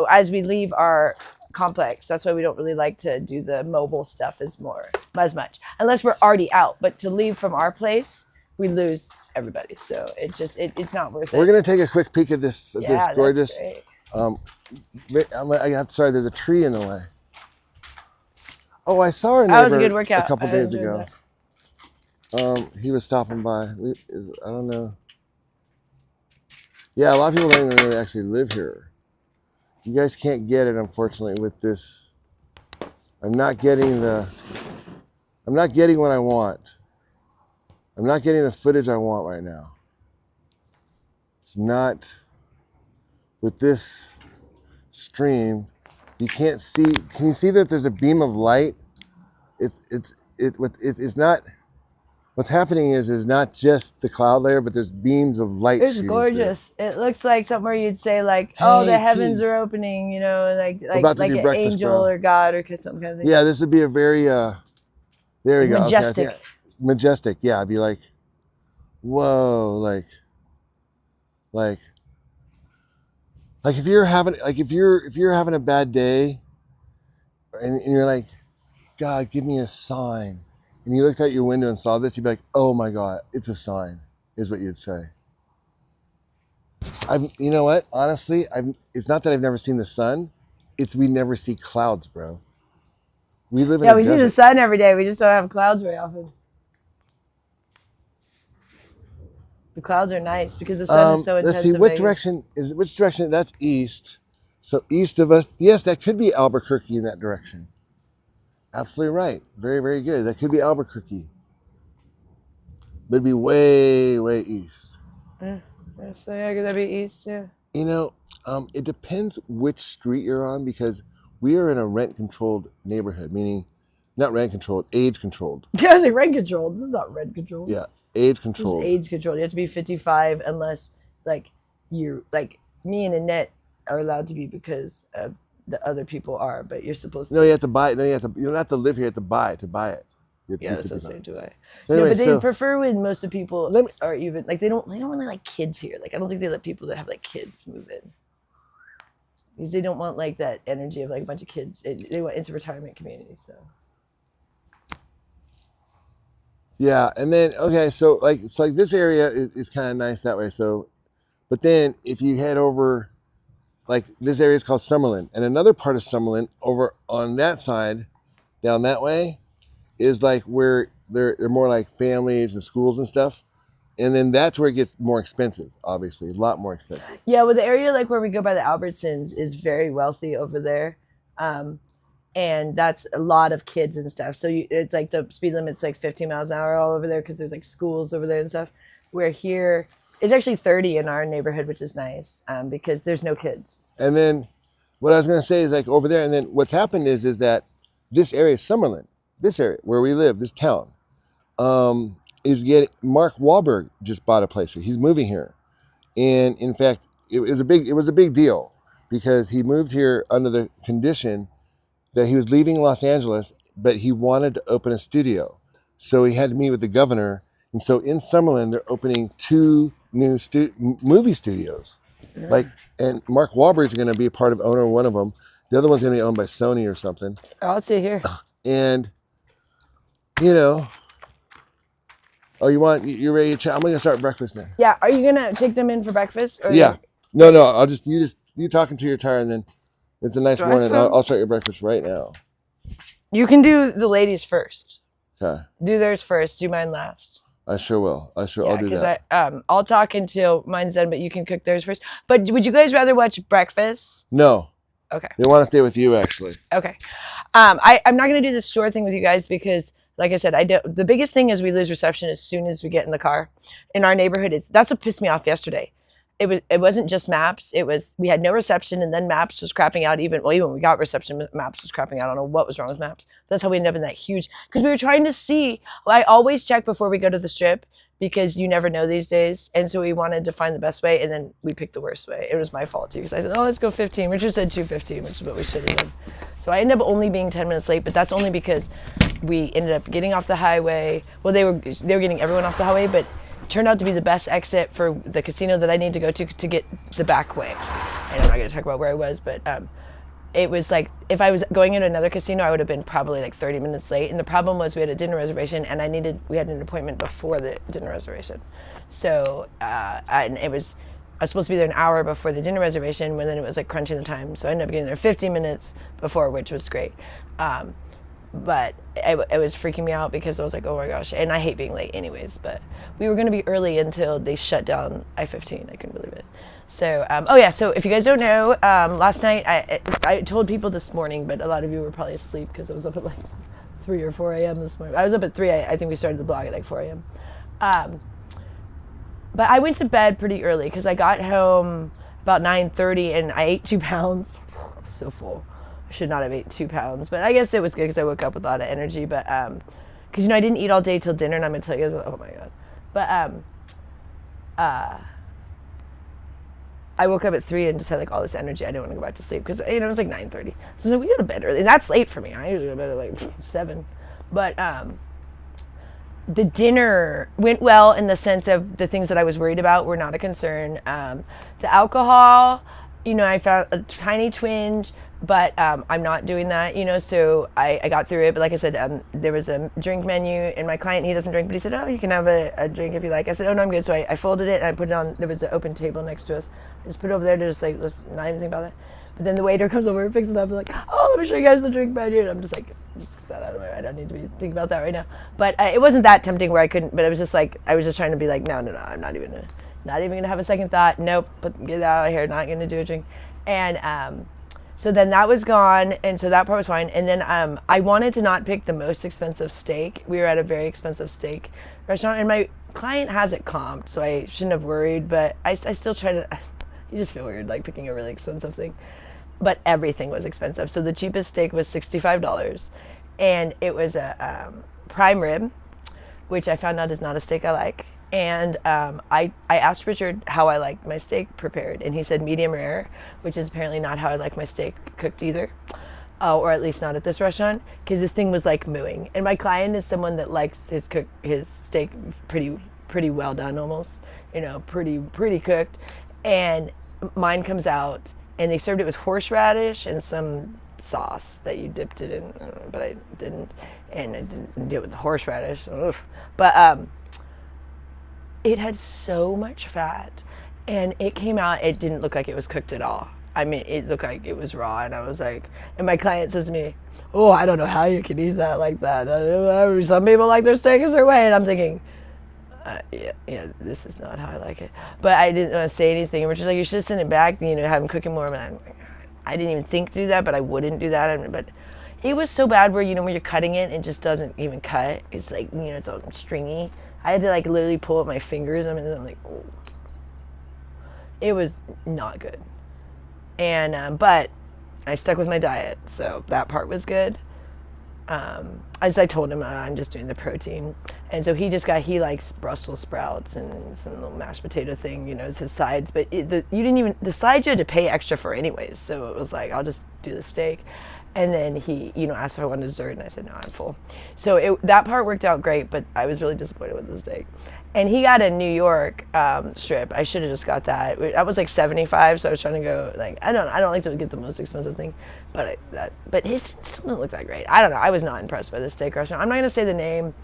S2: as we leave our complex. That's why we don't really like to do the mobile stuff as much unless we're already out. But to leave from our place, we lose everybody. So it's not worth it.
S3: We're gonna take a quick peek at this gorgeous.
S2: That's great.
S3: Sorry, there's a tree in the way. Oh, I saw our neighbor
S2: that was a good workout.
S3: A couple days ago. He was stopping by. I don't know. Yeah, a lot of people don't even really actually live here. You guys can't get it, unfortunately, with this. I'm not getting what I want. I'm not getting the footage I want right now. It's not with this stream. You can't see. Can you see that there's a beam of light? It's not. What's happening is not just the cloud layer, but there's beams of light.
S2: It's gorgeous. It looks like somewhere you'd say like, "Oh, the heavens are opening," you know, like an angel or God or some kind of thing.
S3: Yeah, this would be a very there we go.
S2: Majestic.
S3: Okay, majestic. Yeah, I'd be like, whoa, like if you're having a bad day, and you're like, God, give me a sign. And you looked out your window and saw this, you'd be like, oh my God, it's a sign, is what you'd say. You know what? Honestly, it's not that I've never seen the sun. It's we never see clouds, bro. We live in a desert.
S2: We see the sun every day. We just don't have clouds very often. The clouds are nice because the sun is so intense.
S3: Let's see, which direction? That's east. So east of us, yes, that could be Albuquerque in that direction. Absolutely right. Very, very good. That could be Albuquerque. But it'd be way, way east.
S2: So yeah, could that be east? Yeah.
S3: You know, it depends which street you're on because we are in a rent-controlled neighborhood, meaning not rent-controlled, age-controlled.
S2: Yeah, I was like rent-controlled. This is not rent-controlled.
S3: Yeah, age-controlled.
S2: Age-controlled. You have to be 55 unless, like, me and Annette are allowed to be because the other people are, but you're supposed to.
S3: No, you have to buy it. No, you don't have to live here. You have to buy it.
S2: Yeah, that's what I say, do I.
S3: So
S2: No,
S3: anyway,
S2: but they
S3: so-
S2: prefer when most of people
S3: Let me-
S2: are even like they don't really like kids here. Like I don't think they let people that have like kids move in. Because they don't want like that energy of like a bunch of kids. It's a retirement community, so.
S3: Yeah, and then okay, so like it's like this area is kind of nice that way. So, but then if you head over, like this area is called Summerlin, and another part of Summerlin over on that side, down that way, is like where they're more like families and schools and stuff, and then that's where it gets more expensive. Obviously, a lot more expensive.
S2: Yeah, well, the area like where we go by the Albertsons is very wealthy over there. And that's a lot of kids and stuff. So it's like the speed limit's like 15 miles an hour all over there because there's like schools over there and stuff. Where here, it's actually 30 in our neighborhood, which is nice because there's no kids.
S3: And then what I was going to say is like over there, and then what's happened is that this area, Summerlin, this area where we live, this town, is getting, Mark Wahlberg just bought a place here. He's moving here. And in fact, it was a big deal because he moved here under the condition that he was leaving Los Angeles, but he wanted to open a studio. So he had to meet with the governor. And so in Summerlin, they're opening 2 new movie studios. Like, and Mark Wahlberg's going to be a part of owner of one of them. The other one's going to be owned by Sony or something.
S2: Oh, let's see here.
S3: And, you know, oh, you're ready to chat? I'm going to start breakfast now.
S2: Yeah, are you gonna take them in for breakfast? Or
S3: Yeah. No, you talking to your tire, and then it's a nice morning. I'll start your breakfast right now.
S2: You can do the ladies first.
S3: Okay.
S2: Do theirs first. Do mine last.
S3: I sure will. I'll do
S2: Because
S3: that.
S2: I'll talk until mine's done, but you can cook theirs first. But would you guys rather watch breakfast?
S3: No.
S2: Okay.
S3: They want to stay with you, actually.
S2: Okay. I'm not gonna do the store thing with you guys because, like I said, the biggest thing is we lose reception as soon as we get in the car. In our neighborhood, that's what pissed me off yesterday. It wasn't just Maps. It was we had no reception, and then Maps was crapping out. Even when we got reception, Maps was crapping out. I don't know what was wrong with Maps. That's how we ended up in that huge. Because we were trying to see. Well, I always check before we go to the strip because you never know these days. And so we wanted to find the best way, and then we picked the worst way. It was my fault too because I said, "Oh, let's go 15." Richard said 2:15, which is what we should have done. So I ended up only being 10 minutes late, but that's only because we ended up getting off the highway. Well, they were getting everyone off the highway, but turned out to be the best exit for the casino that I need to go to get the back way. And I'm not going to talk about where I was, but it was like if I was going into another casino, I would have been probably like 30 minutes late. And the problem was we had a dinner reservation, and we had an appointment before the dinner reservation. So and I was supposed to be there an hour before the dinner reservation, when then it was like crunching the time. So I ended up getting there 15 minutes before, which was great. But it was freaking me out because I was like, oh my gosh. And I hate being late anyways, but we were going to be early until they shut down I-15. I couldn't believe it. So, so if you guys don't know, last night, I told people this morning, but a lot of you were probably asleep because I was up at like 3 or 4 a.m. this morning. I was up at 3. I think we started the blog at like 4 a.m. But I went to bed pretty early because I got home about 9:30 and I ate 2 pounds. I was so full. I should not have ate 2 pounds, but I guess it was good because I woke up with a lot of energy. But because I didn't eat all day till dinner, and I'm gonna tell you, oh my god. But I woke up at 3 and just had like all this energy. I didn't want to go back to sleep because it was like 9:30. So we go to bed early, and that's late for me. I usually go to bed at like 7. But the dinner went well in the sense of the things that I was worried about were not a concern. The alcohol, I found a tiny twinge, but I'm not doing that, so I got through it. But like I said, there was a drink menu, and my client, he doesn't drink, but he said, oh, you can have a drink if you like. I said, oh, no, I'm good. So I folded it, and I put it on. There was an open table next to us. I just put it over there to just like, let's not even think about that. But then the waiter comes over and picks it up and like, oh, let me show you guys the drink menu. And I'm just like, just get that out of my way. I don't need to be thinking about that right now. But it wasn't that tempting where I couldn't, but it was just like, I was just trying to be like, no, I'm not even gonna have a second thought. Nope, get out of here, not gonna do a drink. And so then that was gone, and so that part was fine. And then I wanted to not pick the most expensive steak. We were at a very expensive steak restaurant, and my client has it comped, so I shouldn't have worried, but I still try to, you just feel weird like picking a really expensive thing. But everything was expensive. So the cheapest steak was $65, and it was a prime rib, which I found out is not a steak I like. And I asked Richard how I liked my steak prepared, and he said medium rare, which is apparently not how I like my steak cooked either. oh, or at least not at this restaurant, because this thing was like mooing. And my client is someone that likes his steak pretty well done, almost, pretty cooked. And mine comes out, and they served it with horseradish and some sauce that you dipped it in, but I didn't, and I didn't do it with the horseradish. Oof. But it had so much fat, and it came out, it didn't look like it was cooked at all. I mean, it looked like it was raw, and I was like, and my client says to me, oh, I don't know how you can eat that like that. Some people like their steak a certain way, and I'm thinking, yeah, this is not how I like it. But I didn't want to say anything. Which is like, you should send it back, have them cook it more. And I didn't even think to do that, but I wouldn't do that. But it was so bad where, when you're cutting it, it just doesn't even cut. It's like, it's all stringy. I had to like literally pull up my fingers. I mean, I'm like, oh. It was not good. And, but I stuck with my diet. So that part was good. As I told him, I'm just doing the protein. And so he likes Brussels sprouts and some little mashed potato thing, as his sides. But the sides you had to pay extra for anyways. So it was like, I'll just do the steak. And then he, asked if I wanted dessert, and I said, no, I'm full. So that part worked out great, but I was really disappointed with the steak. And he got a New York strip. I should have just got that. That was like $75, so I was trying to go like, I don't like to get the most expensive thing, but his still didn't look that great. I don't know. I was not impressed by this steak restaurant. I'm not gonna say the name,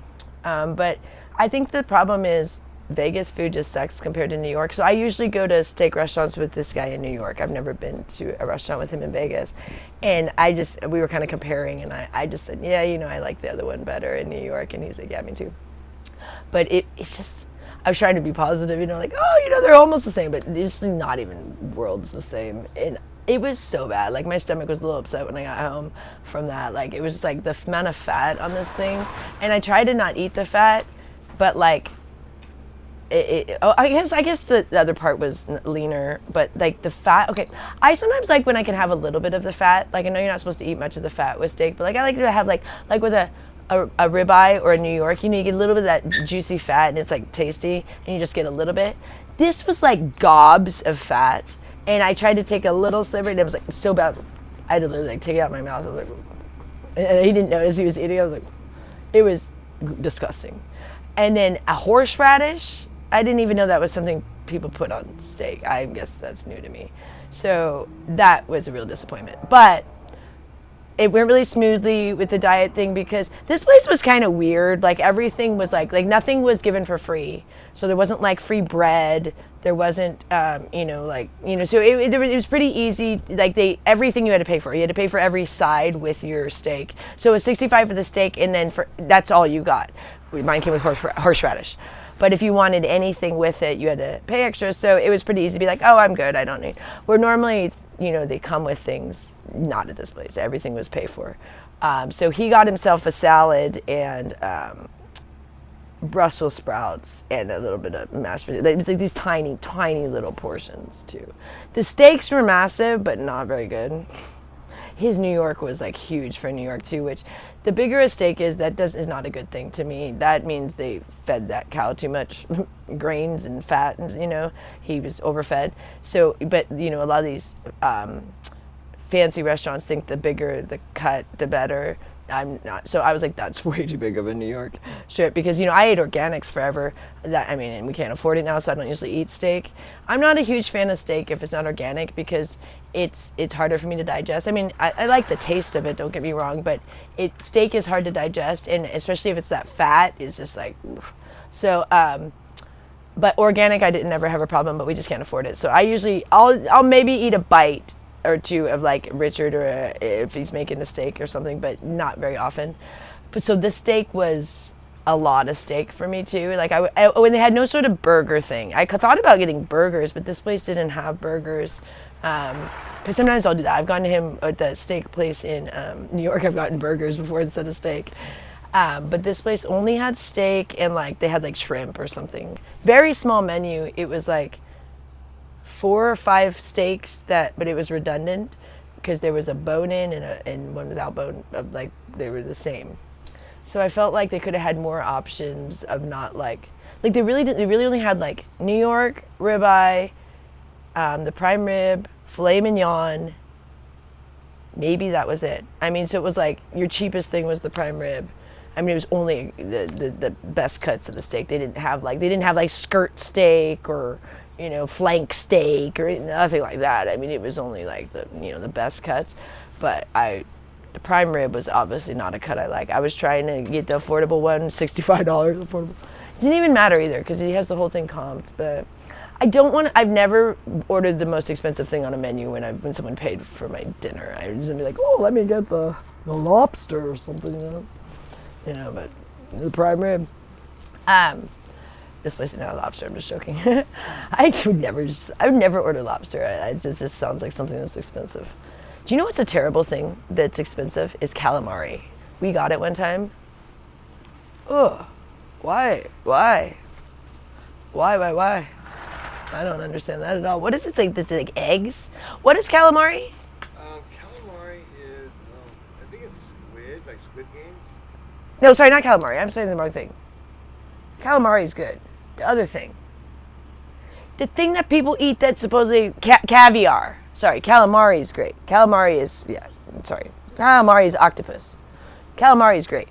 S2: but I think the problem is Vegas food just sucks compared to New York. So I usually go to steak restaurants with this guy in New York. I've never been to a restaurant with him in Vegas, and we were kind of comparing, and I just said, yeah, I like the other one better in New York, and he's like, yeah, me too. But it's just, I was trying to be positive, like, oh, they're almost the same, but it's not even worlds the same. And it was so bad. Like, my stomach was a little upset when I got home from that. Like, it was just like the amount of fat on this thing. And I tried to not eat the fat, but like, I guess the other part was leaner, but like the fat, okay. I sometimes like when I can have a little bit of the fat. Like, I know you're not supposed to eat much of the fat with steak, but like, I like to have like with a ribeye or a New York, you get a little bit of that juicy fat, and it's like tasty, and you just get a little bit. This was like gobs of fat, and I tried to take a little sliver, and it was like so bad. I had to literally like take it out of my mouth. I was like, and he didn't notice he was eating. I was like, it was disgusting. And then a horseradish, I didn't even know that was something people put on steak. I guess that's new to me. So that was a real disappointment. But it went really smoothly with the diet thing, because this place was kind of weird. Like, everything was like nothing was given for free. So there wasn't like free bread. There wasn't, so it was pretty easy. Like, everything you had to pay for. You had to pay for every side with your steak. So it was $65 for the steak, and then that's all you got. Mine came with horseradish. But if you wanted anything with it, you had to pay extra. So it was pretty easy to be like, oh, I'm good, I don't need. Where normally, they come with things. Not at this place. Everything was paid for. So he got himself a salad and Brussels sprouts and a little bit of mashed potatoes. It was like these tiny, tiny little portions too. The steaks were massive, but not very good. His New York was like huge for New York too, which the bigger a steak is is not a good thing to me. That means they fed that cow too much grains and fat, and he was overfed. So, but a lot of these fancy restaurants think the bigger the cut, the better. I'm not. So I was like, that's way too big of a New York strip, because, I ate organics forever. And we can't afford it now, so I don't usually eat steak. I'm not a huge fan of steak if it's not organic, because it's harder for me to digest. I mean, I like the taste of it, don't get me wrong, but steak is hard to digest, and especially if it's that fat, it's just like, oof. So, but organic, I didn't ever have a problem, but we just can't afford it. So I'll maybe eat a bite or two of like Richard, or if he's making a steak or something, but not very often. But so this steak was a lot of steak for me too. Like, when they had no sort of burger thing, I thought about getting burgers, but this place didn't have burgers. Because sometimes I'll do that. I've gone to him at the steak place in New York. I've gotten burgers before instead of steak. But this place only had steak, and like they had like shrimp or something. Very small menu. It was like 4 or 5 steaks but it was redundant, because there was a bone in and one without bone, of like they were the same. So I felt like they could have had more options of not like they really only had like New York ribeye, the prime rib, filet mignon, Maybe that was it. I mean, so it was like your cheapest thing was the prime rib. I mean, it was only the best cuts of the steak. They didn't have like skirt steak or, you know, flank steak or nothing like that. I mean, it was only like the best cuts. But the prime rib was obviously not a cut I like. I was trying to get the affordable one, $65 affordable. It didn't even matter either because he has the whole thing comped. But I've never ordered the most expensive thing on a menu when someone paid for my dinner. I was just be like, oh, let me get the lobster or something, but the prime rib. This place didn't have lobster, I'm just joking. I would never order lobster. It just sounds like something that's expensive. Do you know what's a terrible thing that's expensive? Is calamari. We got it one time. Ugh. Why? I don't understand that at all. What is this like? This like eggs? What is calamari?
S3: Calamari is, I think it's squid, like Squid Games.
S2: No, sorry, not calamari. I'm saying the wrong thing. Calamari is good. The other thing. The thing that people eat that's supposedly caviar. Sorry, calamari is great. Calamari is octopus. Calamari is great.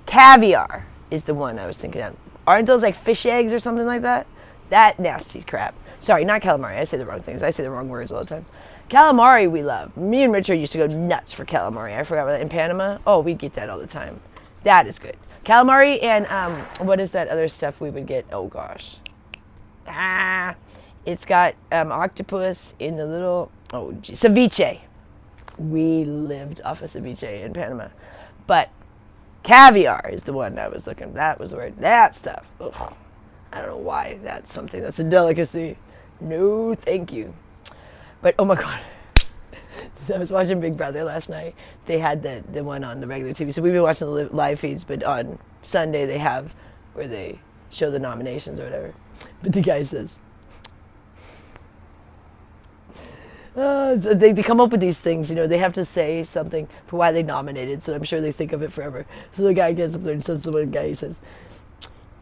S2: Caviar is the one I was thinking of. Aren't those like fish eggs or something like that? That nasty crap. Sorry, not calamari. I say the wrong things. I say the wrong words all the time. Calamari we love. Me and Richard used to go nuts for calamari. I forgot about that. In Panama, oh, we get that all the time. That is good. Calamari and what is that other stuff we would get? Oh gosh. It's got octopus in the little, ceviche. We lived off of ceviche in Panama. But caviar is the one I was looking. That was the word. That stuff. Ugh. I don't know why that's something that's a delicacy. No, thank you. But oh my God. I was watching Big Brother last night. They had the one on the regular TV. So we've been watching the live feeds, but on Sunday they have where they show the nominations or whatever. But the guy says, they come up with these things, they have to say something for why they nominated, so I'm sure they think of it forever. So the guy gets up there and says to the one guy, he says,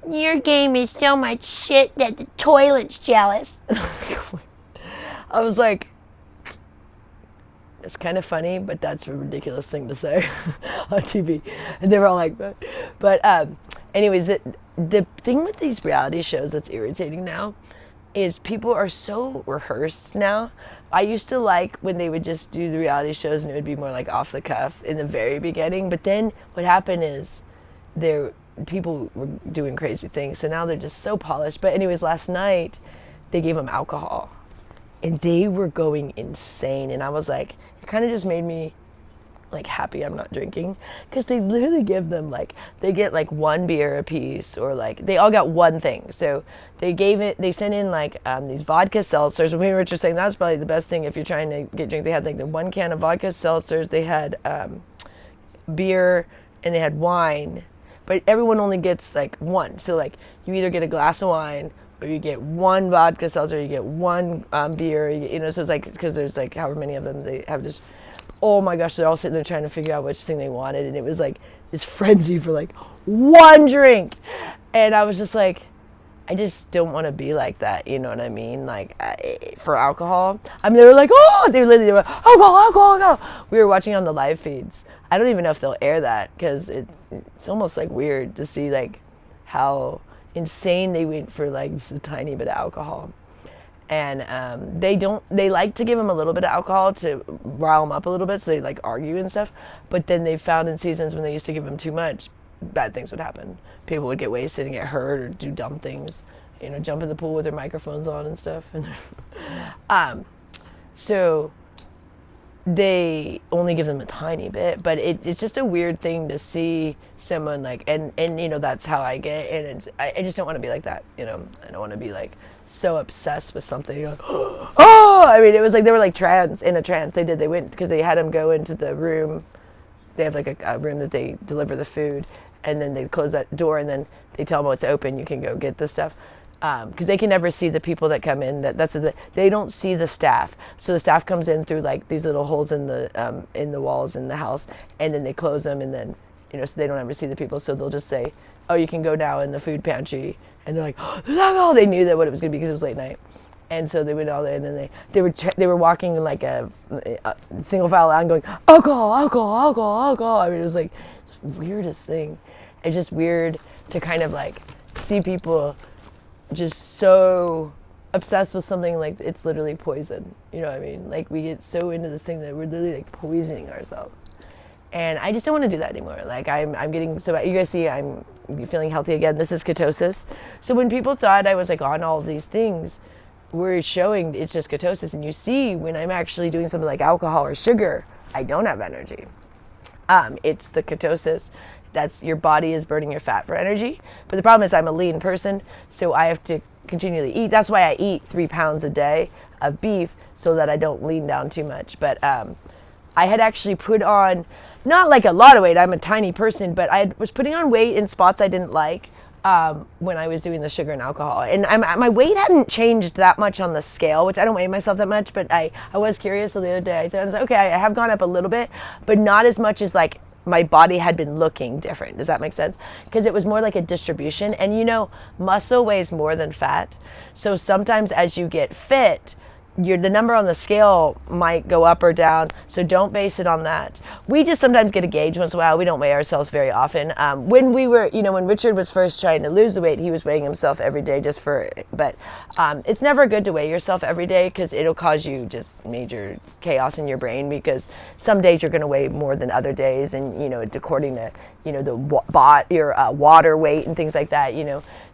S2: "Your game is so much shit that the toilet's jealous." I was like, it's kind of funny, but that's a ridiculous thing to say on TV. And they were all like, but anyways, the thing with these reality shows that's irritating now is people are so rehearsed now. I used to like when they would just do the reality shows and it would be more like off the cuff in the very beginning. But then what happened is people were doing crazy things. So now they're just so polished. But anyways, last night they gave them alcohol and they were going insane. And I was like, it kind of just made me like happy I'm not drinking, because they literally give them they get one beer a piece, or they all got one thing. So they sent in these vodka seltzers, and we were just saying that's probably the best thing if you're trying to get drink. They had the one can of vodka seltzers, they had beer, and they had wine, but everyone only gets one. So you either get a glass of wine or you get one vodka seltzer, you get one beer, so it's because there's however many of them they have. Just, oh my gosh, they're all sitting there trying to figure out which thing they wanted, and it was this frenzy for one drink. And I was just I just don't want to be like that, you know what I mean? For alcohol. I mean, they were they were alcohol. We were watching on the live feeds. I don't even know if they'll air that, because it's almost weird to see how insane they went for just a tiny bit of alcohol. And they like to give them a little bit of alcohol to rile them up a little bit, so they argue and stuff. But then they found in seasons when they used to give them too much, bad things would happen. People would get wasted and get hurt or do dumb things, jump in the pool with their microphones on and stuff. And so they only give them a tiny bit, but it's just a weird thing to see someone and that's how I get, and I just don't want to be like that. I don't want to be so obsessed with something. I mean, it was they were in a trance. They went, because they had them go into the room. They have a room that they deliver the food, and then they close that door, and then they tell them, it's open, you can go get the stuff. Because they can never see the people that come in. They don't see the staff. So the staff comes in through these little holes in the walls in the house, and then they close them, and then so they don't ever see the people. So they'll just say, "Oh, you can go now in the food pantry," and they're like, "Oh, they knew that what it was going to be because it was late night." And so they went all there, and then they were walking in like a single file line going, alcohol, alcohol, alcohol, alcohol. I mean, it was like it's the weirdest thing. It's just weird to kind of like see people just so obsessed with something like it's literally poison. You know what I mean? Like we get so into this thing that we're literally like poisoning ourselves. And I just don't want to do that anymore. Like I'm getting so, you guys see I'm feeling healthy again. This is ketosis. So when people thought I was like on all of these things, we're showing it's just ketosis. And you see when I'm actually doing something like alcohol or sugar, I don't have energy. It's the ketosis. That's your body is burning your fat for energy. But the problem is I'm a lean person, so I have to continually eat. That's why I eat 3 pounds a day of beef so that I don't lean down too much. But I had actually put on, not like a lot of weight, I'm a tiny person, but I was putting on weight in spots I didn't like when I was doing the sugar and alcohol. And my weight hadn't changed that much on the scale, which I don't weigh myself that much, but I was curious. So the other day I was like, okay, I have gone up a little bit, but not as much as like my body had been looking different. Does that make sense? Because it was more like a distribution. And you know, muscle weighs more than fat. So sometimes as you get fit, the number on the scale might go up or down, so don't base it on that. We just sometimes get a gauge once in a while. We don't weigh ourselves very often. When we were, when Richard was first trying to lose the weight, he was weighing himself every day but it's never good to weigh yourself every day because it'll cause you just major chaos in your brain, because some days you're going to weigh more than other days, and according to your water weight and things like that,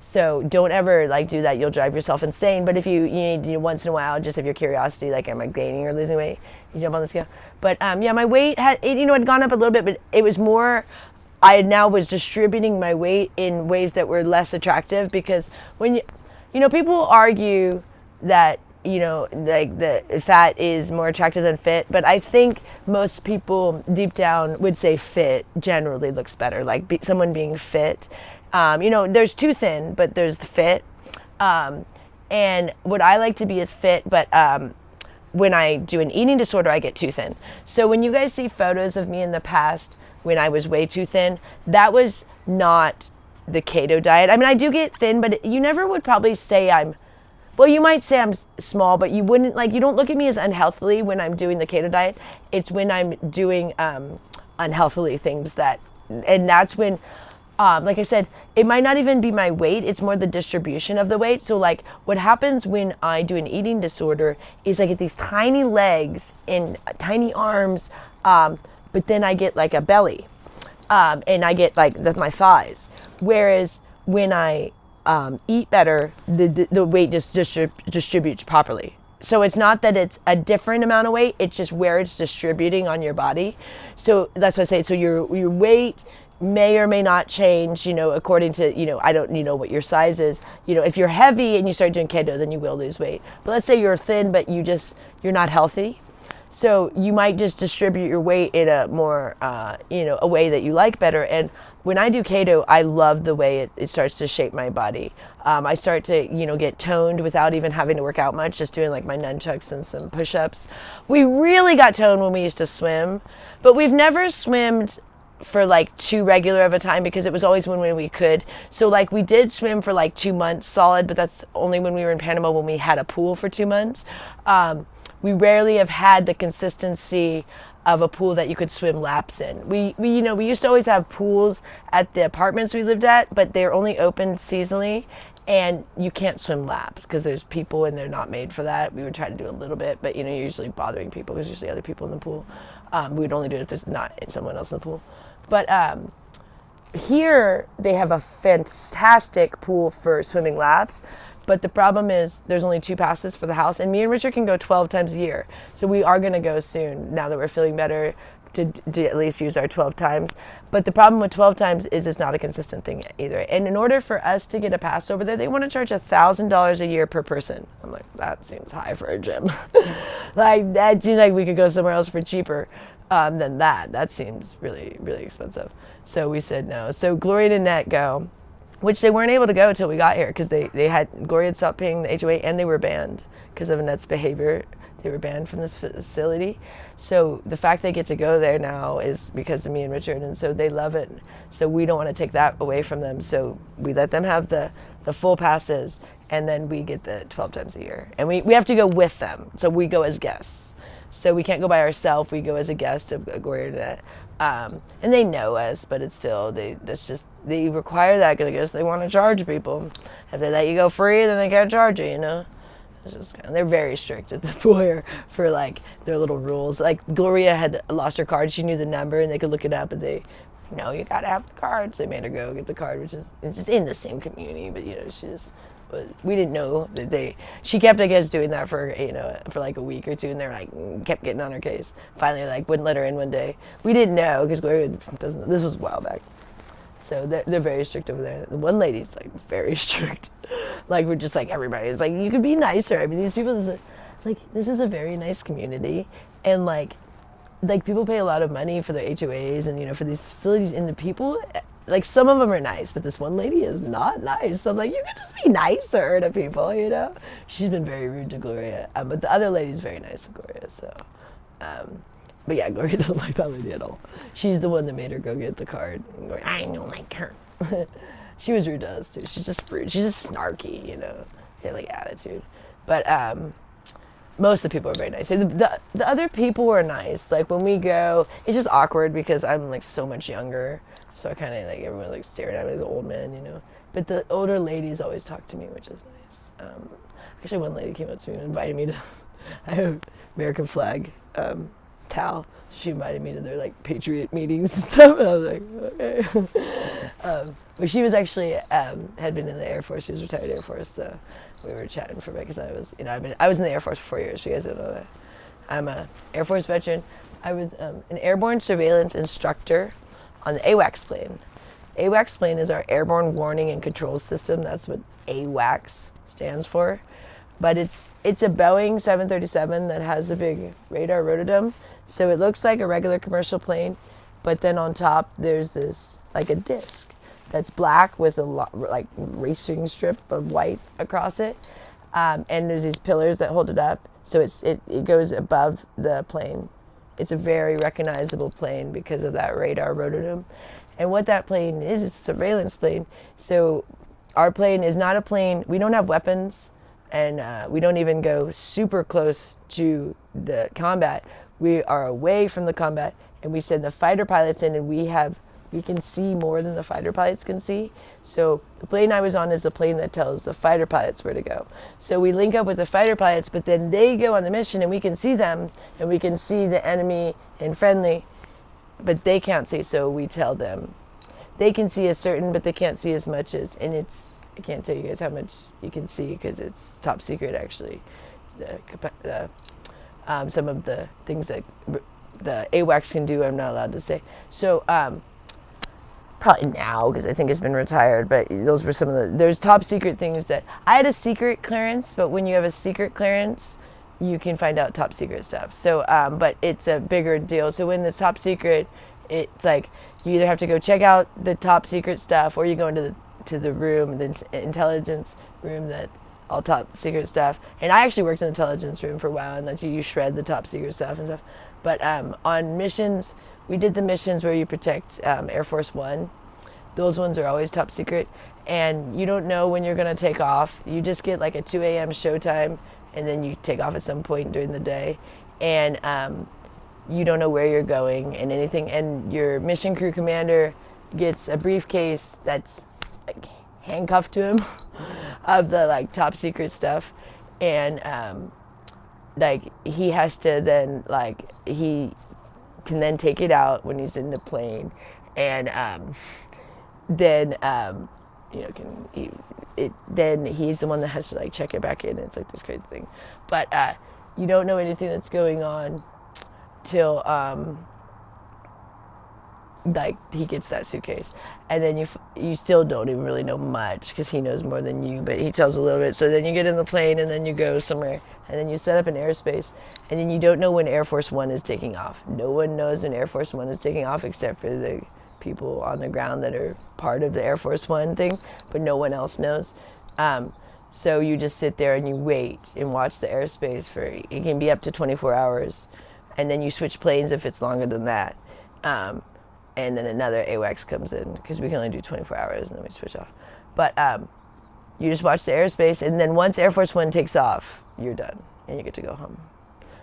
S2: So don't ever like do that. You'll drive yourself insane. But if you need once in a while, just if your curiosity, like am I gaining or losing weight, you jump on the scale. But my weight had gone up a little bit, but it was more, I now was distributing my weight in ways that were less attractive, because when people argue that like the fat is more attractive than fit, but I think most people deep down would say fit generally looks better, like someone being fit. There's too thin, but there's the fit. And what I like to be is fit, but when I do an eating disorder, I get too thin. So when you guys see photos of me in the past when I was way too thin, that was not the keto diet. I mean, I do get thin, but you never would probably say you might say I'm small, but you wouldn't, you don't look at me as unhealthily when I'm doing the keto diet. It's when I'm doing unhealthily things and that's when, like I said, it might not even be my weight, it's more the distribution of the weight. So like what happens when I do an eating disorder is I get these tiny legs and tiny arms, but then I get like a belly, and I get like my thighs. Whereas when I eat better, the weight just distributes properly. So it's not that it's a different amount of weight, it's just where it's distributing on your body. So that's what I say. So your weight may or may not change, according to, I don't what your size is. If you're heavy and you start doing keto, then you will lose weight. But let's say you're thin, but you're not healthy. So you might just distribute your weight in a more, a way that you like better. And when I do keto, I love the way it starts to shape my body. I start to, get toned without even having to work out much, just doing like my nunchucks and some push-ups. We really got toned when we used to swim, but we've never swimmed for like too regular of a time, because it was always when we could. So like we did swim for like 2 months solid, but that's only when we were in Panama, when we had a pool for 2 months. We rarely have had the consistency of a pool that you could swim laps in. We used to always have pools at the apartments we lived at, but they're only open seasonally, and you can't swim laps because there's people and they're not made for that. We would try to do a little bit, but you're usually bothering people because usually other people in the pool. We would only do it if there's not someone else in the pool. But here they have a fantastic pool for swimming laps. But the problem is there's only 2 passes for the house, and me and Richard can go 12 times a year. So we are going to go soon, now that we're feeling better, to at least use our 12 times. But the problem with 12 times is it's not a consistent thing either. And in order for us to get a pass over there, they want to charge $1,000 a year per person. I'm like, that seems high for a gym. Like, that seems like we could go somewhere else for cheaper than that. That seems really, really expensive. So we said no. So Gloria and Annette go, which they weren't able to go until we got here, because Gloria had stopped paying the HOA, and they were banned because of Annette's behavior. They were banned from this facility. So the fact they get to go there now is because of me and Richard, and so they love it. So we don't want to take that away from them. So we let them have the full passes, and then we get the 12 times a year. And we have to go with them. So we go as guests. So we can't go by ourselves. We go as a guest of Gloria. And they know us, but it's still, they require that because I guess they want to charge people. If they let you go free, then they can't charge you, you know? It's just they're very strict at the foyer for like their little rules. Like Gloria had lost her card, she knew the number and they could look it up, and they, no, you gotta have the card. So they made her go get the card, which is, it's just in the same community, but you know, she just, we didn't know that she kept, I guess, doing that for, you know, for like a week or two, and they were like, kept getting on her case. Finally, like, wouldn't let her in one day. We didn't know, because Gloria doesn't, this was a while back. So they're very strict over there. The one lady's like very strict. Like, we're just like, everybody's like, you could be nicer. I mean, these people, this is a very nice community, and like people pay a lot of money for their HOAs and, you know, for these facilities, and the people, like, some of them are nice, but this one lady is not nice. So I'm like, you could just be nicer to people, you know? She's been very rude to Gloria, but the other lady's very nice to Gloria, so. But yeah, Gloria doesn't like that lady at all. She's the one that made her go get the card. And Gloria, I don't like her. She was rude to us too. She's just rude. She's just snarky, you know? She had like attitude. But most of the people are very nice. The other people were nice. Like when we go, it's just awkward because I'm like so much younger. So I kind of like, everyone like staring at me, the old men, you know. But the older ladies always talk to me, which is nice. Actually, one lady came up to me and invited me to, I have American flag towel. She invited me to their like patriot meetings and stuff, and I was like, okay. But she was actually had been in the Air Force. She was retired Air Force, so we were chatting for a bit because I was, you know, I was in the Air Force for 4 years. So you guys don't know that. I'm a Air Force veteran. I was an airborne surveillance instructor on the AWACS plane. AWACS plane is our airborne warning and control system. That's what AWACS stands for. But it's a Boeing 737 that has a big radar rotodome. So it looks like a regular commercial plane, but then on top there's this, like a disc that's black with a like racing strip of white across it. And there's these pillars that hold it up. So it goes above the plane. It's a very recognizable plane because of that radar rotodome. And what that plane is, it's a surveillance plane. So our plane is not a plane, we don't have weapons, and we don't even go super close to the combat. We are away from the combat, and we send the fighter pilots in, and we can see more than the fighter pilots can see. So the plane I was on is the plane that tells the fighter pilots where to go. So we link up with the fighter pilots, but then they go on the mission and we can see them, and we can see the enemy and friendly, but they can't see, so we tell them. They can see a certain, but they can't see as much as, and I can't tell you guys how much you can see because it's top secret actually. Some of the things that the AWACS can do, I'm not allowed to say. So probably now, because I think it's been retired, but those were some of there's top secret things that, I had a secret clearance, but when you have a secret clearance, you can find out top secret stuff. So, but it's a bigger deal. So when it's top secret, it's like, you either have to go check out the top secret stuff, or you go into the room, the intelligence room, that all top secret stuff. And I actually worked in the intelligence room for a while, and that's you shred the top secret stuff and stuff. But on missions, we did the missions where you protect Air Force One. Those ones are always top secret, and you don't know when you're gonna take off. You just get like a 2 a.m. showtime, and then you take off at some point during the day, and you don't know where you're going and anything. And your mission crew commander gets a briefcase that's like handcuffed to him of the like top secret stuff, and like he has to then he can then take it out when he's in the plane, and then then he's the one that has to like check it back in. It's like this crazy thing, but you don't know anything that's going on till like he gets that suitcase, and then you still don't even really know much because he knows more than you, but he tells a little bit. So then you get in the plane, and then you go somewhere, and then you set up an airspace, and then you don't know when Air Force One is taking off. No one knows when Air Force One is taking off except for the people on the ground that are part of the Air Force One thing, but no one else knows. So you just sit there and you wait and watch the airspace for, it can be up to 24 hours. And then you switch planes if it's longer than that. And then another AWACS comes in, because we can only do 24 hours and then we switch off. But you just watch the airspace, and then once Air Force One takes off, you're done and you get to go home.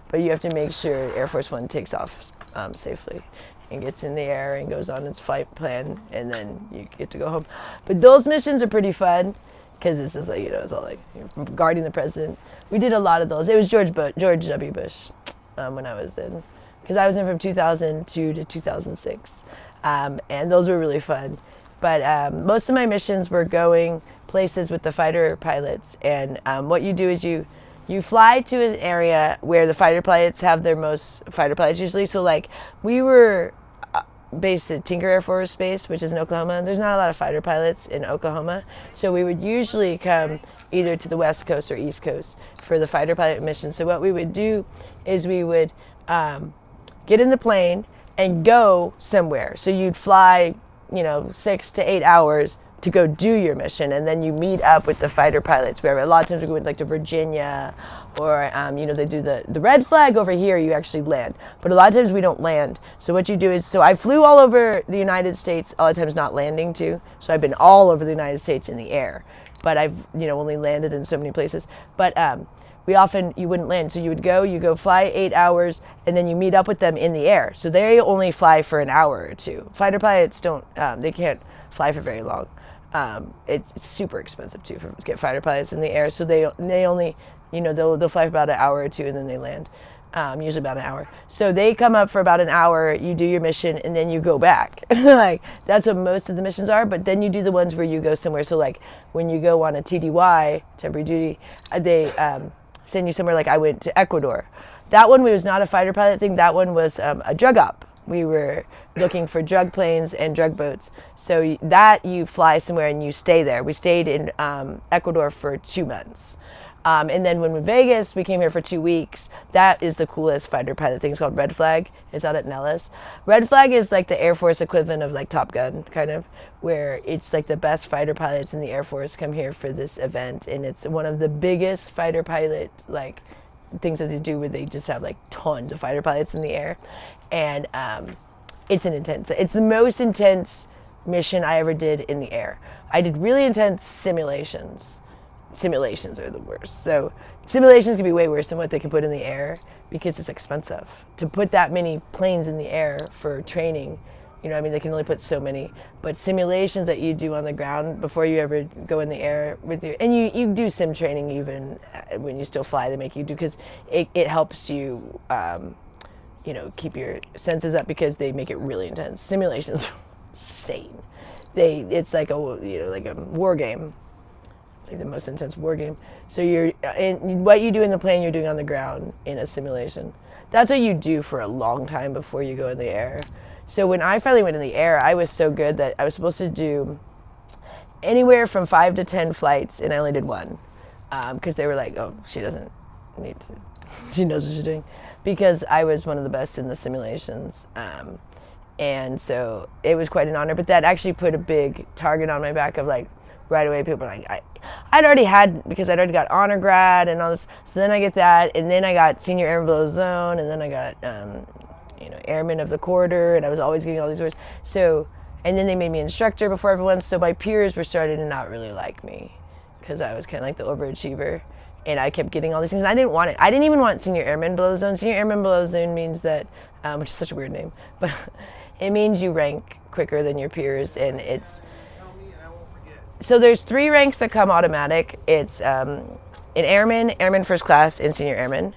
S2: But you have to make sure Air Force One takes off safely and gets in the air and goes on its flight plan, and then you get to go home. But those missions are pretty fun, because it's just like, it's all like guarding the president. We did a lot of those. It was George W. Bush when I was in, because I was in from 2002 to 2006, and those were really fun. But most of my missions were going places with the fighter pilots, and what you do is you fly to an area where the fighter pilots have their most fighter pilots usually. So like, we were based at Tinker Air Force Base, which is in Oklahoma. There's not a lot of fighter pilots in Oklahoma. So we would usually come either to the West Coast or East Coast for the fighter pilot mission. So what we would do is we would get in the plane and go somewhere. So you'd fly, 6 to 8 hours to go do your mission, and then you meet up with the fighter pilots wherever. A lot of times we go like to Virginia, or they do the red flag over here, you actually land. But a lot of times we don't land. So what you do is, so I flew all over the United States, a lot of times not landing too. So I've been all over the United States in the air, but I've only landed in so many places. But you wouldn't land. So you go fly 8 hours, and then you meet up with them in the air. So they only fly for an hour or two. Fighter pilots don't, they can't fly for very long. It's super expensive too to get fighter pilots in the air. So they only, they'll fly for about an hour or two, and then they land, usually about an hour. So they come up for about an hour, you do your mission, and then you go back. Like, that's what most of the missions are. But then you do the ones where you go somewhere. So like when you go on a TDY, temporary duty, they send you somewhere. Like I went to Ecuador. That one was not a fighter pilot thing. That one was a drug op. We were looking for drug planes and drug boats. So that you fly somewhere and you stay there. We stayed in Ecuador for 2 months. And then when we were in Vegas, we came here for 2 weeks. That is the coolest fighter pilot thing. It's called Red Flag. It's out at Nellis. Red Flag is like the Air Force equivalent of like Top Gun, kind of, where it's like the best fighter pilots in the Air Force come here for this event. And it's one of the biggest fighter pilot like things that they do, where they just have like tons of fighter pilots in the air. And it's the most intense mission I ever did in the air. I did really intense simulations. Simulations are the worst. So simulations can be way worse than what they can put in the air, because it's expensive to put that many planes in the air for training. They can only put so many. But simulations that you do on the ground before you ever go in the air with and you do sim training even when you still fly. They make you do, because it helps you keep your senses up, because they make it really intense. Simulations are insane. It's like a war game, like the most intense war game. So what you do in the plane, you're doing on the ground in a simulation. That's what you do for a long time before you go in the air. So when I finally went in the air, I was so good that I was supposed to do anywhere from 5 to 10 flights, and I only did one, because they were like, oh, she doesn't need to, she knows what she's doing, because I was one of the best in the simulations. And so it was quite an honor, but that actually put a big target on my back of like, right away people were like, I'd already got honor grad and all this. So then I get that, and then I got senior airman below zone, and then I got, airman of the quarter, and I was always getting all these awards. So, and then they made me instructor before everyone. So my peers were starting to not really like me, because I was kind of like the overachiever. And I kept getting all these things. I didn't want it. I didn't even want senior airman below zone. Senior airman below zone means that, which is such a weird name, but it means you rank quicker than your peers. And it's, so there's 3 ranks that come automatic. It's an airman, airman first class, and senior airman.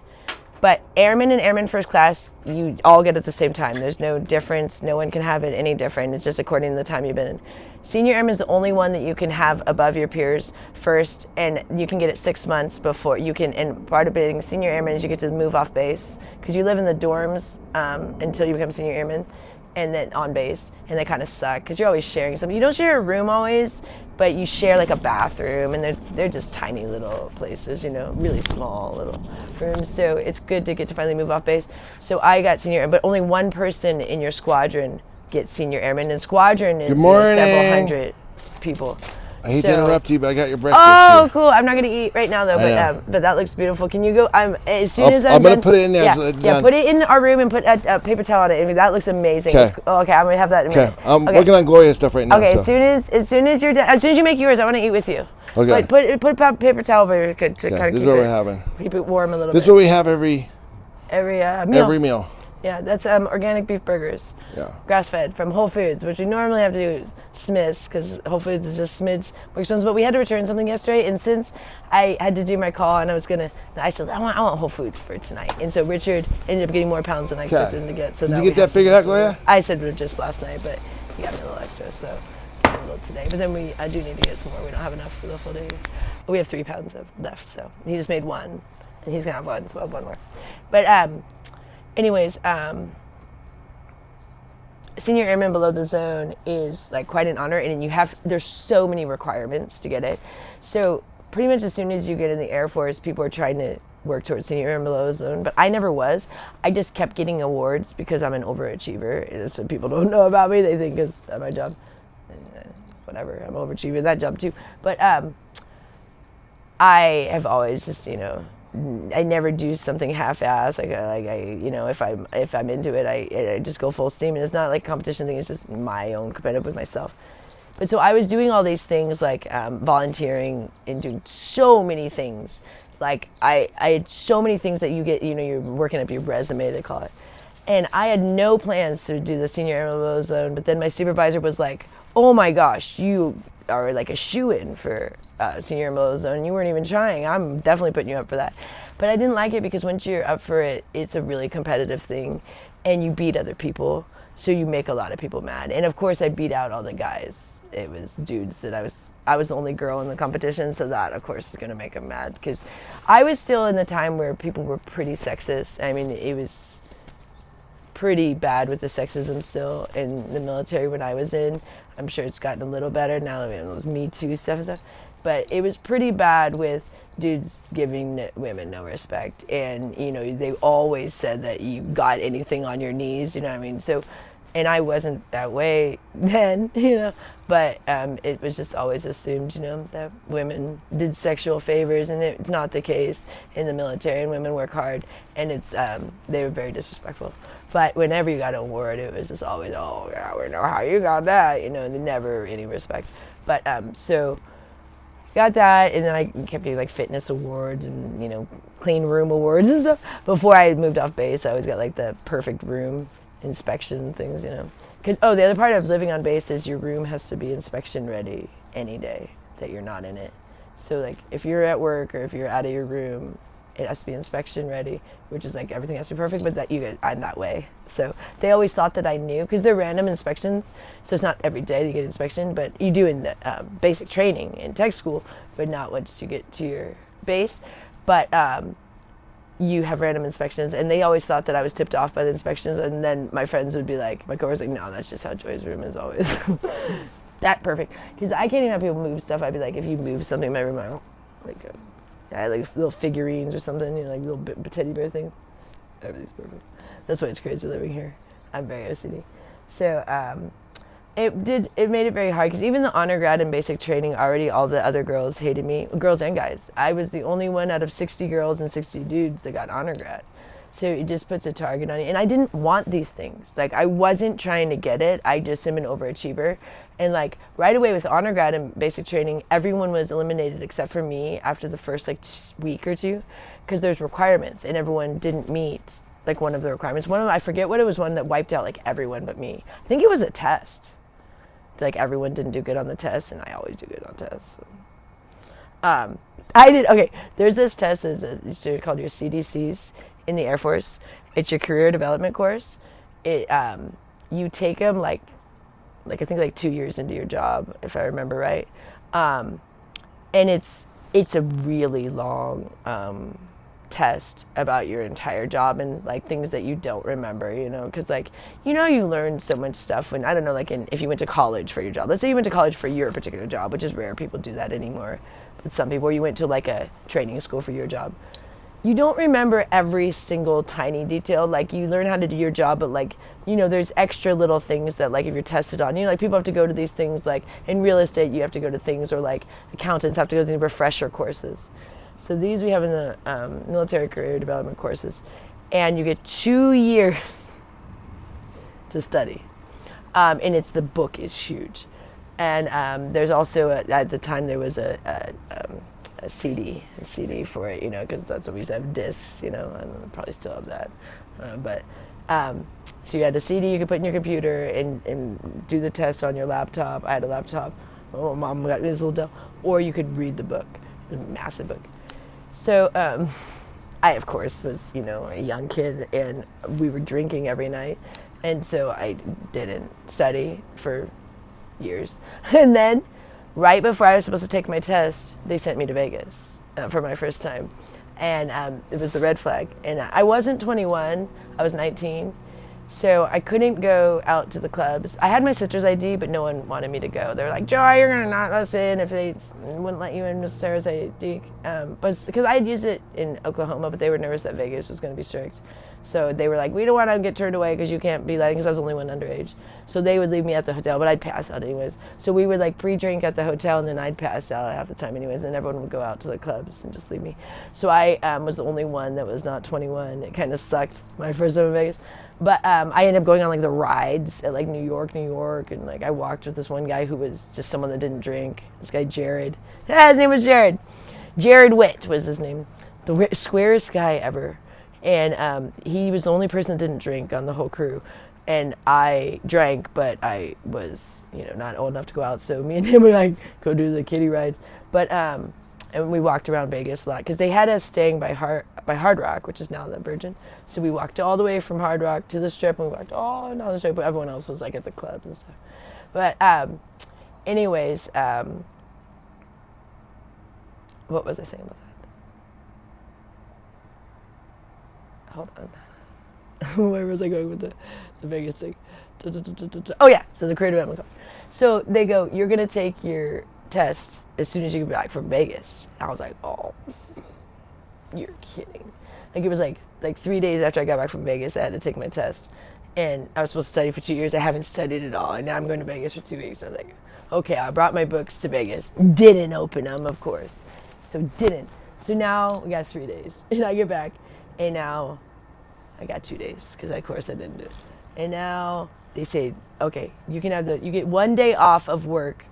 S2: But airman and airman first class, you all get at the same time. There's no difference. No one can have it any different. It's just according to the time you've been in. Senior airman is the only one that you can have above your peers first, and you can get it 6 months before you can. And part of being senior airman is you get to move off base, because you live in the dorms until you become senior airman, and then on base, and they kind of suck because you're always sharing something. You don't share a room always, but you share like a bathroom, and they're just tiny little places, really small little rooms. So it's good to get to finally move off base. So I got senior, but only one person in your squadron gets senior airman, and squadron is several hundred people.
S3: I hate to
S2: So-
S3: interrupt you, but I got your breakfast
S2: Oh,
S3: here.
S2: cool. I'm not gonna eat right now though,
S3: I
S2: but that looks beautiful. Can you go? As soon as
S3: I'm gonna
S2: done-
S3: put it in there
S2: Yeah,
S3: so it's
S2: yeah.
S3: done.
S2: Put it in our room and put a paper towel on it. I mean, that looks amazing.
S3: Okay.
S2: Okay, I'm gonna have that in a
S3: Okay,
S2: minute.
S3: I'm
S2: Okay.
S3: working on Gloria's stuff right now.
S2: Okay,
S3: so.
S2: as soon as you're done, as soon as you make yours, I want to eat with you.
S3: Okay.
S2: But put a paper towel over your to
S3: Okay,
S2: kind of
S3: this is
S2: keep
S3: what
S2: it
S3: we're having.
S2: keep it warm a little
S3: This is
S2: bit.
S3: what we have every
S2: Meal.
S3: every meal.
S2: Yeah, that's organic beef burgers.
S3: Yeah.
S2: Grass-fed from Whole Foods, which we normally have to do Smith's because Whole Foods is just smidge more expensive. But we had to return something yesterday, and since I had to do my call and I said I want Whole Foods for tonight, and so Richard ended up getting more pounds than I expected him to get. So
S3: Did
S2: now
S3: you
S2: we
S3: get that
S2: have to
S3: figured
S2: do
S3: out, Gloria?
S2: I said just last night, but he got me a little extra, so a little today. But then I do need to get some more. We don't have enough for the full day. We have 3 pounds left, so he just made one, and he's gonna have one, so we'll have one more. But anyways, senior airman below the zone is like quite an honor, and there's so many requirements to get it. So pretty much as soon as you get in the Air Force, people are trying to work towards senior airman below the zone, but I never was. I just kept getting awards because I'm an overachiever. That's what people don't know about me. They think it's my job. Whatever, I'm overachiever in that job too. But I have always just, I never do something half-assed. If I'm into it, I just go full steam, and it's not like a competition thing. It's just my own competitive with myself. But so I was doing all these things like volunteering and doing so many things. Like I had so many things that you get. You're working up your resume, they call it. And I had no plans to do the senior airman below zone. But then my supervisor was like, "Oh my gosh, you are like a shoo-in for senior airman below zone. You weren't even trying. I'm definitely putting you up for that." But I didn't like it because once you're up for it, it's a really competitive thing, and you beat other people, so you make a lot of people mad. And of course, I beat out all the guys. It was dudes that I was the only girl in the competition, so that of course is gonna make them mad because I was still in the time where people were pretty sexist. I mean, it was pretty bad with the sexism still in the military when I was in. I'm sure it's gotten a little better now that it was Me Too stuff, but it was pretty bad with dudes giving women no respect, and they always said that you got anything on your knees, you know what I mean? So, and I wasn't that way then, but it was just always assumed, that women did sexual favors, and it's not the case in the military, and women work hard, and it's they were very disrespectful. But whenever you got an award, it was just always, "Oh yeah, we know how you got that," and never any respect. But so got that, and then I kept getting like fitness awards and clean room awards and stuff. Before I moved off base, I always got like the perfect room inspection things, 'Cause, the other part of living on base is your room has to be inspection ready any day that you're not in it. So like if you're at work or if you're out of your room, it has to be inspection ready, which is like everything has to be perfect, but I'm that way. So they always thought that I knew because they're random inspections. So it's not every day you get inspection, but you do in the basic training in tech school, but not once you get to your base. But you have random inspections, and they always thought that I was tipped off by the inspections, and then my friends would be like, my coworkers like, "No, that's just how Joy's room is always." That perfect, because I can't even have people move stuff. I'd be like, if you move something in my room, I don't I had like little figurines or something, like little teddy bear things. Everything's perfect. That's why it's crazy living here. I'm very OCD. So it made it very hard because even the honor grad and basic training, already all the other girls hated me, girls and guys. I was the only one out of 60 girls and 60 dudes that got honor grad. So it just puts a target on you. And I didn't want these things. Like, I wasn't trying to get it. I just am an overachiever. And like right away with honor grad and basic training, everyone was eliminated except for me after the first like week or two, because there's requirements and everyone didn't meet like one of the requirements. One of them, I forget what it was, one that wiped out like everyone but me. I think it was a test. Like everyone didn't do good on the test, and I always do good on tests. There's this test it's called your CDCs in the Air Force. It's your career development course. You take them like I think like 2 years into your job, if I remember right. And it's a really long test about your entire job and like things that you don't remember, because like you learn so much stuff when, I don't know, like if you went to college for your job. Let's say you went to college for your particular job, which is rare, people do that anymore, but some people, or you went to like a training school for your job. you don't remember every single tiny detail. Like, you learn how to do your job, but like, you know, there's extra little things that, like, if you're tested on, you know, like, people have to go to these things, like in real estate you have to go to things, or like accountants have to go to these refresher courses. So these we have in the military career development courses, and you get 2 years to study, and it's, the book is huge. And there's also at the time there was a CD for it, you know, because that's what we used to have, discs, you know, and probably still have that. So you had a CD you could put in your computer and do the test on your laptop. I had a laptop. Oh, mom got this little Dell. Or you could read the book, a massive book. So I, of course, was, you know, a young kid, and we were drinking every night. And so I didn't study for years. And then right before I was supposed to take my test, they sent me to Vegas for my first time. And it was the red flag. And I wasn't 21, I was 19. So I couldn't go out to the clubs. I had my sister's ID, but no one wanted me to go. They were like, Joy, you're gonna not let us in if they wouldn't let you in Miss Sarah's ID. But because I had used it in Oklahoma, but they were nervous that Vegas was gonna be strict. So they were like, we don't want to get turned away because you can't be letting, because I was the only one underage. So they would leave me at the hotel, but I'd pass out anyways. So we would like pre-drink at the hotel, and then I'd pass out half the time anyways, and then everyone would go out to the clubs and just leave me. So I was the only one that was not 21. It kind of sucked my first time in Vegas. But I ended up going on like the rides at like New York, and like I walked with this one guy who was just someone that didn't drink. This guy Jared. Yeah, his name was Jared. Jared Witt was his name. The squarest guy ever. And he was the only person that didn't drink on the whole crew. And I drank, but I was, you know, not old enough to go out. So me and him would like go do the kiddie rides. But and we walked around Vegas a lot because they had us staying by Hard Rock, which is now the Virgin. So we walked all the way from Hard Rock to the Strip, and we walked all down the Strip. But everyone else was like at the clubs and stuff. But anyways, what was I saying about that? Hold on. Where was I going with the Vegas thing? Oh yeah, so the career development college. So they go, you're gonna take your test as soon as you get back from Vegas. And I was like, oh, you're kidding. Like, it was like 3 days after I got back from Vegas, I had to take my test. And I was supposed to study for 2 years. I haven't studied at all. And now I'm going to Vegas for 2 weeks. I was like, okay, I brought my books to Vegas. Didn't open them, of course. So didn't. So now we got 3 days. And I get back. And now I got 2 days because, of course, I didn't do it. And now they say, okay, you get 1 day off of work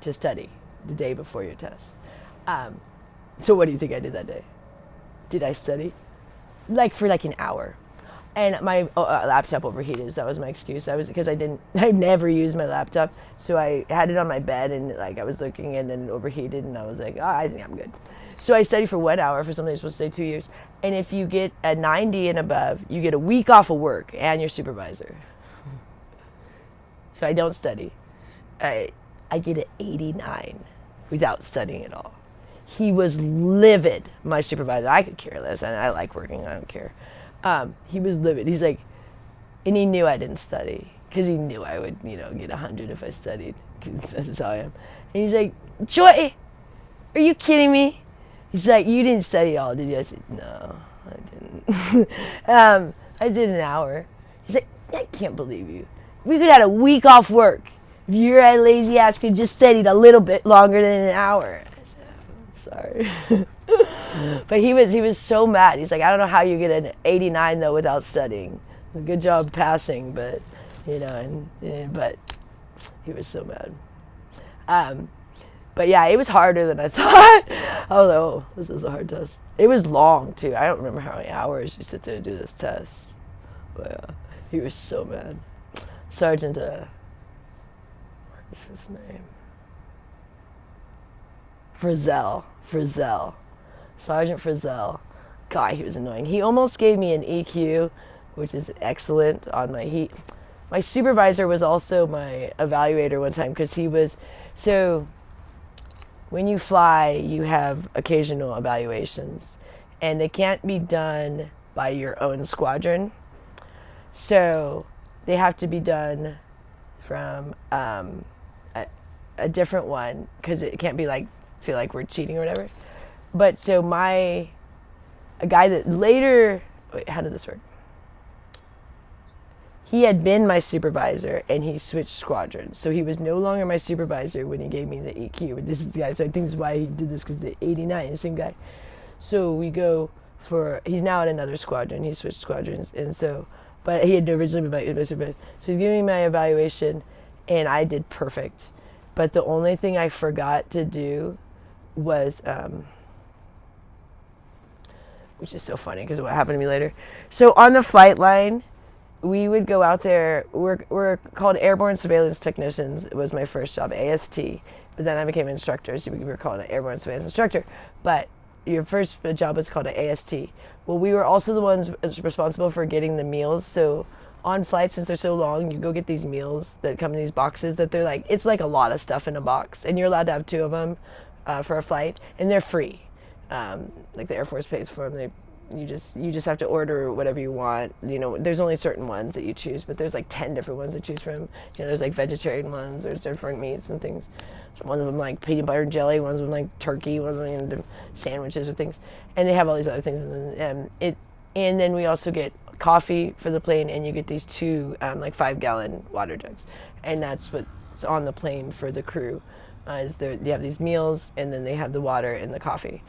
S2: to study the day before your test. So what do you think I did that day? Did I study? Like for like an hour. And my laptop overheated, so that was my excuse. I never used my laptop, so I had it on my bed, and like I was looking, and then it overheated, and I was like, oh, I think I'm good. So I studied for 1 hour for something that's supposed to take 2 years. And if you get a 90 and above, you get a week off of work and your supervisor. So I don't study. I get an 89 without studying at all. He was livid, my supervisor. I could care less, and I like working, I don't care. He was livid. He's like, and he knew I didn't study because he knew I would, get 100 if I studied. 'Cause that's how I am. And he's like, Joy, are you kidding me? He's like, you didn't study at all, did you? I said, no, I didn't. I did an hour. He's like, I can't believe you. We could have had a week off work if your lazy ass could just studied a little bit longer than an hour. I said, I'm sorry. But he was so mad. He's like, I don't know how you get an 89 though without studying. Good job passing, but but he was so mad. But yeah, it was harder than I thought. I was like, oh, this is a hard test. It was long too. I don't remember how many hours you sit there to do this test. But yeah, he was so mad. Sergeant, what is his name? Frizzell. Sergeant Frizzell. God, he was annoying. He almost gave me an EQ, which is excellent on my supervisor was also my evaluator one time because he was, so when you fly, you have occasional evaluations and they can't be done by your own squadron. So they have to be done from a different one because it can't be like, feel like we're cheating or whatever. But so my a guy that later, wait, how did this work? He had been my supervisor and he switched squadrons. So he was no longer my supervisor when he gave me the EQ. And this is the guy, so I think this is why he did this, because the 89, the same guy. So we go for, he's now at another squadron. He switched squadrons. And so, but he had originally been my supervisor. So he's giving me my evaluation and I did perfect. But the only thing I forgot to do was, which is so funny because of what happened to me later. So on the flight line, we would go out there. We're called airborne surveillance technicians. It was my first job, AST. But then I became an instructor, so we were called an airborne surveillance instructor. But your first job was called an AST. Well, we were also the ones responsible for getting the meals. So on flights, since they're so long, you go get these meals that come in these boxes that they're like, it's like a lot of stuff in a box. And you're allowed to have 2 of them for a flight, and they're free. Like the Air Force pays for them. You just have to order whatever you want. You know, there's only certain ones that you choose, but there's like 10 different ones to choose from. You know, there's like vegetarian ones, there's different meats and things. One of them like peanut butter and jelly, one of them like turkey, one of them, you know, sandwiches or things, and they have all these other things. And then we also get coffee for the plane, and you get these 2 like 5-gallon water jugs, and that's what's on the plane for the crew. Is they have these meals, and then they have the water and the coffee.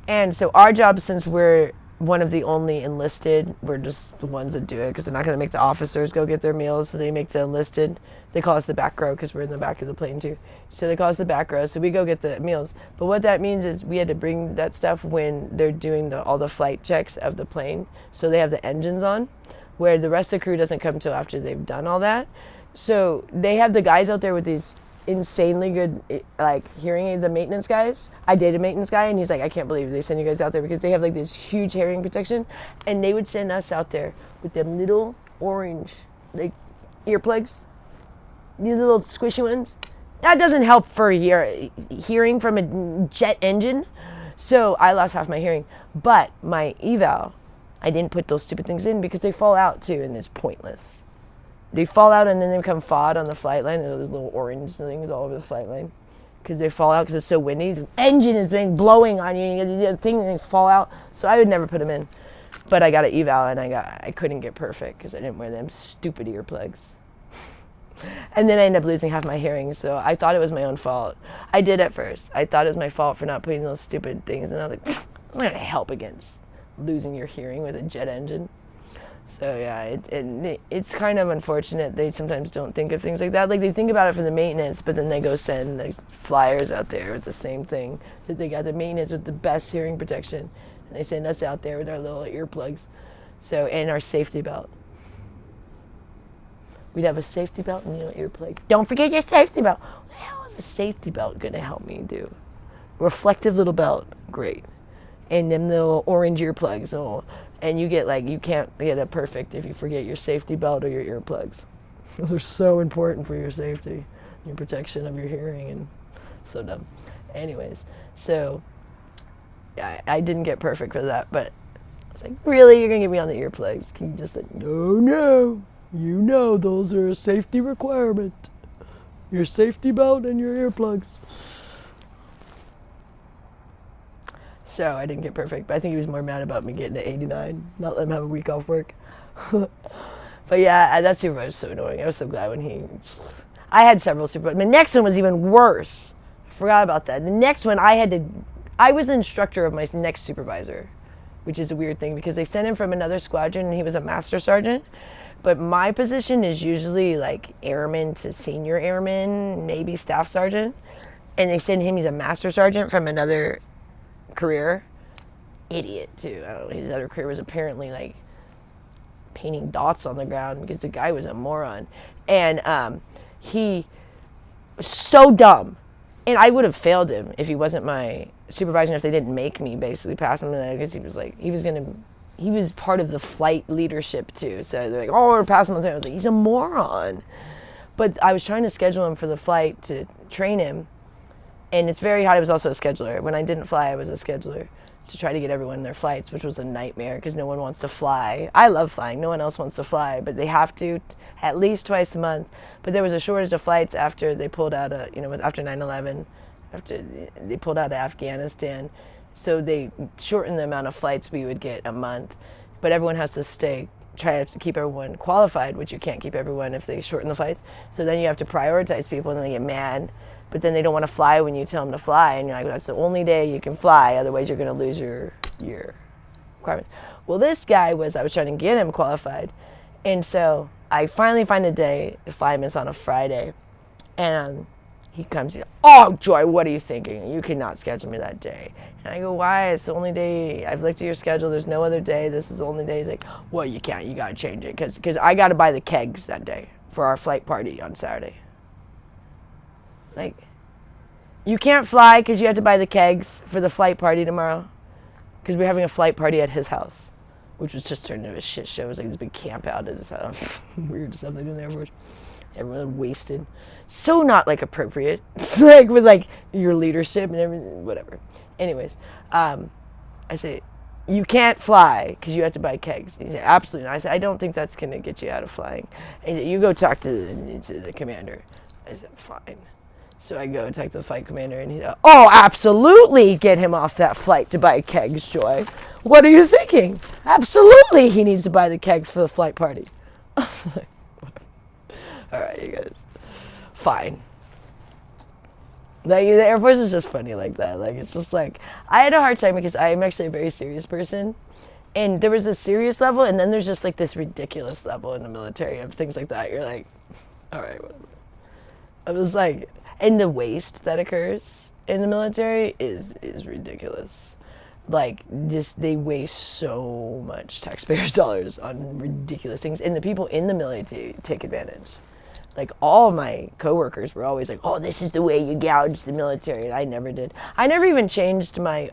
S2: And so our job, since we're one of the only enlisted, we're just the ones that do it, because they're not going to make the officers go get their meals, so they make the enlisted. They call us the back row because we're in the back of the plane too. So they call us the back row, so we go get the meals. But what that means is we had to bring that stuff when they're doing all the flight checks of the plane. So they have the engines on, where the rest of the crew doesn't come till after they've done all that. So they have the guys out there with these insanely good like hearing aid, the maintenance guys. I dated a maintenance guy, and he's like, I can't believe they send you guys out there, because they have like this huge hearing protection, and they would send us out there with them little orange like earplugs, these little squishy ones. That doesn't help for hearing from a jet engine. So I lost half my hearing. But my eval, I didn't put those stupid things in because they fall out too, and it's pointless. They fall out and then they become FOD on the flight line. There's little orange things all over the flight line because they fall out because it's so windy. The engine is blowing on you, and you get the thing, and they fall out. So I would never put them in. But I got an eval, and I couldn't get perfect because I didn't wear them stupid earplugs. And then I ended up losing half my hearing, so I thought it was my own fault. I did at first. I thought it was my fault for not putting those stupid things, and I was like, I'm not gonna help against losing your hearing with a jet engine. So yeah, it's kind of unfortunate they sometimes don't think of things like that. Like they think about it for the maintenance, but then they go send like flyers out there with the same thing, that they got the maintenance with the best hearing protection, and they send us out there with our little earplugs, so, and our safety belt. We'd have a safety belt and earplug. Don't forget your safety belt. What the hell is a safety belt gonna help me do? Reflective little belt, great. And them little orange earplugs. Oh, and you get you can't get it perfect if you forget your safety belt or your earplugs. They're so important for your safety, your protection of your hearing, and so dumb. Anyways, so yeah, I didn't get perfect for that, but I was like, really, you're gonna get me on the earplugs? Can you just no. You know those are a safety requirement. Your safety belt and your earplugs. So I didn't get perfect, but I think he was more mad about me getting to 89, not let him have a week off work. But yeah, that supervisor was so annoying. I was so glad when I had several supervisors. The next one was even worse. I forgot about that. The next one I was the instructor of my next supervisor, which is a weird thing because they sent him from another squadron and he was a master sergeant. But my position is usually like airman to senior airman, maybe staff sergeant. And they send him, he's a master sergeant from another career. Idiot too. I don't know, his other career was apparently like painting dots on the ground because the guy was a moron. And he was so dumb. And I would have failed him if he wasn't my supervisor, if they didn't make me basically pass him. And I guess he was part of the flight leadership too. So they're like, oh, we're passing him. I was like, he's a moron. But I was trying to schedule him for the flight to train him. And it's very hot. I was also a scheduler. When I didn't fly, I was a scheduler to try to get everyone in their flights, which was a nightmare because no one wants to fly. I love flying. No one else wants to fly, but they have to at least twice a month. But there was a shortage of flights after they pulled out after 9/11, after they pulled out of Afghanistan. So they shorten the amount of flights we would get a month, but everyone has to try to keep everyone qualified, which you can't keep everyone if they shorten the flights. So then you have to prioritize people, and then they get mad, but then they don't want to fly when you tell them to fly, and you're like, that's the only day you can fly, otherwise you're going to lose your requirements. Well, this guy I was trying to get him qualified, and so I finally find a day to fly him. It's on a Friday, and he comes, he's like, oh, Joy, what are you thinking? You cannot schedule me that day. And I go, why? It's the only day. I've looked at your schedule. There's no other day. This is the only day. He's like, well, you can't. You got to change it because I got to buy the kegs that day for our flight party on Saturday. Like, you can't fly because you have to buy the kegs for the flight party tomorrow because we're having a flight party at his house, which was just turned into a shit show. It was like this big camp out at his house. Weird stuff they do in the Air Force. Everyone wasted. So not like appropriate. Like with like your leadership and everything, whatever. Anyways, I say, you can't fly because you have to buy kegs. He said, absolutely not. I said, I don't think that's going to get you out of flying. And he said, you go talk to the commander. I said, fine. So I go talk to the flight commander, and he said, oh, absolutely get him off that flight to buy kegs, Joy. What are you thinking? Absolutely he needs to buy the kegs for the flight party. I was like, all right, you guys, fine. Like, the Air Force is just funny like that. Like, it's just like, I had a hard time because I am actually a very serious person. And there was a serious level, and then there's just like this ridiculous level in the military of things like that. You're like, all right, whatever. I was like, and the waste that occurs in the military is ridiculous. Like, they waste so much taxpayers' dollars on ridiculous things. And the people in the military take advantage. Like, all my coworkers were always like, oh, this is the way you gouge the military. And I never did. I never even changed my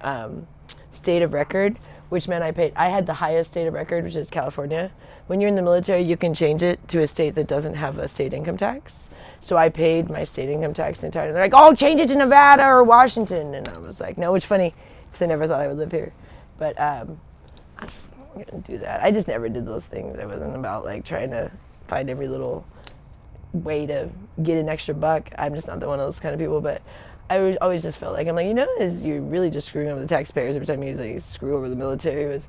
S2: state of record, which meant I had the highest state of record, which is California. When you're in the military, you can change it to a state that doesn't have a state income tax. So I paid my state income tax the entire time. They're like, oh, change it to Nevada or Washington. And I was like, no, it's funny because I never thought I would live here. But I'm going to do that. I just never did those things. It wasn't about like trying to find every little way to get an extra buck. I'm just not one of those kind of people. But I always just felt like, I'm like, you're really just screwing over the taxpayers every time you like screw over the military with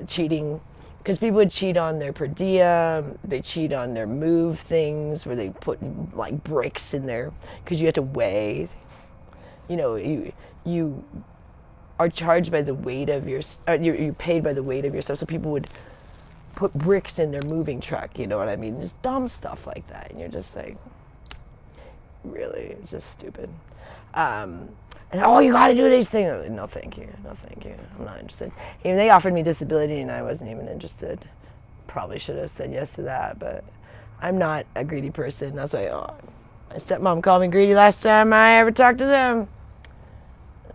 S2: cheating. Because people would cheat on their per diem, they cheat on their move things, where they put like bricks in there, because you have to weigh. You are charged by the weight of your, you're paid by the weight of your stuff. So people would put bricks in their moving truck, you know what I mean? Just dumb stuff like that, and you're just like, really, it's just stupid. And oh, you got to do these things. Like, no, thank you. No, thank you. I'm not interested. Even they offered me disability, and I wasn't even interested. Probably should have said yes to that, but I'm not a greedy person. That's why my stepmom called me greedy last time I ever talked to them.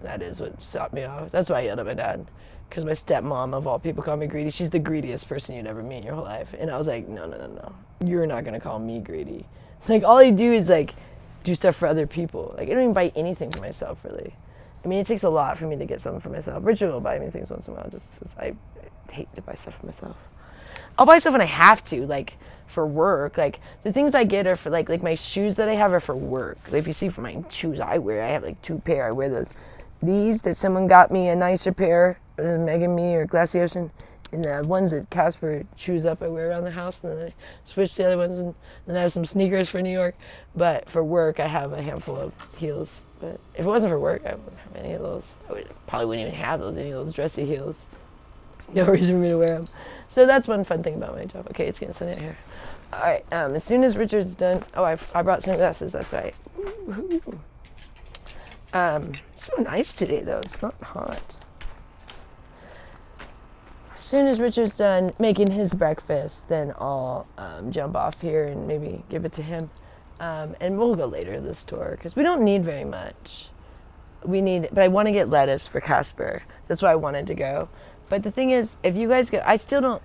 S2: That is what stopped me off. That's why I yelled at my dad, because my stepmom, of all people, called me greedy. She's the greediest person you'd ever meet in your whole life. And I was like, no. You're not going to call me greedy. Like, all I do is, like, do stuff for other people. Like, I don't even buy anything for myself, really. I mean, it takes a lot for me to get something for myself. Richard will buy me things once in a while, just because I hate to buy stuff for myself. I'll buy stuff when I have to, like, for work. Like, the things I get are for, like my shoes that I have are for work. Like, if you see from my shoes I wear, I have, like, 2 pair. I wear these that someone got me a nicer pair, Megan Me or Glassy Ocean. And the ones that Casper chews up I wear around the house, and then I switch to the other ones, and then I have some sneakers for New York. But for work, I have a handful of heels. But if it wasn't for work, I wouldn't have any of those. Probably wouldn't even have any of those dressy heels. No reason for me to wear them. So that's one fun thing about my job. Okay, it's getting sunny out here. All right, as soon as Richard's done, I brought sunglasses, that's right. It's so nice today, though. It's not hot. As soon as Richard's done making his breakfast, then I'll jump off here and maybe give it to him. And we'll go later to the store because we don't need very much. But I want to get lettuce for Casper. That's why I wanted to go. But the thing is, if you guys go, I still don't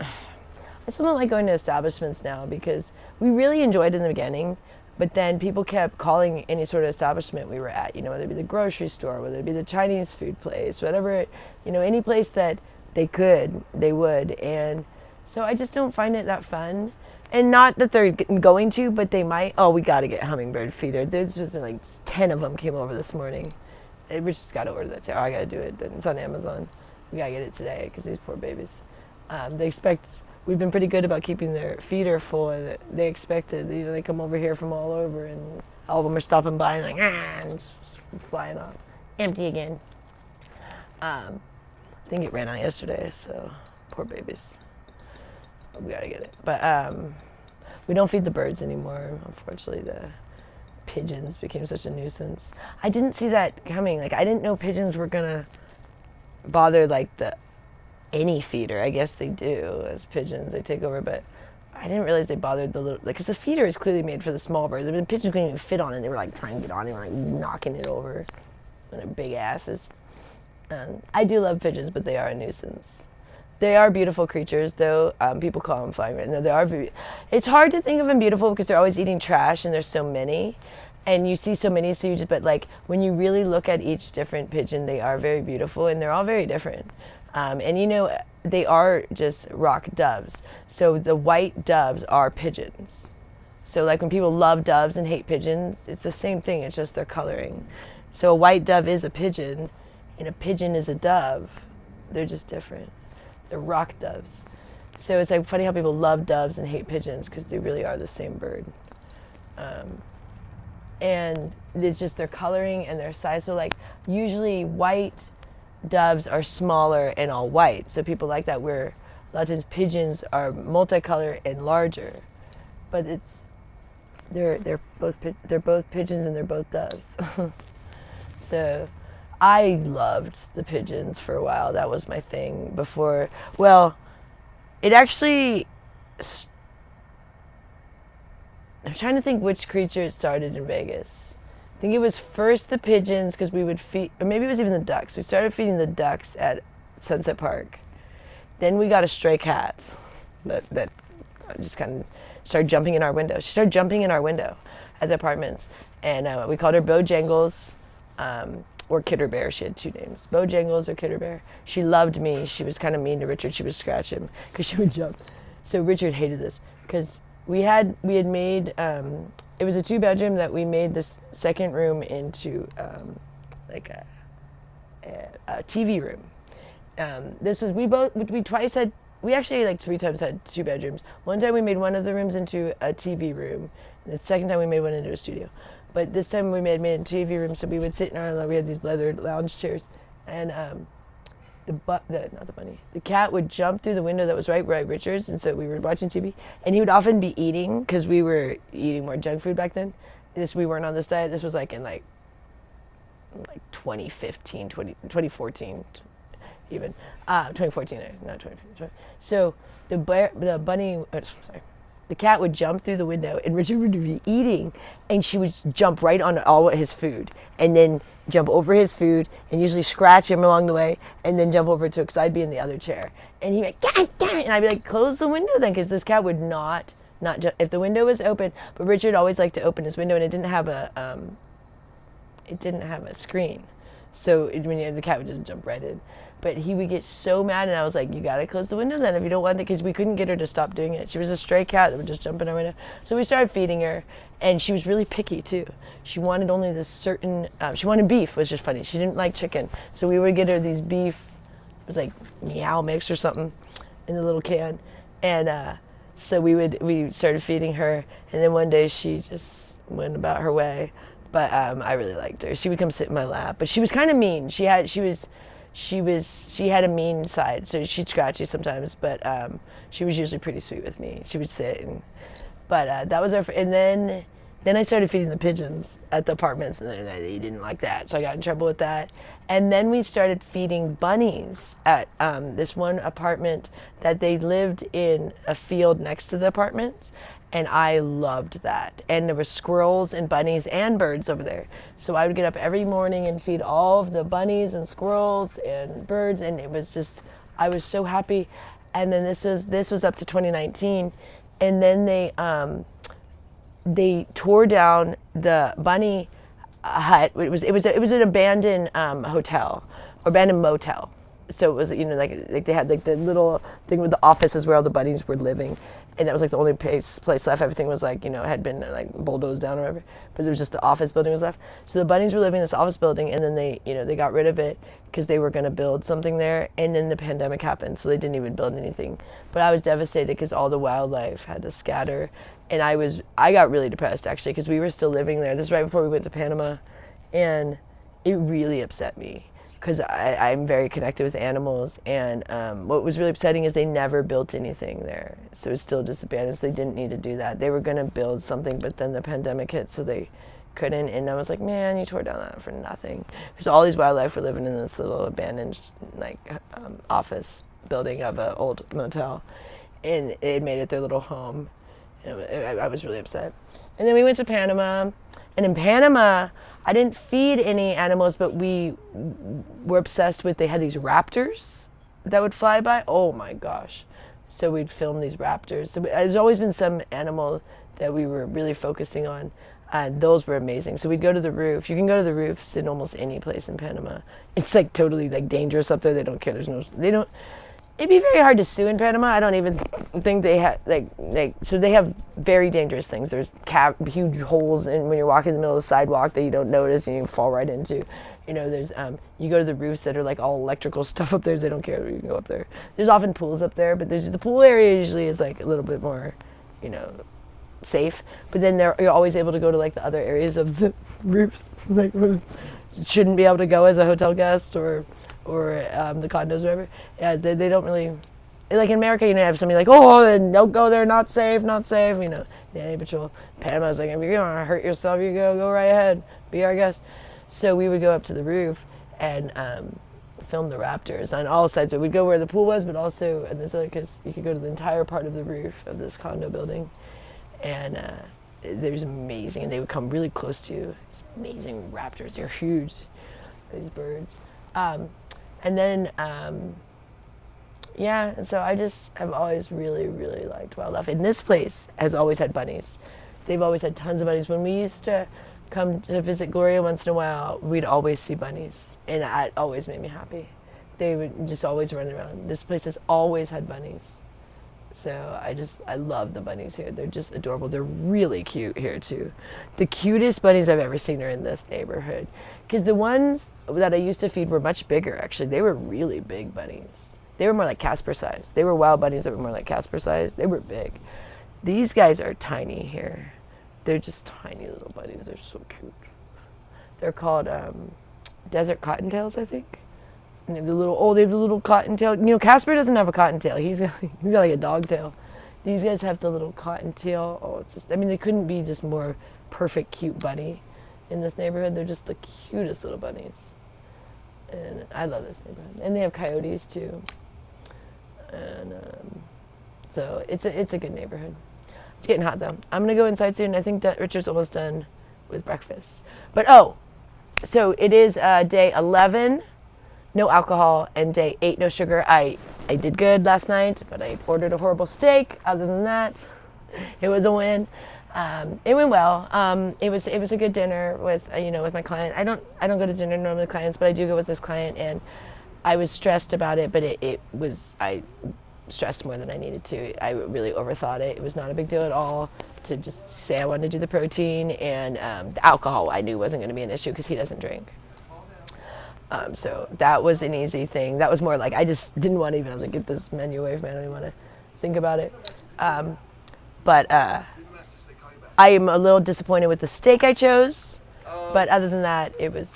S2: like going to establishments now because we really enjoyed it in the beginning. But then people kept calling any sort of establishment we were at, whether it be the grocery store, whether it be the Chinese food place, whatever, any place that they would. And so I just don't find it that fun. And not that they're going to, but they might. Oh, we got to get hummingbird feeder. There's been like 10 of them came over this morning. We just got to order that too. I got to do it. Then it's on Amazon. We got to get it today because these poor babies. We've been pretty good about keeping their feeder full, and they expected, they come over here from all over, and all of them are stopping by and like, and just flying off. Empty again. I think it ran out yesterday, so poor babies. We got to get it. But we don't feed the birds anymore. Unfortunately, the pigeons became such a nuisance. I didn't see that coming. Like, I didn't know pigeons were gonna bother like any feeder. I guess they do as pigeons. They take over, but I didn't realize they bothered the little, because the feeder is clearly made for the small birds. I mean, the pigeons couldn't even fit on it. They were like trying to get on it, like knocking it over, and their big asses. I do love pigeons, but they are a nuisance. They are beautiful creatures, though. People call them flying. No, they are. It's hard to think of them beautiful because they're always eating trash, and there's so many, and you see so many. So you just, but like when you really look at each different pigeon, they are very beautiful, and they're all very different. And they are just rock doves. So the white doves are pigeons. So like when people love doves and hate pigeons, it's the same thing. It's just their coloring. So a white dove is a pigeon, and a pigeon is a dove. They're just different. They're rock doves. So it's like funny how people love doves and hate pigeons because they really are the same bird. And it's just their coloring and their size. So like usually white doves are smaller and all white. So people like that, where a lot of times pigeons are multicolored and larger. But they're both pigeons and they're both doves. So I loved the pigeons for a while. That was my thing before. Well, it actually, I'm trying to think which creature it started in Vegas. I think it was first the pigeons, because we would feed, or maybe it was even the ducks. We started feeding the ducks at Sunset Park. Then we got a stray cat that just kind of started jumping in our window. She started jumping in our window at the apartments. And we called her Bojangles. Or Kidder Bear. She had two names, Bojangles or Kidder Bear. She loved me. She was kind of mean to Richard. She would scratch him because she would jump. So Richard hated this because we had made, it was a 2-bedroom that we made this second room into like a TV room. We actually like 3 times had 2 bedrooms. One time we made one of the rooms into a TV room, and the second time we made one into a studio. But this time we made a TV room, so we would sit in we had these leather lounge chairs, and the cat would jump through the window that was right by Richard's, and so we were watching TV, and he would often be eating, because we were eating more junk food back then. We weren't on this diet. This was like in like 2015, 2014 even. 2014, not 2015. So the cat would jump through the window, and Richard would be eating, and she would jump right on all his food, and then jump over his food, and usually scratch him along the way, and then jump over to it, because I'd be in the other chair. And he'd be like, "God damn it!" And I'd be like, "Close the window then," because this cat would not if the window was open. But Richard always liked to open his window, and it didn't have a screen, so the cat would just jump right in. But he would get so mad, and I was like, "You gotta close the window then if you don't want it," because we couldn't get her to stop doing it. She was a stray cat that would just jump in our window. So we started feeding her, and she was really picky too. She wanted only this certain, she wanted beef, which is funny. She didn't like chicken. So we would get her these beef, it was like Meow Mix or something in the little can. And so we started feeding her, and then one day she just went about her way. But I really liked her. She would come sit in my lap, but she was kind of mean. She had a mean side, so she'd scratch you sometimes, but she was usually pretty sweet with me. She would sit, but that was and then I started feeding the pigeons at the apartments, and they didn't like that, so I got in trouble with that. And then we started feeding bunnies at this one apartment that they lived in a field next to the apartments. And I loved that. And there were squirrels and bunnies and birds over there. So I would get up every morning and feed all of the bunnies and squirrels and birds, and it was just, I was so happy. And then this was up to 2019, and then they tore down the bunny hut. It was an abandoned hotel or abandoned motel. so it was, like they had like the little thing with the offices where all the bunnies were living, and that was like the only place left. Everything was like, had been like bulldozed down or whatever, but there was just the office building was left. So the bunnies were living in this office building, and then they got rid of it because they were going to build something there, and then the pandemic happened, so they didn't even build anything. But I was devastated because all the wildlife had to scatter, and I got really depressed actually because we were still living there. This is right before we went to Panama, and it really upset me because I'm very connected with animals, and what was really upsetting is they never built anything there, so it's still just abandoned. So they didn't need to do that. They were going to build something, but then the pandemic hit, so they couldn't. And I was like, man, you tore down that for nothing. Because all these wildlife were living in this little abandoned office building of an old motel, and it made it their little home. I was really upset. And then we went to Panama, and in Panama, I didn't feed any animals, but we were obsessed with, they had these raptors that would fly by. Oh my gosh. So we'd film these raptors. So there's always been some animal that we were really focusing on. Those were amazing. So we'd go to the roof. You can go to the roofs in almost any place in Panama. It's like totally like dangerous up there. They don't care. It'd be very hard to sue in Panama. I don't even think they have so they have very dangerous things. There's huge holes in when you're walking in the middle of the sidewalk that you don't notice and you fall right into. There's you go to the roofs that are like all electrical stuff up there. They don't care. You can go up there. There's often pools up there, but the pool area usually is like a little bit more, safe. But then you're always able to go to like the other areas of the roofs, like you shouldn't be able to go as a hotel guest or the condos or whatever. Yeah, they don't really, like in America, have somebody like, oh, don't go there, not safe, the Animal Patrol. Panama's like, if you're gonna hurt yourself, you go right ahead, be our guest. So we would go up to the roof and film the raptors on all sides. So we'd go where the pool was, but also in this other, because you could go to the entire part of the roof of this condo building, and there's amazing, and they would come really close to you. These amazing raptors, they're huge, these birds. And then, and so I just have always really, really liked wildlife. And this place has always had bunnies. They've always had tons of bunnies. When we used to come to visit Gloria once in a while, we'd always see bunnies. And it always made me happy. They would just always run around. This place has always had bunnies. So I love the bunnies here. They're just adorable. They're really cute here too. The cutest bunnies I've ever seen are in this neighborhood. Because the ones that I used to feed were much bigger, actually. They were really big bunnies. They were more like Casper size. They were wild bunnies that were more like Casper size. They were big. These guys are tiny here. They're just tiny little bunnies. They're so cute. They're called desert cottontails, I think. And they have the little cottontail. Casper doesn't have a cottontail. He's got like a dog tail. These guys have the little cottontail. Oh, it's just, they couldn't be just more perfect, cute bunny in this neighborhood. They're just the cutest little bunnies. And I love this neighborhood. And they have coyotes too. And so it's a good neighborhood. It's getting hot though. I'm gonna go inside soon. I think that Richard's almost done with breakfast. But so it is day 11, no alcohol, and day 8, no sugar. I did good last night, but I ordered a horrible steak. Other than that, it was a win. It went well. It was a good dinner with with my client. I don't go to dinner normally with clients, but I do go with this client, and I was stressed about it, but I stressed more than I needed to. I really overthought it. It was not a big deal at all to just say I wanted to do the protein, and the alcohol I knew wasn't going to be an issue because he doesn't drink. So that was an easy thing. That was more like I just didn't want to even have to get this menu away from me. I don't even want to think about it. But I am a little disappointed with the steak I chose. But other than that, it was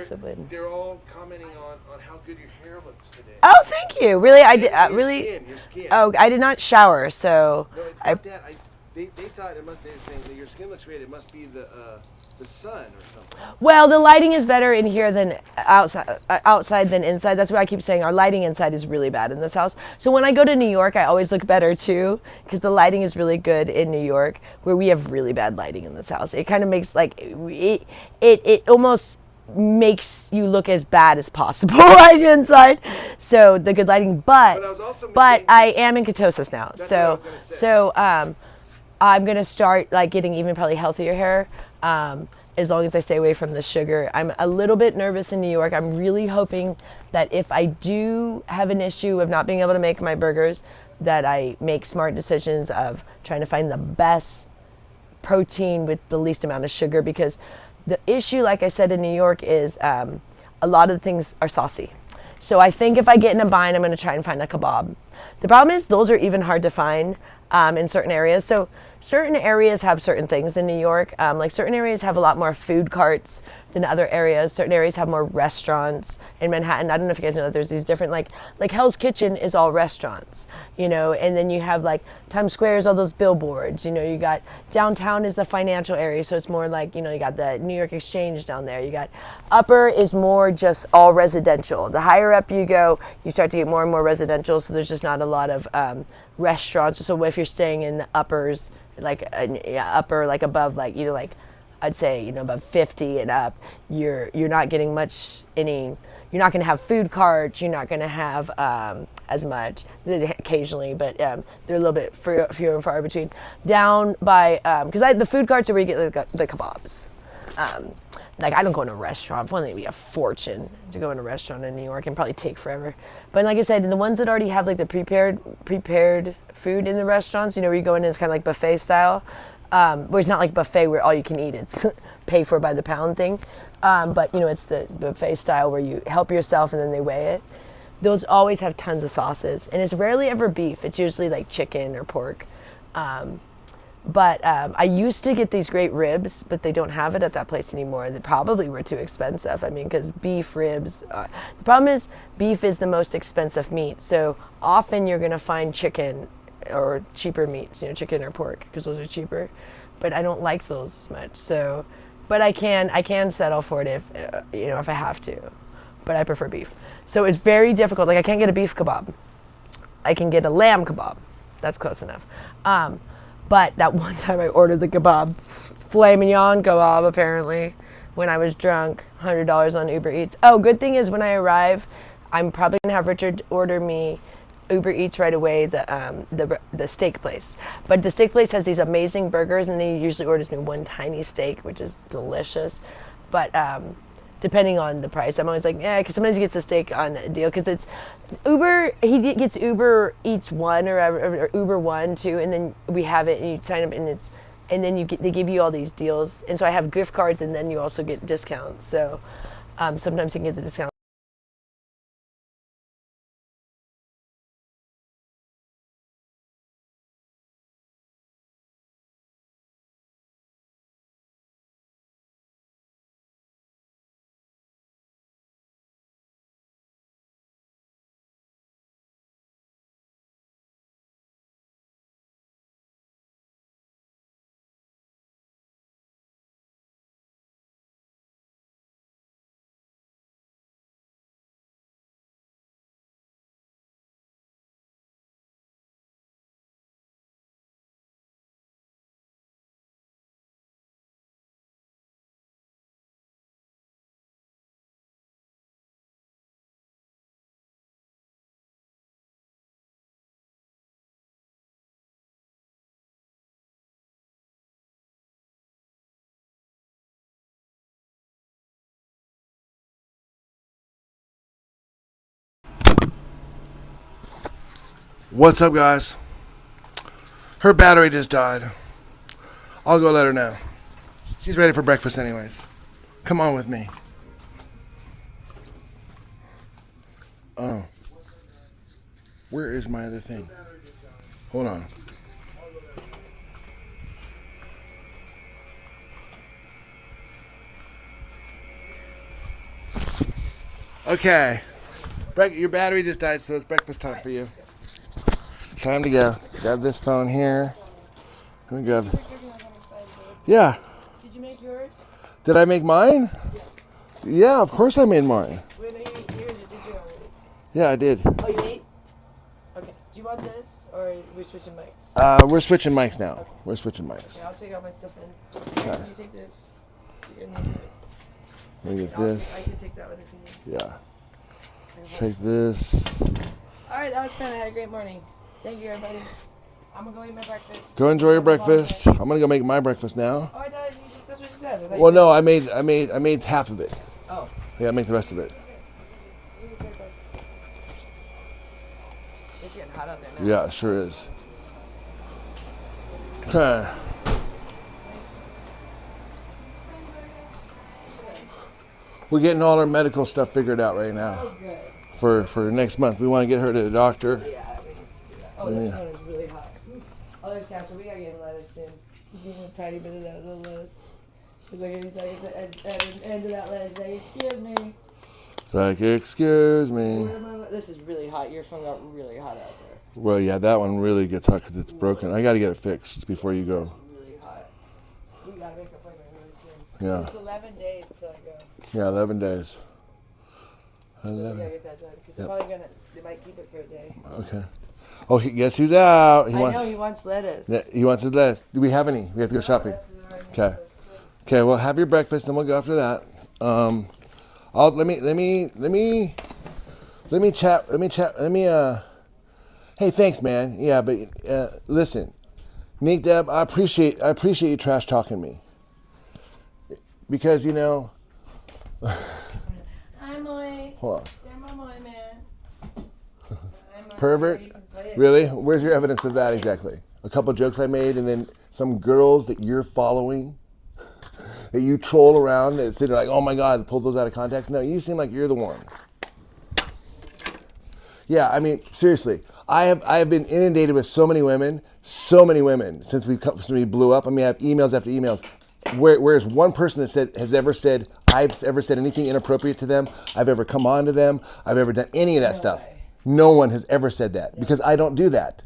S2: simply.
S3: They're all commenting on how good your hair looks today.
S2: Oh, thank you. Really, I did really.
S3: Your skin.
S2: Oh, I did not shower, so.
S3: No, it's not that. They thought they were saying that your skin looks great. It must be the sun or something.
S2: Well, the lighting is better in here than outside than inside. That's why I keep saying our lighting inside is really bad in this house. So when I go to New York, I always look better too, because the lighting is really good in New York, where we have really bad lighting in this house. It kind of makes it almost makes you look as bad as possible right inside. So the good lighting, but I am in ketosis now. So I'm gonna start getting even probably healthier hair. as long as I stay away from the sugar. I'm a little bit nervous in New York. I'm really hoping that if I do have an issue of not being able to make my burgers, that I make smart decisions of trying to find the best protein with the least amount of sugar, because the issue, like I said, in New York is a lot of the things are saucy. So I think if I get in a bind, I'm going to try and find a kebab. The problem is those are even hard to find in certain areas. So certain areas have certain things in New York. Like certain areas have a lot more food carts than other areas. Certain areas have more restaurants. In Manhattan, I don't know if you guys know that there's these different, like Hell's Kitchen is all restaurants, you know, and then you have like Times Square is all those billboards, you know, you got downtown is the financial area, so it's more like, you know, you got the New York Exchange down there. You got upper is more just all residential. The higher up you go, you start to get more and more residential, so there's just not a lot of restaurants. So if you're staying in the uppers, like upper, like above, like, you know, like I'd say, you know, above 50 and up, you're not getting much you're not going to have food carts, you're not going to have as much, occasionally, but they're a little bit fewer and far between. Down by, because the food carts are where you get the kebabs. Like, I don't go in a restaurant. If only it'd be a fortune to go in a restaurant in New York and probably take forever. But like I said, the ones that already have like the prepared food in the restaurants, you know, where you go in and it's kind of like buffet style, where it's not like buffet where all you can eat, it's pay for by the pound thing. But you know, it's the buffet style where you help yourself and then they weigh it. Those always have tons of sauces, and it's rarely ever beef. It's usually like chicken or pork. But I used to get these great ribs, but they don't have it at that place anymore. They probably were too expensive. I mean, because beef ribs, the problem is beef is the most expensive meat. So often you're going to find chicken or cheaper meats, you know, chicken or pork, because those are cheaper. But I don't like those as much. So, but I can settle for it if, you know, if I have to. But I prefer beef. So it's very difficult. Like, I can't get a beef kebab. I can get a lamb kebab. That's close enough. But that one time I ordered the kebab, filet mignon kebab apparently, when I was drunk, $100 on Uber Eats. Oh, good thing is when I arrive, I'm probably gonna have Richard order me Uber Eats right away, the steak place. But the steak place has these amazing burgers, and he usually orders me one tiny steak, which is delicious. But depending on the price, I'm always like, yeah, because sometimes he gets the steak on a deal, because it's Uber, he gets Uber Eats One or Uber One too, and then we have it, and you sign up, and then they give you all these deals, and so I have gift cards, and then you also get discounts. So sometimes you can get the discount.
S3: What's up, guys? Her battery just died. I'll go let her know. She's ready for breakfast anyways. Come on with me. Oh. Where is my other thing? Hold on. Okay. Your battery just died, so it's breakfast time for you. Time to go. Grab this phone here. Let me grab. Yeah.
S2: Did you make yours?
S3: Did I make mine? Yeah, of course I made mine.
S2: Wait, no, you ate yours, or did you already?
S3: Yeah, I did.
S2: Oh, you ate? Okay. Do you want this, or are we switching mics?
S3: We're switching mics now. Okay. We're switching mics.
S2: Okay, I'll take all my stuff in.
S3: Okay.
S2: You take this. You're gonna need this.
S3: Let me get this.
S2: I can take that one if you need.
S3: Yeah. Take this.
S2: All right, that was fun. I had a great morning. Thank you, everybody. I'm gonna go eat my breakfast.
S3: Go enjoy your breakfast. I'm gonna go make my breakfast now.
S2: Oh, I thought you just That's what he says.
S3: Well, no, I made half of it.
S2: Oh.
S3: Yeah, I make the rest of it.
S2: It's getting hot out there now.
S3: Yeah, it sure is. Okay. We're getting all our medical stuff figured out right now.
S2: Oh, good.
S3: For next month. We want to get her to the doctor.
S2: Yeah, we need to do that. Oh, this one is really hot. Oh, there's Casper. We gotta get him lettuce soon. He's eating a tiny bit of that little lettuce. He's like, at the end of that lettuce, like, excuse me.
S3: It's like, excuse me.
S2: This is really hot. Your phone got really hot out there.
S3: Well, yeah, that one really gets hot because it's broken. I got to get it fixed before you go.
S2: It's really hot. We gotta make an appointment really soon.
S3: Yeah.
S2: It's 11 days till I go.
S3: Yeah, 11 days.
S2: So we gotta get that done because they're probably they might keep it for a day.
S3: Okay. Oh, guess who's out?
S2: I know he wants lettuce.
S3: Yeah, he wants his lettuce. Do we have any? We have to go shopping. Okay. Okay. Well, have your breakfast, and we'll go after that. Let me chat. Hey, thanks, man. Yeah, but listen, Nick, Deb, I appreciate you trash talking me because you know.
S2: Hi, Moy.
S3: Hold on.
S2: You're my Moy, man.
S3: Pervert? Really? Where's your evidence of that exactly? A couple jokes I made, and then some girls that you're following, that you troll around, that sit there like, oh my God, pull those out of context. No, you seem like you're the one. Yeah, I mean, seriously, I have been inundated with so many women since we blew up. I mean, I have emails after emails. Whereas one person that has ever said I've ever said anything inappropriate to them, I've ever come on to them, I've ever done any of that stuff. No one has ever said that because I don't do that.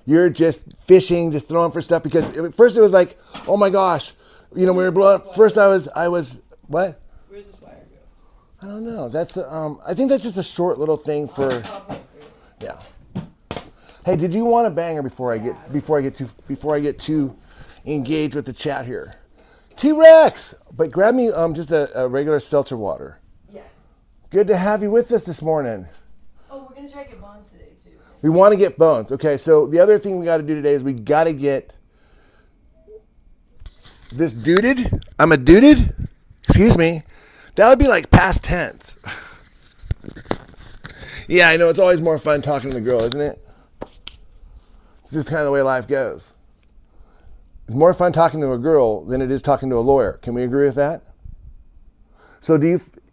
S3: You're just fishing, just throwing for stuff because at first it was like, oh my gosh, you know, when we were blowing up. First I was what?
S2: Where's this wire go?
S3: I don't know. That's I think that's just a short little thing for. Yeah. Hey, did you want a banger before I get too engaged with the chat here? T-Rex, but grab me just a regular seltzer water.
S2: Yeah.
S3: Good to have you with us this morning.
S2: Oh, we're gonna try to get bones today too.
S3: We want to get bones. Okay, so the other thing we got to do today is we got to get this duded. I'm a duded. Excuse me. That would be like past tense. Yeah, I know. It's always more fun talking to the girl, isn't it? It's just kind of the way life goes. It's more fun talking to a girl than it is talking to a lawyer. Can we agree with that? So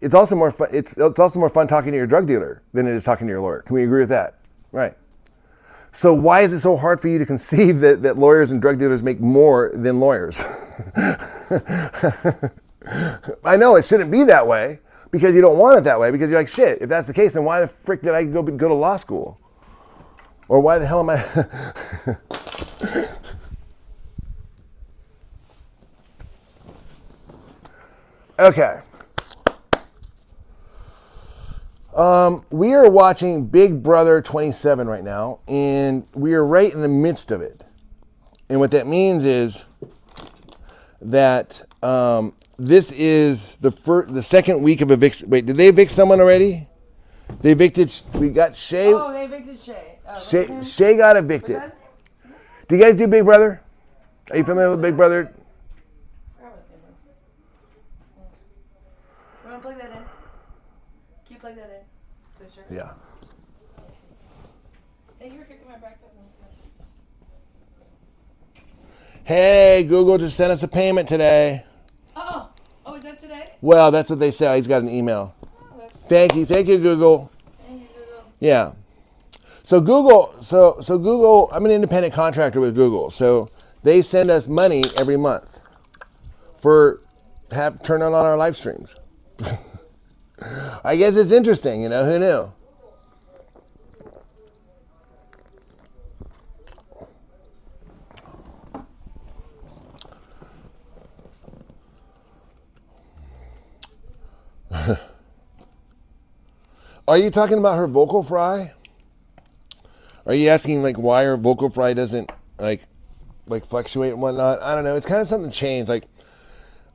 S3: it's also more fun. It's also more fun talking to your drug dealer than it is talking to your lawyer. Can we agree with that? Right. So why is it so hard for you to conceive that lawyers and drug dealers make more than lawyers? I know it shouldn't be that way because you don't want it that way because you're like, shit, if that's the case, then why the frick did I go to law school? Or why the hell am I? Okay. We are watching Big Brother 27 right now, and we are right in the midst of it. And what that means is that this is the second week of eviction. Wait, did they evict someone already? They evicted. We got Shay.
S2: Oh, they evicted Shay.
S3: Shay got evicted. Do you guys do Big Brother? Are you familiar with Big Brother?
S2: Plug that in. Can you plug that in? Switcher.
S3: Yeah.
S2: Hey, you were kicking my breakfast.
S3: Hey, Google just sent us a payment today.
S2: Oh, is that today?
S3: Well, that's what they said. I just got an email.
S2: Oh,
S3: Thank you, Google.
S2: Thank you, Google.
S3: Yeah. So Google, I'm an independent contractor with Google. So they send us money every month for turn on our live streams. I guess it's interesting, you know, who knew? Are you talking about her vocal fry? Are you asking like why her vocal fry doesn't like fluctuate and whatnot? I don't know. It's kind of something changed. Like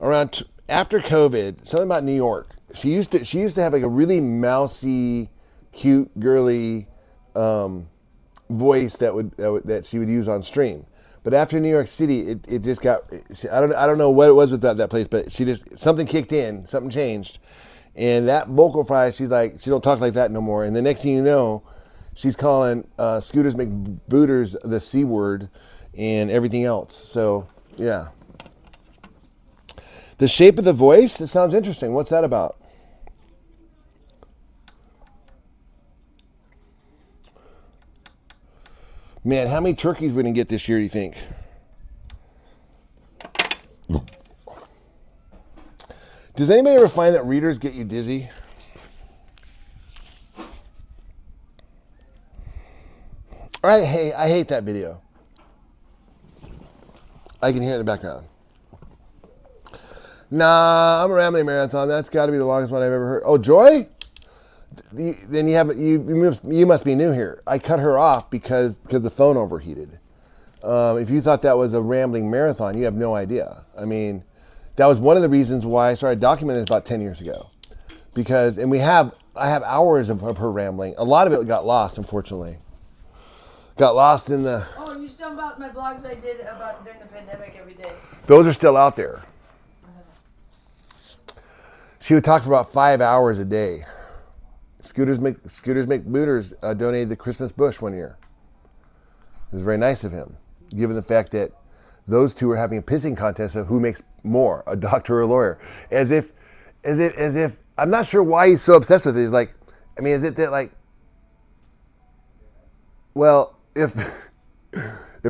S3: around after COVID, something about New York. She used to have like a really mousy, cute, girly voice that she would use on stream. But after New York City, it just got. I don't know what it was with that place, but she just something kicked in, something changed, and that vocal fry. She's like, she don't talk like that no more. And the next thing you know, she's calling Scooters McBooters the C word and everything else. So yeah. The shape of the voice. That sounds interesting. What's that about? Man, how many turkeys we didn't get this year, do you think? Does anybody ever find that readers get you dizzy? I hate that video. I can hear it in the background. Nah, I'm a rambling marathon. That's got to be the longest one I've ever heard. Oh, Joy? Then you must be new here. I cut her off because the phone overheated. If you thought that was a rambling marathon, you have no idea. I mean, that was one of the reasons why I started documenting this about 10 years ago. Because, and I have hours of her rambling. A lot of it got lost, unfortunately. Got lost in the...
S2: Oh, you talking about my blogs I did about during the pandemic every day.
S3: Those are still out there. She would talk for about 5 hours a day. Scooters McBooters donated the Christmas bush one year. It was very nice of him, given the fact that those two were having a pissing contest of who makes more, a doctor or a lawyer. As if, I'm not sure why he's so obsessed with it. He's like, I mean, is it that like, well, if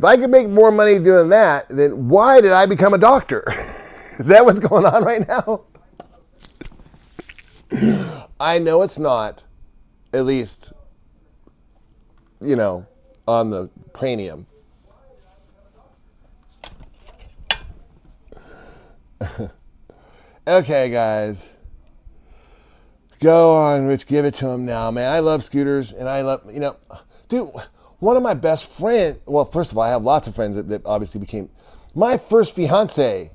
S3: I could make more money doing that, then why did I become a doctor? Is that what's going on right now? I know it's not, at least, on the cranium. Okay, guys. Go on, Rich. Give it to him now, man. I love scooters, and I love, dude, one of my best friends, well, first of all, I have lots of friends that obviously became, my first fiance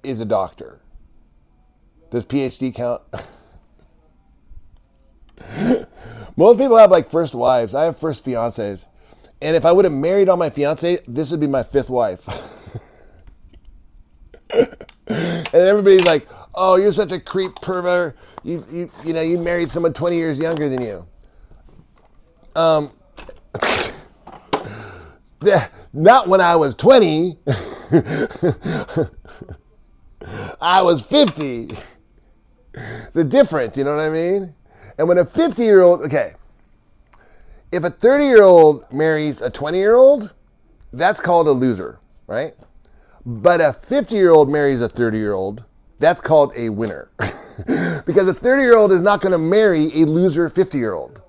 S3: is a doctor. Does PhD count? Most people have like first wives. I have first fiancés. And if I would have married on my fiance, this would be my fifth wife. And everybody's like, oh, you're such a creep pervert. You married someone 20 years younger than you. Not when I was 20. I was 50. The difference, you know what I mean? And when a 50-year-old, okay, if a 30-year-old marries a 20-year-old, that's called a loser, right? But a 50-year-old marries a 30-year-old, that's called a winner. Because a 30-year-old is not going to marry a loser 50-year-old.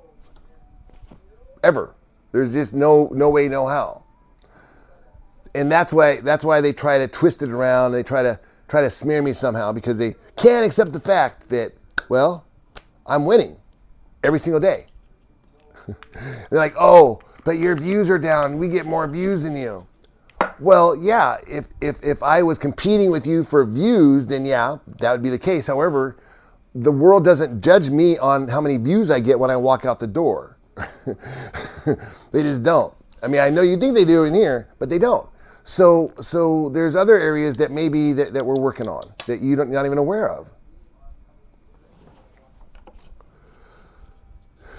S3: Ever. There's just no way, no how. And that's why they try to twist it around. They try to smear me somehow because they can't accept the fact that, well, I'm winning every single day. They're like, oh, but your views are down. We get more views than you. Well, yeah, if I was competing with you for views, then yeah, that would be the case. However, the world doesn't judge me on how many views I get when I walk out the door. They just don't. I mean, I know you think they do in here, but they don't. So there's other areas that maybe that we're working on that you're not even aware of.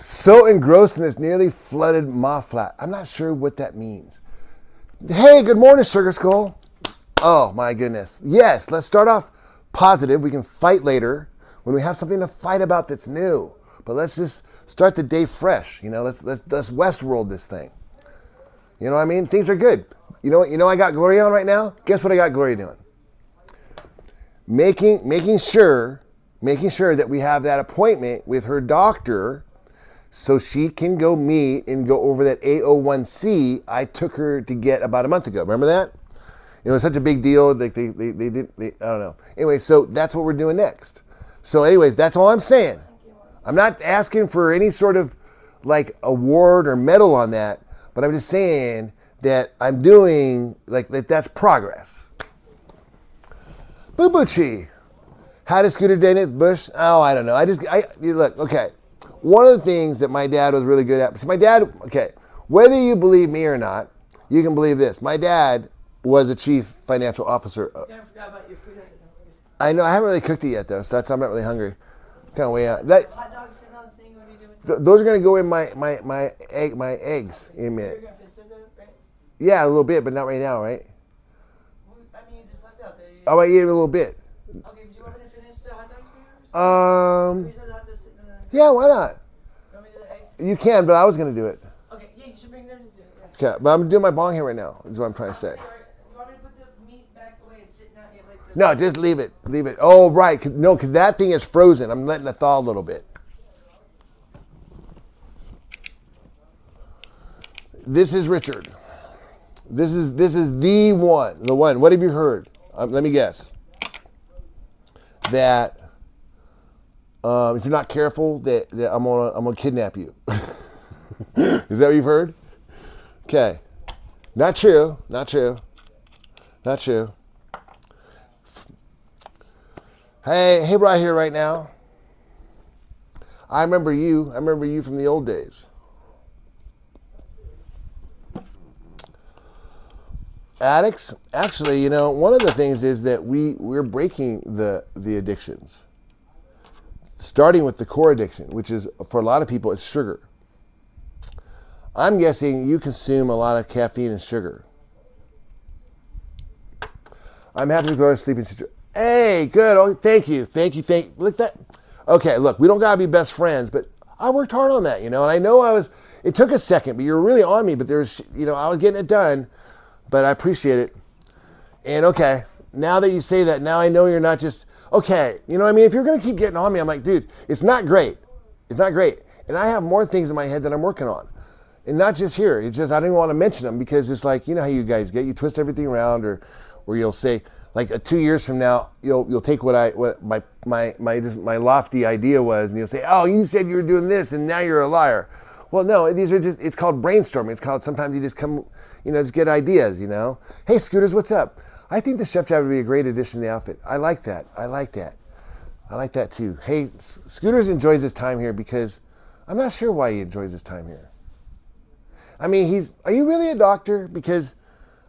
S3: So engrossed in this nearly flooded moth flat. I'm not sure what that means. Hey, good morning, Sugar Skull. Oh, my goodness. Yes, let's start off positive. We can fight later when we have something to fight about that's new. But let's just start the day fresh. Let's Westworld this thing. You know what I mean? Things are good. You know I got Gloria on right now? Guess what I got Gloria doing? Making sure that we have that appointment with her doctor so she can go meet and go over that A01C I took her to get about a month ago. Remember that? It was such a big deal. They did, I don't know. Anyway, so that's what we're doing next. So anyways, that's all I'm saying. I'm not asking for any sort of like award or medal on that, but I'm just saying that I'm doing that's progress. Boo Boo Chi. How to Scooter Daniel Bush? Oh, I don't know. Look, okay. One of the things that my dad was really good at, so my dad, okay, whether you believe me or not, you can believe this. My dad was a chief financial officer.
S2: I forgot about your food.
S3: I know I haven't really cooked it yet though, so I'm not really hungry. Kind of way out. That
S2: Hot dogs sitting on the thing. What do you do with them?
S3: those are gonna go in my eggs in a minute.
S2: You're gonna finish it though, right?
S3: Yeah, a little bit, but not right now, right?
S2: Well, I mean, you just left out there.
S3: I might eat it a little bit.
S2: Okay, do you want me to finish the hot dogs for you? Or
S3: Um,
S2: you should have to sit in the...
S3: yeah, why not?
S2: You want me to do the egg?
S3: You can, but I was gonna do it.
S2: Okay, yeah, you should bring them to do it. Yeah.
S3: Okay, but I'm doing my bong here right now. Is what I'm trying to say.
S2: You want me to put the meat back away and sit down here like the...
S3: No, just leave it. Leave it. Oh, right. Because that thing is frozen. I'm letting it thaw a little bit. This is Richard. This is the one. The one. What have you heard? Let me guess. That if you're not careful, that I'm gonna kidnap you. Is that what you've heard? Okay. Not true. Not true. Not true. Hey, right here, right now. I remember you. I remember you from the old days. Addicts, actually, you know, one of the things is that we're breaking the addictions. Starting with the core addiction, which is, for a lot of people, it's sugar. I'm guessing you consume a lot of caffeine and sugar. I'm happy to go to sleeping situation. Hey, good. Oh, thank you. Look at that. Okay, look, we don't gotta be best friends, but I worked hard on that, you know, and I know it took a second, but you were really on me, but there's, you know, I was getting it done, but I appreciate it. And okay, now that you say that, now I know you're not just, okay, you know what I mean? If you're gonna keep getting on me, I'm like, dude, it's not great. It's not great. And I have more things in my head that I'm working on. And not just here, it's just, I don't even want to mention them because it's like, you know how you guys get, you twist everything around, or you'll say, like 2 years from now, you'll take what my lofty idea was, and you'll say, oh, you said you were doing this, and now you're a liar. Well, no, these are just, it's called brainstorming. It's called, sometimes you just come, you know, just get ideas, you know. Hey, Scooters, what's up? I think the chef job would be a great addition to the outfit. I like that. I like that too. Hey, Scooters enjoys his time here because I'm not sure why he enjoys his time here. I mean, are you really a doctor? Because,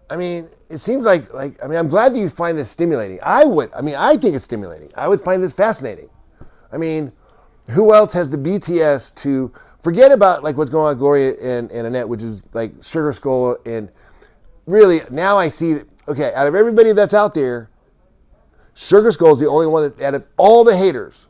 S3: I mean, it seems like, I'm glad that you find this stimulating. I think it's stimulating. I would find this fascinating. I mean, who else has the BTS to forget about like what's going on with Gloria and Annette, which is like Sugar Skull, and really now I see that, okay, out of everybody that's out there, Sugar Skull is the only one that, out of all the haters,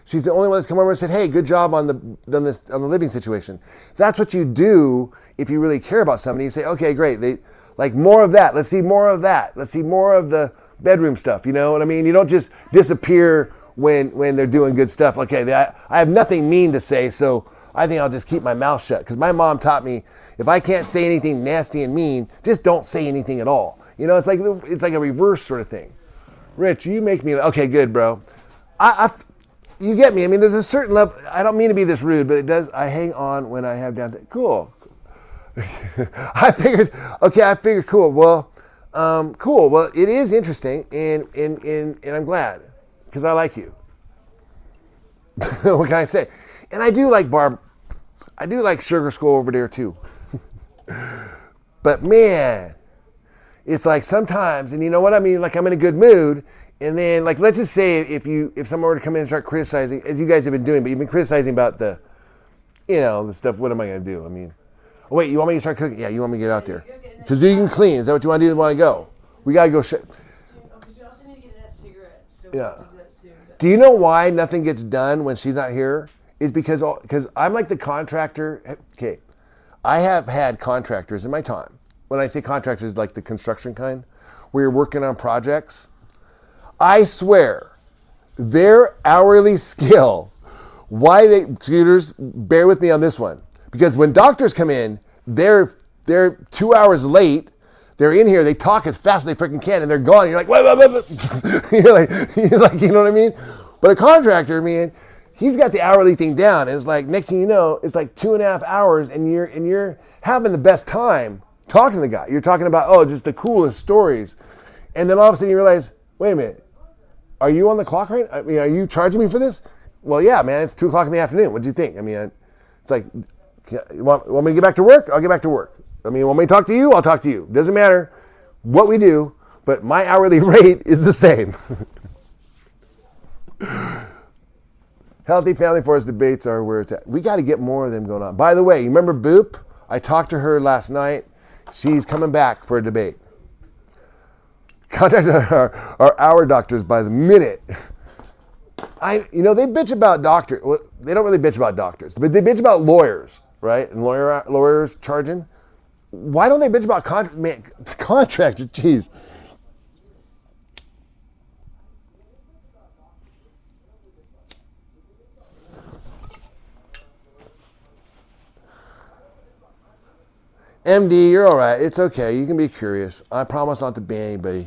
S3: she's the only one that's come over and said, hey, good job on the living situation. That's what you do if you really care about somebody. You say, okay, great. They like more of that. Let's see more of that. Let's see more of the bedroom stuff. You know what I mean? You don't just disappear when they're doing good stuff. Okay, I have nothing mean to say, so I think I'll just keep my mouth shut. Because my mom taught me, if I can't say anything nasty and mean, just don't say anything at all. You know, it's like a reverse sort of thing. Rich, you make me, okay, good, bro. You get me. I mean, there's a certain level. I don't mean to be this rude, but it does. I hang on when I have down. Cool. I figured, cool. Well, cool. Well, it is interesting, and I'm glad because I like you. What can I say? And I do like Barb. I do like Sugar Skull over there too. But man, it's like sometimes, and you know what I mean? Like I'm in a good mood. And then, like, let's just say if someone were to come in and start criticizing, as you guys have been doing, but you've been criticizing about the stuff. What am I going to do? I mean, oh, wait, you want me to start cooking? Yeah, you want me to get out there so you can clean? Is that what you want to do? You want to go? We got to go.
S2: Because we also need to get that cigarette. So we have to do that soon.
S3: Do you know why nothing gets done when she's not here? Is because I'm like the contractor. Okay, I have had contractors in my time. When I say contractors, like the construction kind, where you're working on projects. I swear, their hourly skill, Scooters, bear with me on this one. Because when doctors come in, they're 2 hours late, they're in here, they talk as fast as they freaking can, and they're gone. And you're like, wait. you're like, you know what I mean? But a contractor, man, he's got the hourly thing down. And it's like, next thing you know, it's like 2.5 hours, and you're having the best time talking to the guy. You're talking about, just the coolest stories. And then all of a sudden you realize, wait a minute. Are you on the clock right? I mean, are you charging me for this? Well, yeah, man, it's 2:00 in the afternoon. What do you think? I mean, it's like, you want me to get back to work? I'll get back to work. I mean, want me to talk to you? I'll talk to you. Doesn't matter. what we do, but my hourly rate is the same. Healthy Family Force debates are where it's at. We got to get more of them going on. By the way, you remember Boop? I talked to her last night. She's coming back for a debate. Contact our doctors by the minute. They bitch about doctors. Well, they don't really bitch about doctors, but they bitch about lawyers, right? And lawyers charging. Why don't they bitch about contractors? Jeez. MD, you're all right. It's okay. You can be curious. I promise not to ban anybody.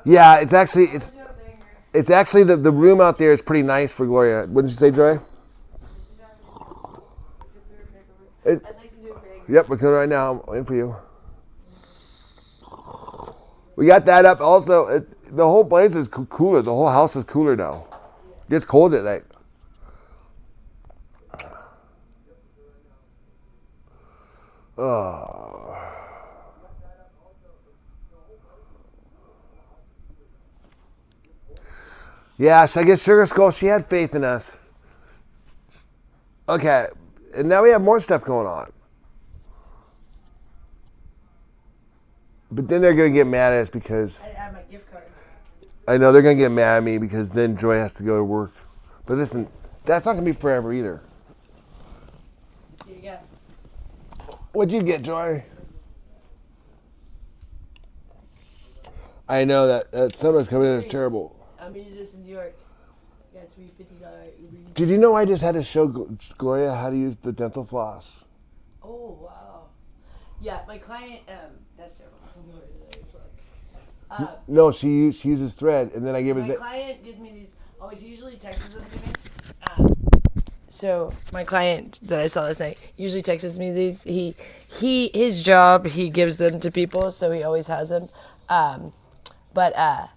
S3: Yeah, it's actually the room out there is pretty nice for Gloria. Wouldn't you say, Joy?
S2: I'd like to do a big.
S3: Yep, we're coming right now. I'm waiting for you. We got that up. Also, the whole place is cooler. The whole house is cooler now. It gets cold at night. Oh. Yeah, so I guess Sugar Skull, she had faith in us. Okay, and now we have more stuff going on. But then they're going to get mad at us because...
S2: I have my gift cards.
S3: I know they're going to get mad at me because then Joy has to go to work. But listen, that's not going to be forever either.
S2: Here you go.
S3: What'd you get, Joy? I know that someone's coming in that's terrible.
S2: I'm using this in New York. I got $350 Uber Eats.
S3: Did you know I just had to show Gloria how to use the dental floss?
S2: Oh, wow. Yeah, my client, that's terrible.
S3: No, she uses thread, and then I gave her
S2: My client gives me these, he usually texts them to me. So my client that I saw last night usually texts me these. His job, he gives them to people, so he always has them. But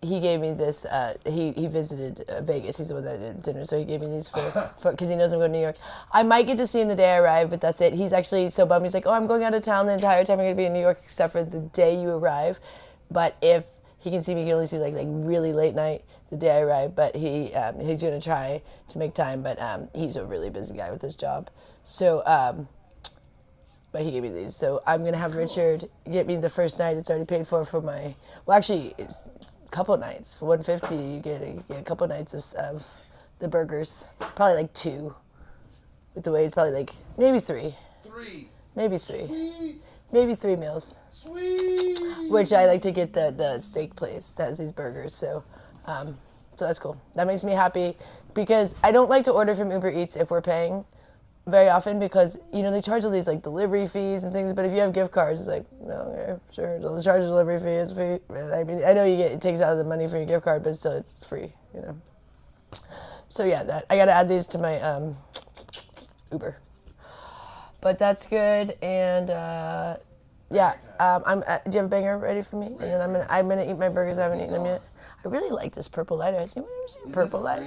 S2: he gave me this. He visited Vegas. He's the one that did dinner, so he gave me these for because he knows I'm going to New York. I might get to see him the day I arrive, but that's it. He's actually so bummed. He's like, "Oh, I'm going out of town the entire time. I'm going to be in New York except for the day you arrive." But if he can see me, he can only see like really late night the day I arrive. But he's going to try to make time. But he's a really busy guy with his job. So but he gave me these. So I'm going to have Richard get me the first night. It's already paid for my. Well, actually, it's a couple nights. For $150, you get a couple nights of the burgers. Probably like 2. With the way it's probably like maybe 3.
S3: 3.
S2: Maybe 3.
S3: Sweet.
S2: Maybe 3 meals.
S3: Sweet.
S2: Which I like to get the steak place that has these burgers. So that's cool. That makes me happy because I don't like to order from Uber Eats if we're paying very often because, they charge all these like delivery fees and things. But if you have gift cards, it's like, no, okay, sure. They'll charge a delivery fee. It's free. I mean, I know it takes out of the money for your gift card, but still it's free, So yeah, I got to add these to my Uber. But that's good, and do you have a banger ready for me? And then I'm gonna eat my burgers. I haven't eaten them yet. I really like this purple lighter. Has anyone ever seen a purple lighter?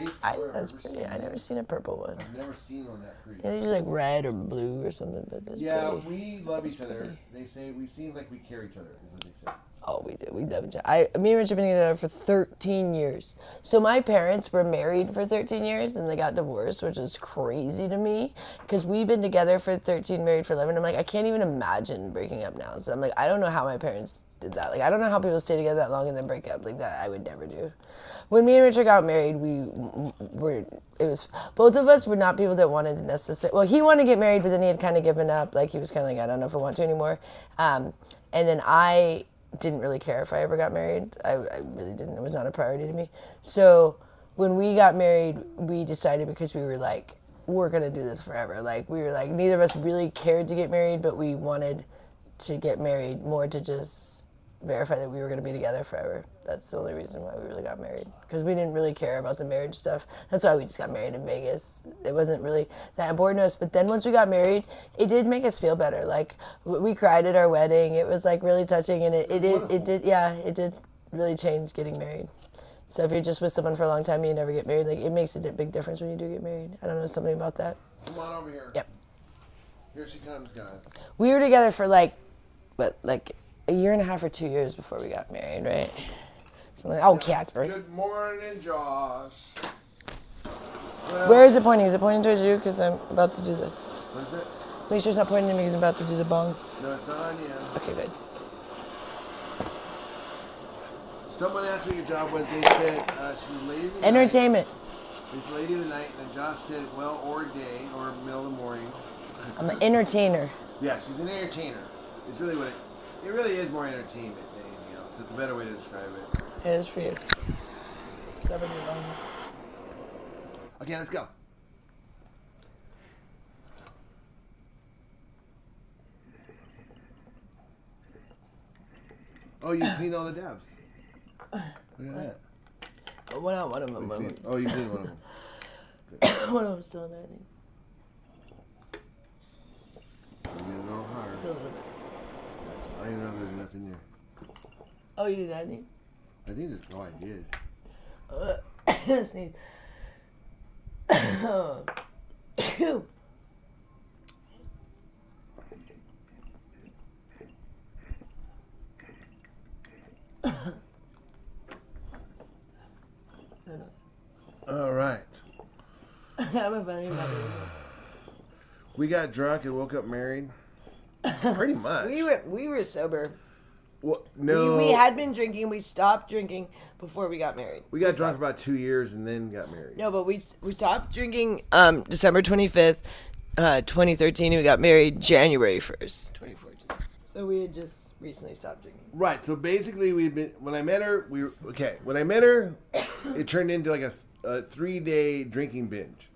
S2: That's pretty. I've never seen a purple one.
S3: I've never seen one that pretty.
S2: Yeah, they're usually like red or blue or something. But that's pretty.
S3: We love each other. They say we seem like we care each other. Is what they say.
S2: Oh, we do. We love each other. Me and Rich have been together for 13 years. So my parents were married for 13 years, and they got divorced, which is crazy to me. Because we've been together for 13, married for 11. I'm like, I can't even imagine breaking up now. So I'm like, I don't know how my parents did that. Like, I don't know how people stay together that long and then break up. Like, that I would never do. When me and Richard got married, both of us were not people that wanted to necessarily, well, he wanted to get married, but then he had kind of given up. Like, he was kind of like, I don't know if I want to anymore. And then I didn't really care if I ever got married. I really didn't. It was not a priority to me. So when we got married, we decided because we were like, we're going to do this forever. Like, we were like, neither of us really cared to get married, but we wanted to get married more to just verify that we were going to be together forever. That's the only reason why we really got married, because we didn't really care about the marriage stuff. That's why we just got married in Vegas. It wasn't really that important to us. But then once we got married, it did make us feel better. Like we cried at our wedding. It was like really touching, and it did really change getting married. So if you're just with someone for a long time and you never get married, like it makes a big difference when you do get married. I don't know, something about that.
S3: Come on over here.
S2: Yep.
S3: Here she comes, guys.
S2: We were together for like a year and a half or 2 years before we got married, right? Something. Oh, Casper.
S3: Good morning, Josh.
S2: Where is it pointing? Is it pointing towards you? Because I'm about to do this.
S3: What is it?
S2: Make sure it's not pointing to me because I'm about to do the bong.
S3: No, it's not on you.
S2: Okay, good.
S3: Someone asked me what your job was. They said she's lady of the
S2: Entertainment.
S3: night. She's lady of the night. And Josh said, well, or day, or middle of the morning.
S2: I'm an entertainer.
S3: Yeah, she's an entertainer. It's really what it really is, more entertainment than anything else. It's a better way to describe it.
S2: It is for you.
S3: Okay, let's go. Oh, you cleaned all the dabs. Look at that.
S2: One of them.
S3: Oh, you cleaned one of them.
S2: One of them's still in there, I think.
S3: I'm gonna go higher.
S2: Still a little bit.
S3: I don't even know if there's enough in there.
S2: Oh, you did that, Nate?
S3: I think there's. Oh, I did.
S2: Sneeze.
S3: All right.
S2: I'm finally happy.
S3: We got drunk and woke up married. Pretty much.
S2: We were sober.
S3: Well, no.
S2: We had been drinking. We stopped drinking before we got married.
S3: We got drunk for about 2 years and then got married.
S2: No, but we stopped drinking December 25th, 2013, and we got married January 1st, 2014. So we had just recently stopped drinking.
S3: Right. So basically, when I met her, When I met her, it turned into like a 3-day drinking binge.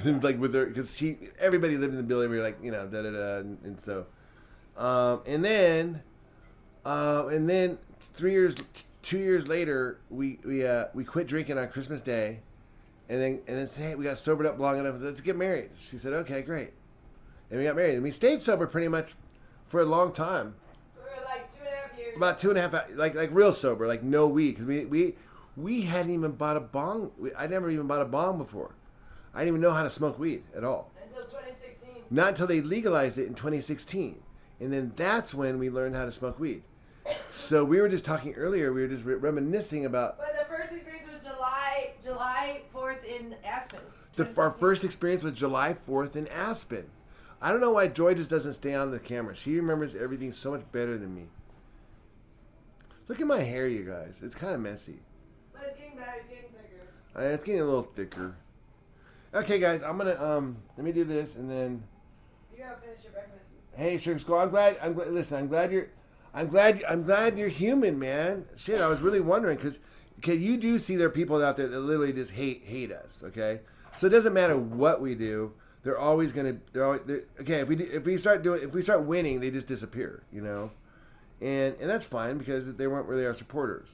S3: Like with her, because everybody lived in the building. We were like, da da da, and so, and then 2 years later, we quit drinking on Christmas Day, and then said, hey, we got sobered up long enough. Let's get married. She said, okay, great, and we got married, and we stayed sober pretty much for a long time.
S2: For like 2.5 years.
S3: About 2.5, like real sober, like no weed, because we hadn't even bought a bong. I never even bought a bong before. I didn't even know how to smoke weed at all.
S2: Until 2016.
S3: Not until they legalized it in 2016. And then that's when we learned how to smoke weed. So we were just talking earlier, we were just reminiscing about...
S2: But the first experience was July 4th in Aspen.
S3: Our first experience was July 4th in Aspen. I don't know why Joy just doesn't stay on the camera. She remembers everything so much better than me. Look at my hair, you guys. It's kind of messy.
S2: But it's getting better, it's getting thicker.
S3: It's getting a little thicker. Okay, guys, I'm gonna let me do this, and then.
S2: You gotta finish your breakfast.
S3: Hey, Sugar Skull, I'm glad. Listen, I'm glad you're human, man. Shit, I was really wondering because you do see there are people out there that literally just hate us. Okay, so it doesn't matter what we do. They're always okay. If we start winning, they just disappear. And that's fine because they weren't really our supporters.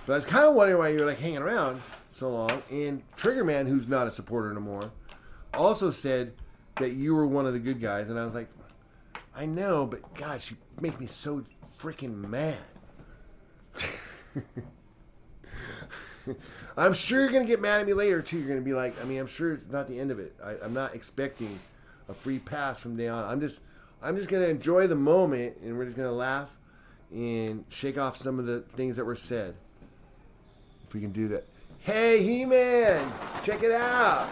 S3: But I was kind of wondering why you were like hanging around so long. And Triggerman, who's not a supporter no more, also said that you were one of the good guys. And I was like, I know, but God, she makes me so freaking mad. I'm sure you're going to get mad at me later, too. You're going to be like, I'm sure it's not the end of it. I'm not expecting a free pass from day on. I'm just going to enjoy the moment, and we're just going to laugh and shake off some of the things that were said. If we can do that. Hey, He-Man, check it out.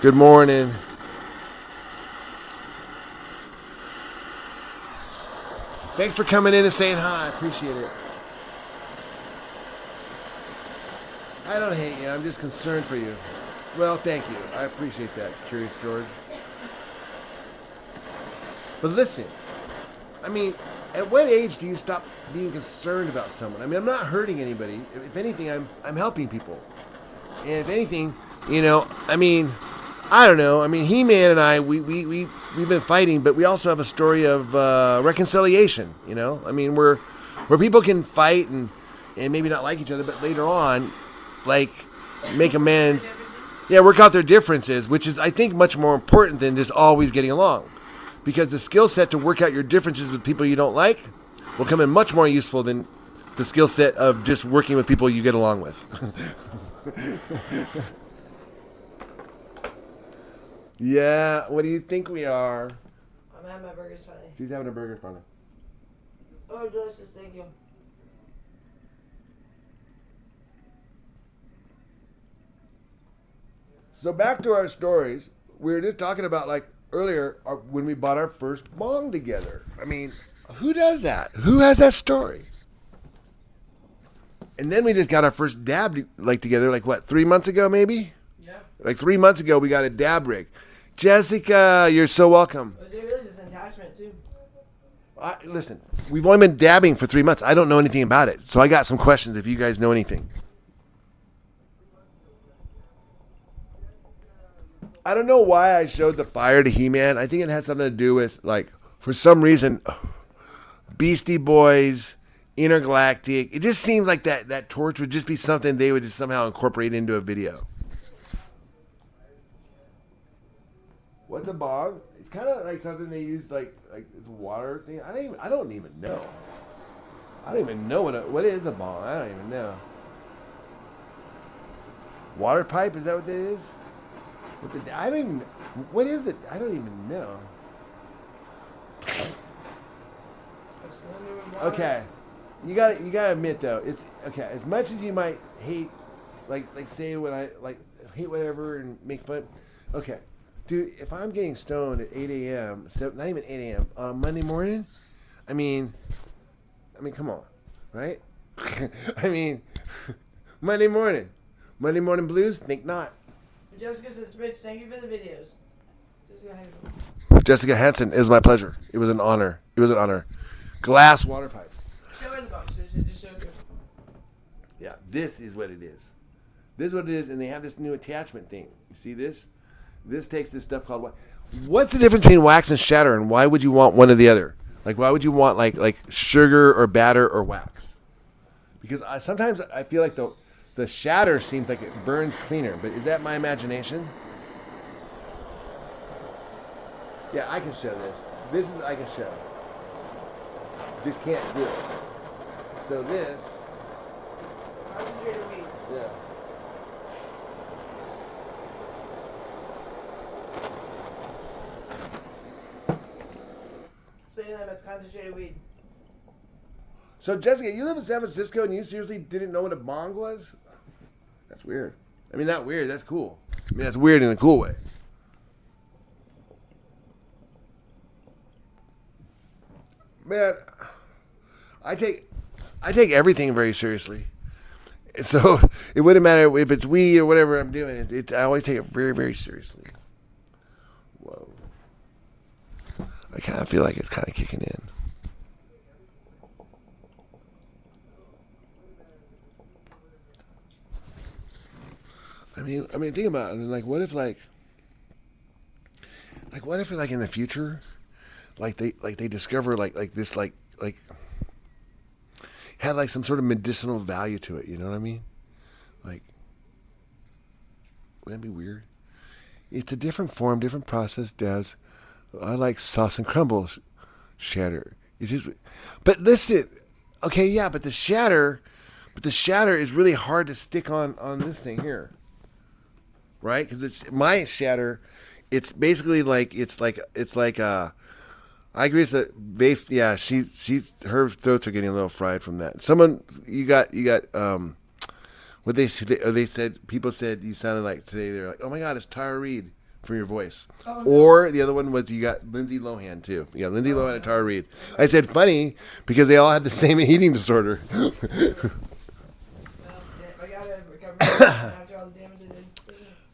S3: Good morning. Thanks for coming in and saying hi. I appreciate it. I don't hate you. I'm just concerned for you. Well, thank you. I appreciate that, Curious George. But listen, at what age do you stop being concerned about someone? I'm not hurting anybody. If anything, I'm helping people. And if anything, I don't know. He-Man and I, we we've been fighting, but we also have a story of reconciliation. You know, I mean, where people can fight and maybe not like each other, but later on, like make amends. Yeah, work out their differences, which is, I think, much more important than just always getting along. Because the skill set to work out your differences with people you don't like will come in much more useful than the skill set of just working with people you get along with. Yeah, what do you think we are?
S2: I'm having my burgers finally.
S3: She's having a burger finally.
S2: Oh, delicious, thank you.
S3: So back to our stories. We were just talking about, like, earlier when we bought our first bong together. I mean, who does that? Who has that story? And then we just got our first dab together, like what, 3 months ago maybe?
S2: Yeah.
S3: Like 3 months ago we got a dab rig. Jessica, you're so welcome.
S2: Was it really just an attachment too?
S3: Listen, we've only been dabbing for 3 months. I don't know anything about it. So I got some questions if you guys know anything. I don't know why I showed the fire to He-Man. I think it has something to do with, like, for some reason, Beastie Boys, Intergalactic. It just seems like that torch would just be something they would just somehow incorporate into a video. What's a bong? It's kind of like something they use, like it's a water thing. I don't even know. I don't even know what is a bong. I don't even know. Water pipe? Is that what that is? I don't even. What is it? I don't even know. Okay, you gotta admit though, it's okay. As much as you might hate, like say what I like, hate whatever and make fun. Okay, dude, if I'm getting stoned at 8 a.m., not even 8 a.m. on a Monday morning, I mean, come on, right? I mean, Monday morning blues. Think not.
S2: Jessica says, Rich, thank you for the videos.
S3: Jessica Hansen, it was my pleasure. It was an honor. Glass water pipe.
S2: Show her the box. Just show her.
S3: Yeah, this is what it is. This is what it is, and they have this new attachment thing. You see this? This takes this stuff called wax. What's the difference between wax and shatter, and why would you want one or the other? Like, why would you want like sugar or batter or wax? Because sometimes I feel like the shatter seems like it burns cleaner, but is that my imagination? Yeah, I can show this. I can show. Just can't do it. So this.
S2: Concentrated weed.
S3: Yeah.
S2: Explain to them it's concentrated weed.
S3: So Jessica, you live in San Francisco and you seriously didn't know what a bong was? That's weird. I mean, not weird. That's cool. I mean, that's weird in a cool way. Man, I take everything very seriously. So it wouldn't matter if it's weed or whatever I'm doing. I always take it very, very seriously. Whoa. I kind of feel like it's kind of kicking in. I mean, think about it. Like, what if, in the future, they discover this had like some sort of medicinal value to it. You know what I mean? Like, wouldn't that be weird? It's a different form, different process. Devs, I like sauce and crumble shatter. It's just, but listen, okay, yeah, but the shatter is really hard to stick on this thing here. Right, because it's my shatter. It's basically like I agree with that. Yeah, her throats are getting a little fried from that. You got what they said. People said you sounded like today. They're like, oh my God, it's Tara Reid from your voice. Oh, no. Or the other one was you got Lindsay Lohan too. Yeah, Lindsay Lohan and Tara Reid. I said funny because they all had the same eating disorder.
S2: I gotta recover after all the damage I did.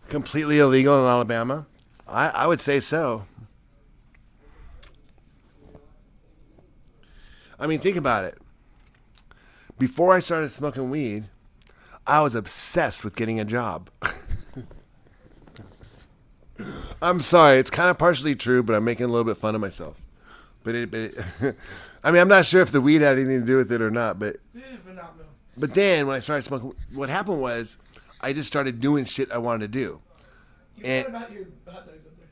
S3: Completely illegal in Alabama? I would say so. I mean, think about it. Before I started smoking weed, I was obsessed with getting a job. I'm sorry. It's kind of partially true, but I'm making a little bit fun of myself. But I mean, I'm not sure if the weed had anything to do with it or not. But then when I started smoking, what happened was I just started doing shit I wanted to do.
S2: You forgot about your hot dogs up there.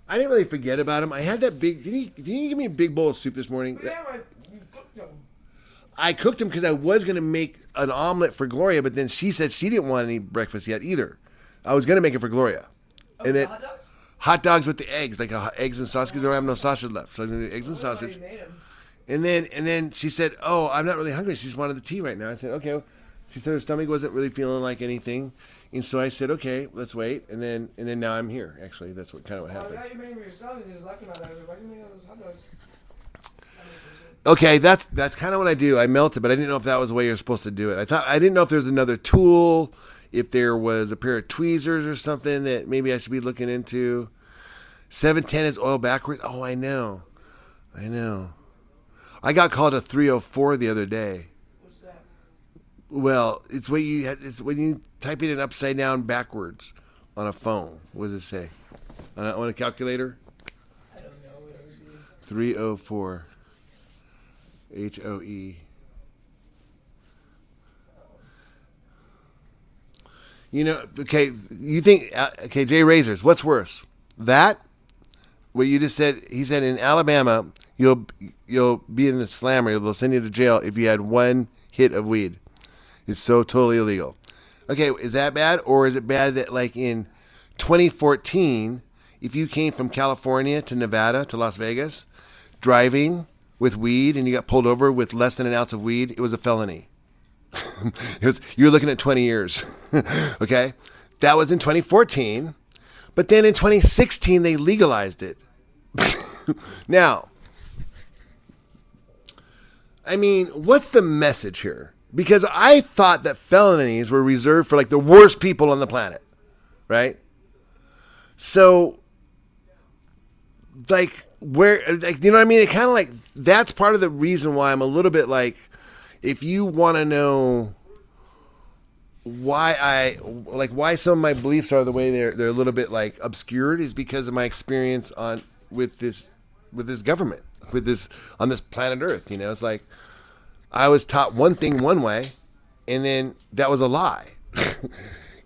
S3: I didn't really forget about them. I had that big. Didn't you give me a big bowl of soup this morning?
S2: Yeah, you cooked them.
S3: I cooked them because I was going to make an omelet for Gloria, but then she said she didn't want any breakfast yet either. I was going to make it for Gloria.
S2: Oh,
S3: And then
S2: hot dogs?
S3: hot dogs with the eggs, like eggs and sausage. We don't have no sausage left, so I'm going to do eggs and sausage.
S2: Made 'em.
S3: And then she said, "Oh, I'm not really hungry. She just wanted the tea right now." I said, "Okay." She said her stomach wasn't really feeling like anything, and so I said, "Okay, let's wait." And then now I'm here. Actually, that's what happened.
S2: I thought you made them for yourself and you just left them out there. Why didn't you make those hot dogs?
S3: Okay, that's kind of what I do. I melt it, but I didn't know if that was the way you're supposed to do it. I didn't know if there was another tool, if there was a pair of tweezers or something that maybe I should be looking into. 710 is oil backwards. Oh, I know. I got called a 304 the other day.
S2: What's that?
S3: Well, it's when you type it in upside down backwards on a phone. What does it say? On a calculator?
S2: I don't know. What it would be.
S3: 304. HOE. You know, okay, you think, okay, Jay Razors, what's worse? That, what you just said, he said in Alabama, you'll be in a slammer, they'll send you to jail if you had one hit of weed. It's so totally illegal. Okay, is that bad? Or is it bad that like in 2014, if you came from California to Nevada to Las Vegas, driving with weed and you got pulled over with less than an ounce of weed, it was a felony. You're looking at 20 years. Okay? That was in 2014. But then in 2016, they legalized it. Now, I mean, what's the message here? Because I thought that felonies were reserved for like the worst people on the planet. Right? So, like, you know what I mean? It kind of like, that's part of the reason why I'm a little bit like, if you want to know why some of my beliefs are the way they're a little bit like obscured, is because of my experience with this government, on this planet Earth. You know, it's like I was taught one thing one way, and then that was a lie.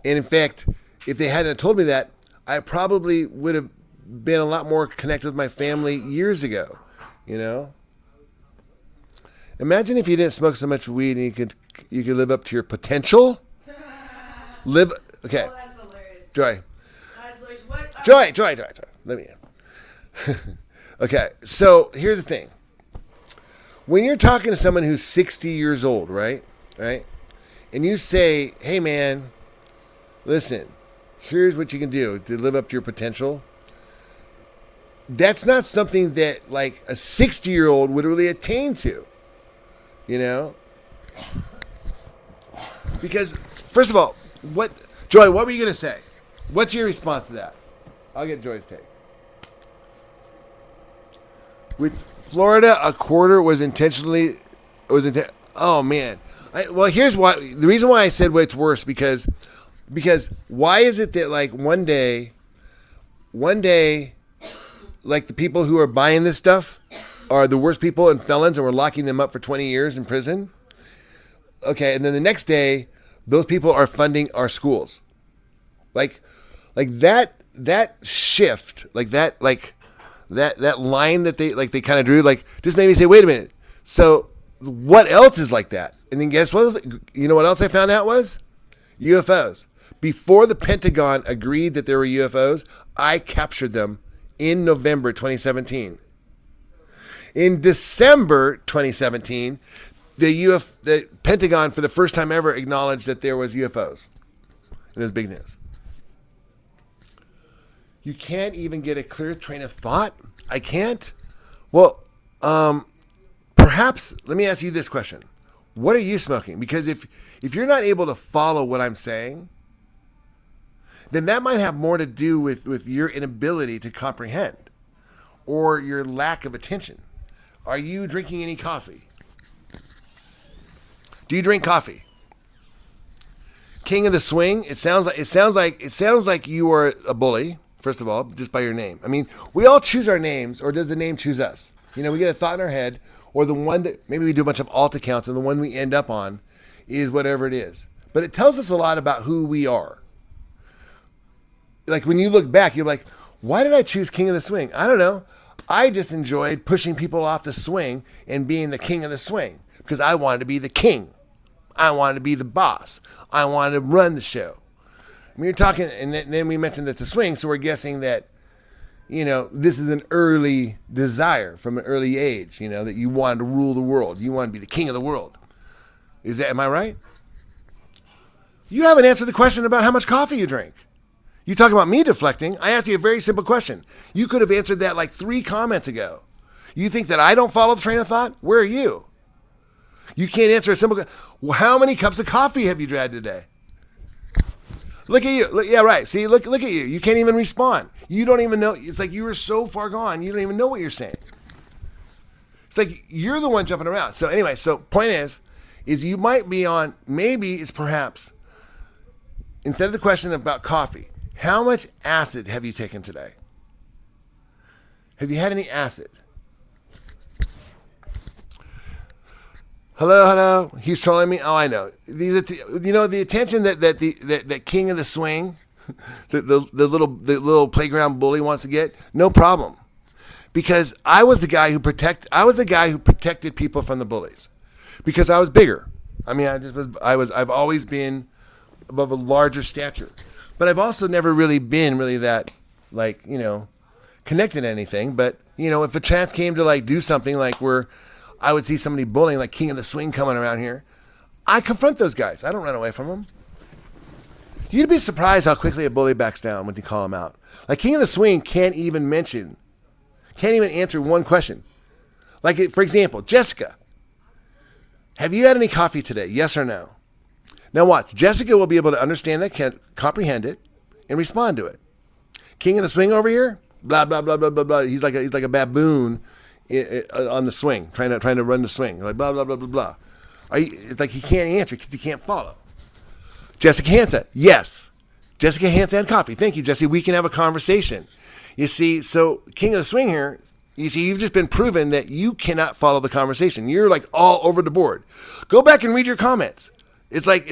S3: And in fact, if they hadn't told me that, I probably would have been a lot more connected with my family years ago. You know. Imagine if you didn't smoke so much weed and you could live up to your potential. Okay.
S2: Oh, that's hilarious.
S3: Joy.
S2: That's hilarious. What?
S3: Joy. Let me in. Okay. So here's the thing. When you're talking to someone who's 60 years old, right? And you say, "Hey man, listen, here's what you can do to live up to your potential." That's not something that like a 60-year-old would really attain to. You know? Because, first of all, Joy, what were you going to say? What's your response to that? I'll get Joy's take. With Florida, a quarter was oh, man. Here's why. The reason why I said it's worse, because why is it that, like, one day, like, the people who are buying this stuff are the worst people and felons, and we're locking them up for 20 years in prison? Okay, and then the next day, those people are funding our schools. Like that shift, that line that they kind of drew, like, just made me say, wait a minute. So what else is like that? And then guess what? You know what else I found out was? UFOs. Before the Pentagon agreed that there were UFOs, I captured them in November 2017. In December 2017, the Pentagon, for the first time ever, acknowledged that there was UFOs. And it was big news. You can't even get a clear train of thought? I can't? Well, perhaps, let me ask you this question. What are you smoking? Because if you're not able to follow what I'm saying, then that might have more to do with your inability to comprehend or your lack of attention. Are you drinking any coffee? Do you drink coffee? King of the swing. It sounds like you are a bully. first of all, just by your name. I mean, we all choose our names, or does the name choose us? You know, we get a thought in our head, or the one that maybe we do a bunch of alt accounts, and the one we end up on is whatever it is. But it tells us a lot about who we are. Like when you look back, you're like, why did I choose King of the Swing? I don't know. I just enjoyed pushing people off the swing and being the king of the swing because I wanted to be the king. I wanted to be the boss. I wanted to run the show. I mean, you're talking, and then we mentioned it's a swing, so we're guessing that, you know, this is an early desire from an early age, you know, that you wanted to rule the world. You wanted to be the king of the world. Am I right? You haven't answered the question about how much coffee you drink. You talk about me deflecting. I asked you a very simple question. You could have answered that like 3 comments ago. You think that I don't follow the train of thought? Where are you? You can't answer a simple question. Well, how many cups of coffee have you had today? Look at you. Yeah, right. See, look at you. You can't even respond. You don't even know. It's like you were so far gone, you don't even know what you're saying. It's like you're the one jumping around. So anyway, point is you might be on, maybe it's perhaps, instead of the question about coffee, how much acid have you taken today? Have you had any acid? Hello. He's trolling me. Oh, I know. The attention that king of the swing, the little playground bully wants to get. No problem, because I was the guy who protected people from the bullies, because I was bigger. I mean, I've always been above a larger stature, but I've also never really been that, like, you know, connected to anything. But, you know, if a chance came to like do something like where I would see somebody bullying, like King of the Swing coming around here, I confront those guys. I don't run away from them. You'd be surprised how quickly a bully backs down when you call him out. Like King of the Swing can't even answer one question. Like, for example, Jessica, have you had any coffee today? Yes or no? Now watch. Jessica will be able to understand that, comprehend it, and respond to it. King of the Swing over here, blah blah blah blah blah blah. He's like a baboon on the swing, trying to run the swing, like blah blah blah blah blah. It's like he can't answer because he can't follow. Jessica Hansen, yes. Jessica Hansen had coffee. Thank you, Jesse. We can have a conversation. You see, so King of the Swing here. You see, you've just been proven that you cannot follow the conversation. You're like all over the board. Go back and read your comments. It's like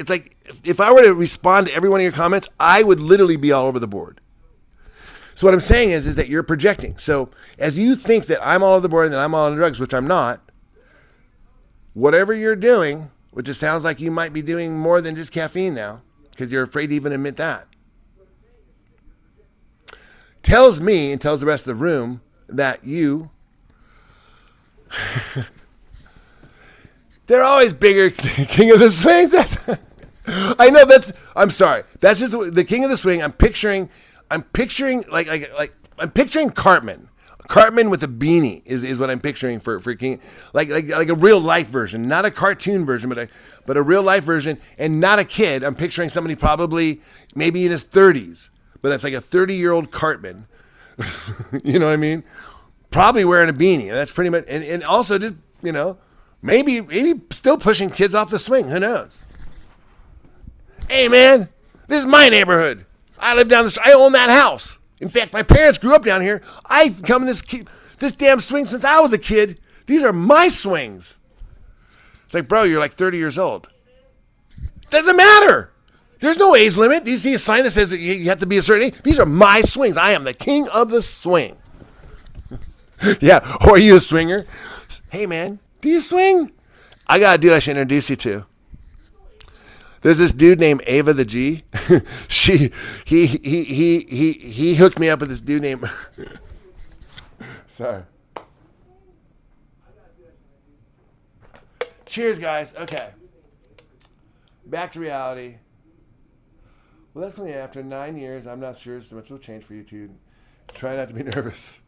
S3: if I were to respond to every one of your comments, I would literally be all over the board. So what I'm saying is that you're projecting. So as you think that I'm all over the board and that I'm all on drugs, which I'm not, whatever you're doing, which it sounds like you might be doing more than just caffeine now, because you're afraid to even admit that, tells me and tells the rest of the room that you they're always bigger. King of the Swing. I know I'm sorry. That's just the King of the Swing. I'm picturing Cartman. Cartman with a beanie is what I'm picturing for King, like a real life version, not a cartoon version, but a real life version, and not a kid. I'm picturing somebody probably maybe in his 30s, but it's like a 30-year-old Cartman. You know what I mean? Probably wearing a beanie. And that's pretty much, and also just, you know, maybe still pushing kids off the swing. Who knows? Hey man, this is my neighborhood. I live down the street. I own that house. In fact, my parents grew up down here. I've come this damn swing since I was a kid. These are my swings. It's like, bro, you're like 30 years old. Doesn't matter. There's no age limit. Do you see a sign that says that you have to be a certain age? These are my swings. I am the king of the swing. Yeah. Or are you a swinger? Hey, man, do you swing? I got a dude I should introduce you to. There's this dude named Ava the G. He hooked me up with this dude named. Sorry. Cheers, guys. Okay. Back to reality. Well, that's funny. After 9 years, I'm not sure so much will change for you two. Try not to be nervous.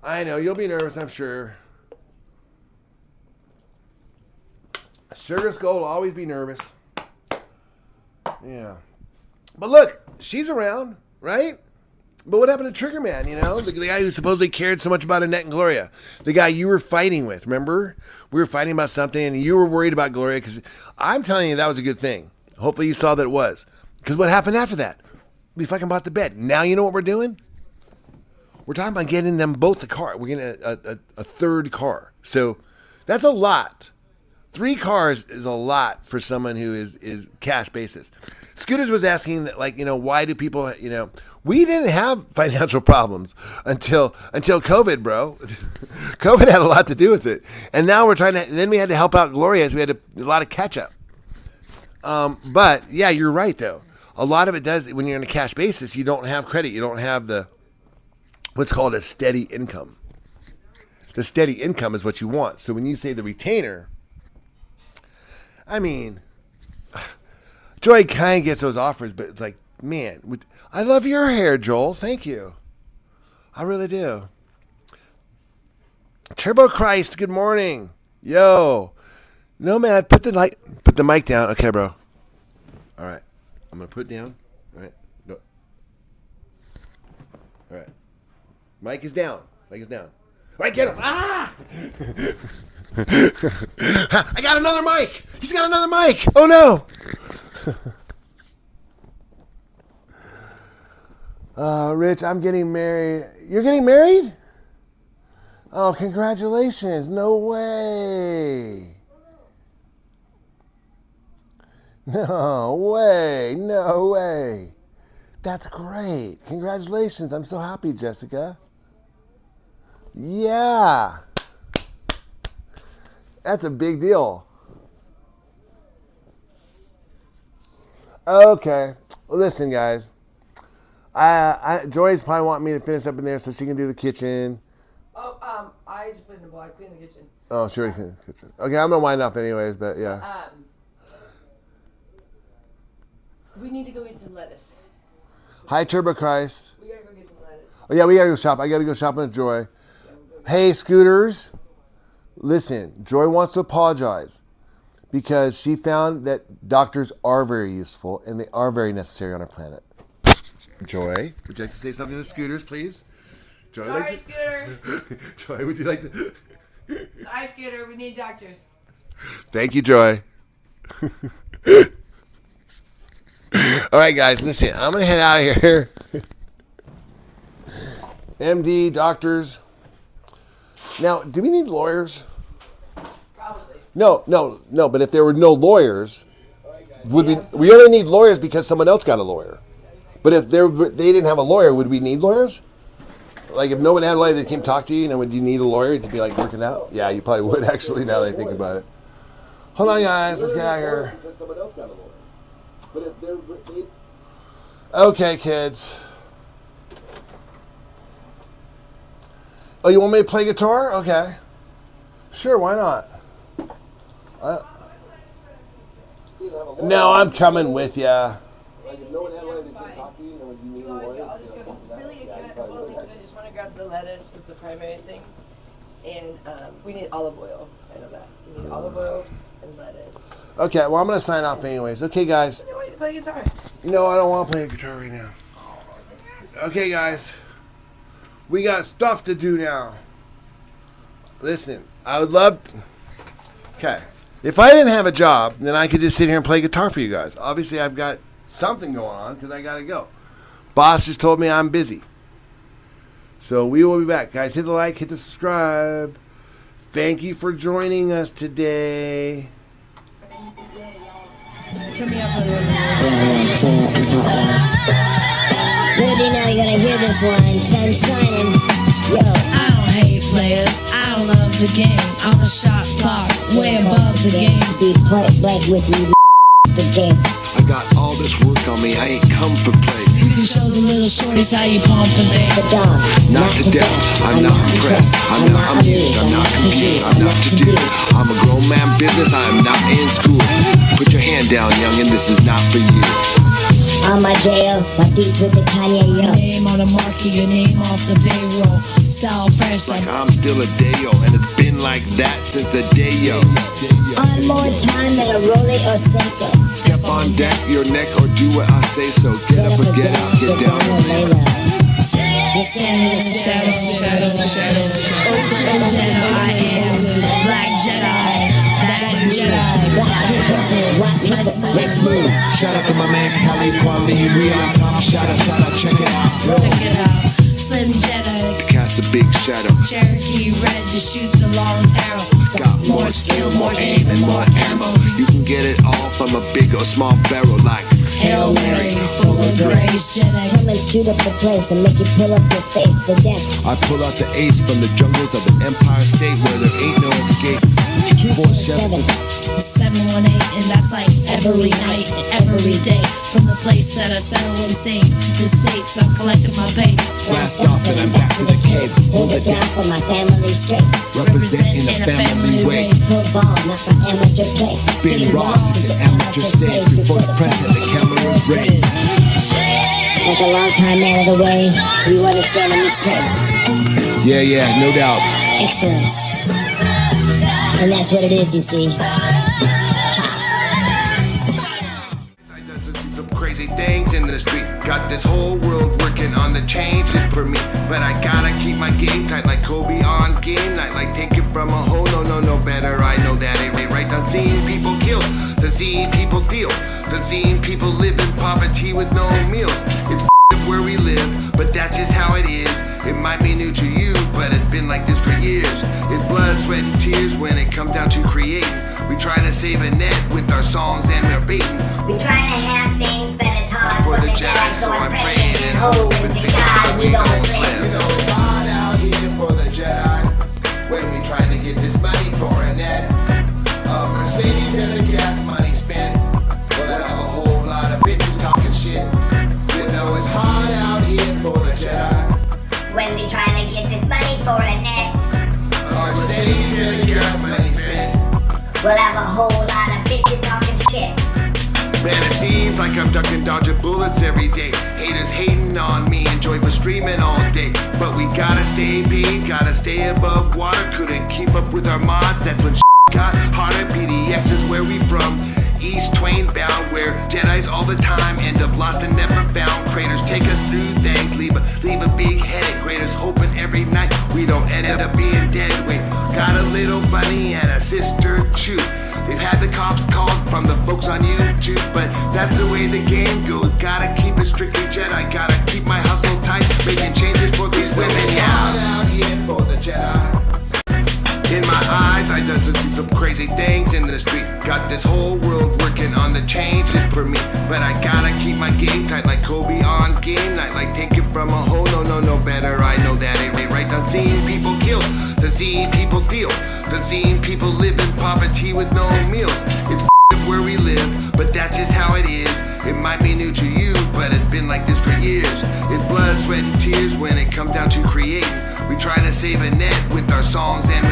S3: I know you'll be nervous, I'm sure. Sugar Skull will always be nervous. Yeah. But look, she's around, right? But what happened to Trigger Man, you know? The guy who supposedly cared so much about Annette and Gloria. The guy you were fighting with, remember? We were fighting about something and you were worried about Gloria because I'm telling you that was a good thing. Hopefully you saw that it was. Because what happened after that? we fucking bought the bed. Now you know what we're doing? We're talking about getting them both the car. We're getting a third car. So that's a lot. 3 cars is a lot for someone who is cash basis. Scooters was asking that, like, why do people, we didn't have financial problems until COVID, bro. COVID had a lot to do with it. And now then we had to help out Gloria as we had a lot of catch up. But yeah, you're right though. A lot of it does, when you're on a cash basis, you don't have credit. You don't have what's called a steady income. The steady income is what you want. So when you say the retainer, I mean, Joy kind of gets those offers, but it's like, man, I love your hair, Joel. Thank you. I really do. Turbo Christ, good morning. Yo. Nomad, put the mic down. Okay, bro. All right. I'm going to put it down. All right. No. All right. Mic is down. All right, get him. Ah! I got another mic. He's got another mic. Oh, no. Rich, I'm getting married. You're getting married? Oh, congratulations. No way. No way. That's great. Congratulations. I'm so happy, Jessica. Yeah. That's a big deal. Okay. Well, listen, guys. Joy's probably wanting me to finish up in there so she can do the kitchen.
S2: Oh, I just put in the bowl. I cleaned the kitchen.
S3: Oh, she already cleaned the kitchen. Okay, I'm going to wind up anyways, but yeah.
S2: We need to go get some lettuce.
S3: Hi, Turbo Christ.
S2: We gotta go get some lettuce.
S3: Oh, yeah, we gotta go shop. I gotta go shopping with Joy. Hey, Scooters. Listen, Joy wants to apologize because she found that doctors are very useful and they are very necessary on our planet. Joy, would you like to say something to Scooters, please? Joy,
S2: Sorry, Scooter.
S3: Joy, would you like to?
S2: Sorry, Scooter. We need doctors.
S3: Thank you, Joy. All right, guys, listen, I'm going to head out of here. MD, doctors. Now, do we need lawyers?
S2: Probably.
S3: No, but if there were no lawyers, we only need lawyers because someone else got a lawyer. But if they didn't have a lawyer, would we need lawyers? Like, if no one had a lawyer that came talk to you, would you need a lawyer to be, like, working out? Yeah, you probably would, actually, now that I think about it. Hold on, guys, let's get out of here. Because someone else got a lawyer. But if okay, kids. Oh, you want me to play guitar? Okay. Sure, why not? No, I'm coming with you. Like, if no one had one that can talk to you, would you need a lawyer?
S2: I'll just go. This is really a good of all things. I just want to grab the lettuce as the primary thing. And we need olive oil. I know that. We need olive oil and lettuce.
S3: Okay, well, I'm going to sign off anyways. Okay, guys.
S2: I want you to play guitar.
S3: No, I don't want to play a guitar right now. Okay, guys. We got stuff to do now. Listen, I would love... Okay. If I didn't have a job, then I could just sit here and play guitar for you guys. Obviously, I've got something going on because I got to go. Boss just told me I'm busy. So we will be back. Guys, hit the like, hit the subscribe. Thank you for joining us today.
S2: Turn me up a little.
S4: Little do you know, you're gonna hear this one. Sun shining. Yo.
S5: I don't hate players. I don't love the game. I'm a shot clock, way above the game.
S4: Be point blank with you, the game.
S3: I got all this work on me. I ain't come for play.
S5: You can show the little shorties how you pump and
S4: The
S5: dance.
S4: dog.
S3: Not to death. I'm not impressed. I'm not amused. I'm not confused. I'm not to do. I'm a grown man business. I'm not in school. Put your hand down, youngin'. This is not for you.
S4: On my jail, my beats with the Kanye, yo.
S5: Your name on the market, your name off the payroll. Style fresh like
S3: I'm still a Dayo, and it's been like that since the Dayo.
S4: On more time than a Rollie or Seiko.
S3: Step on deck, your neck, or do what I say so. Get up or get out, get down or lay low.
S5: you're standing in the shadow. Open Jedi, I am Black Jedi, that Jedi.
S4: Black people, white people,
S5: Let's move.
S6: Shout out to my man Cali Kweli, we on top. Shout out, check it out. Yo.
S5: Check it out. Slim Jedi,
S6: Cast a big shadow.
S5: Cherokee red to shoot the long arrow. Got more skill, more aim, and more ammo.
S6: You can get it all from a big or small barrel like
S5: Hail Mary, full of grace, Jedi.
S4: Come and shoot up the place and make you pull up your face. The death.
S6: I pull out the ace from the jungles of the Empire State where there ain't no escape. 247
S5: 718, and that's like every night and every day. From the place that I settle insane to the states, I'm collecting my pay.
S6: Blast off and I'm back to the cave.
S4: Hold it down for my family straight.
S6: Represent in a family way.
S4: Football, not for amateur play.
S6: Billy Ross is an amateur stage. Before the president, the camera is raised.
S4: Like a long-time man of the way, you understand me straight.
S6: Yeah, no doubt.
S4: Excellence. And that's what it is, you see.
S3: I done see some crazy things in the street. Got this whole world working on the changes for me. But I gotta keep my game tight like Kobe on game night. Like take it from a hoe, no better. I know that it ain't right. Done seeing people killed, done seeing people deal, done seeing people live in poverty with no meals. It's where we live, but that's just how it is. It might be new to you, but it's been like this for years. It's blood, sweat, and tears when it comes down to creating. We try to save a net with our songs and we're baiting.
S4: We try to have things, but it's hard
S3: For the Jedi, so I'm praying and hoping to God we don't slip.
S6: You know it's hard out here for the Jedi when we trying to get this money for a net. A Mercedes and a gas money spent. Well, I have a whole lot of bitches talking shit. You know it's hard out here for the Jedi.
S4: when we trying to get this money for a net.
S6: Our Mercedes and the gas money spent.
S4: We'll have a whole lot of bitches talking shit.
S3: Man, it seems like I'm ducking, dodging bullets every day. Haters hating on me, enjoy for streaming all day. But we gotta stay paid, gotta stay above water. Couldn't keep up with our mods, that's when got harder. PDX is where we from, East Twain bound, where Jedis all the time end up lost and never found. Craters take us through things, leave a big headache. Graders hoping every night we don't end up being dead. We got a little bunny and a sister too. They've had the cops called from the folks on YouTube, but that's the way the game goes. Gotta keep it strictly Jedi, gotta keep my hustle tight, making changes for these women,
S6: Out
S3: yeah.
S6: out here for the Jedi.
S3: In my eyes, I done to see some crazy things in the street. Got this whole world working on the changes for me. But I gotta keep my game tight like Kobe on game night. Like take it from a hoe, no better. I know that it ain't right. Done seeing people killed, done seeing people deal, done seeing people live in poverty with no meals. It's where we live, but that's just how it is. It might be new to you, but it's been like this for years. It's blood, sweat, and tears when it comes down to creating. We try to save a net with our songs and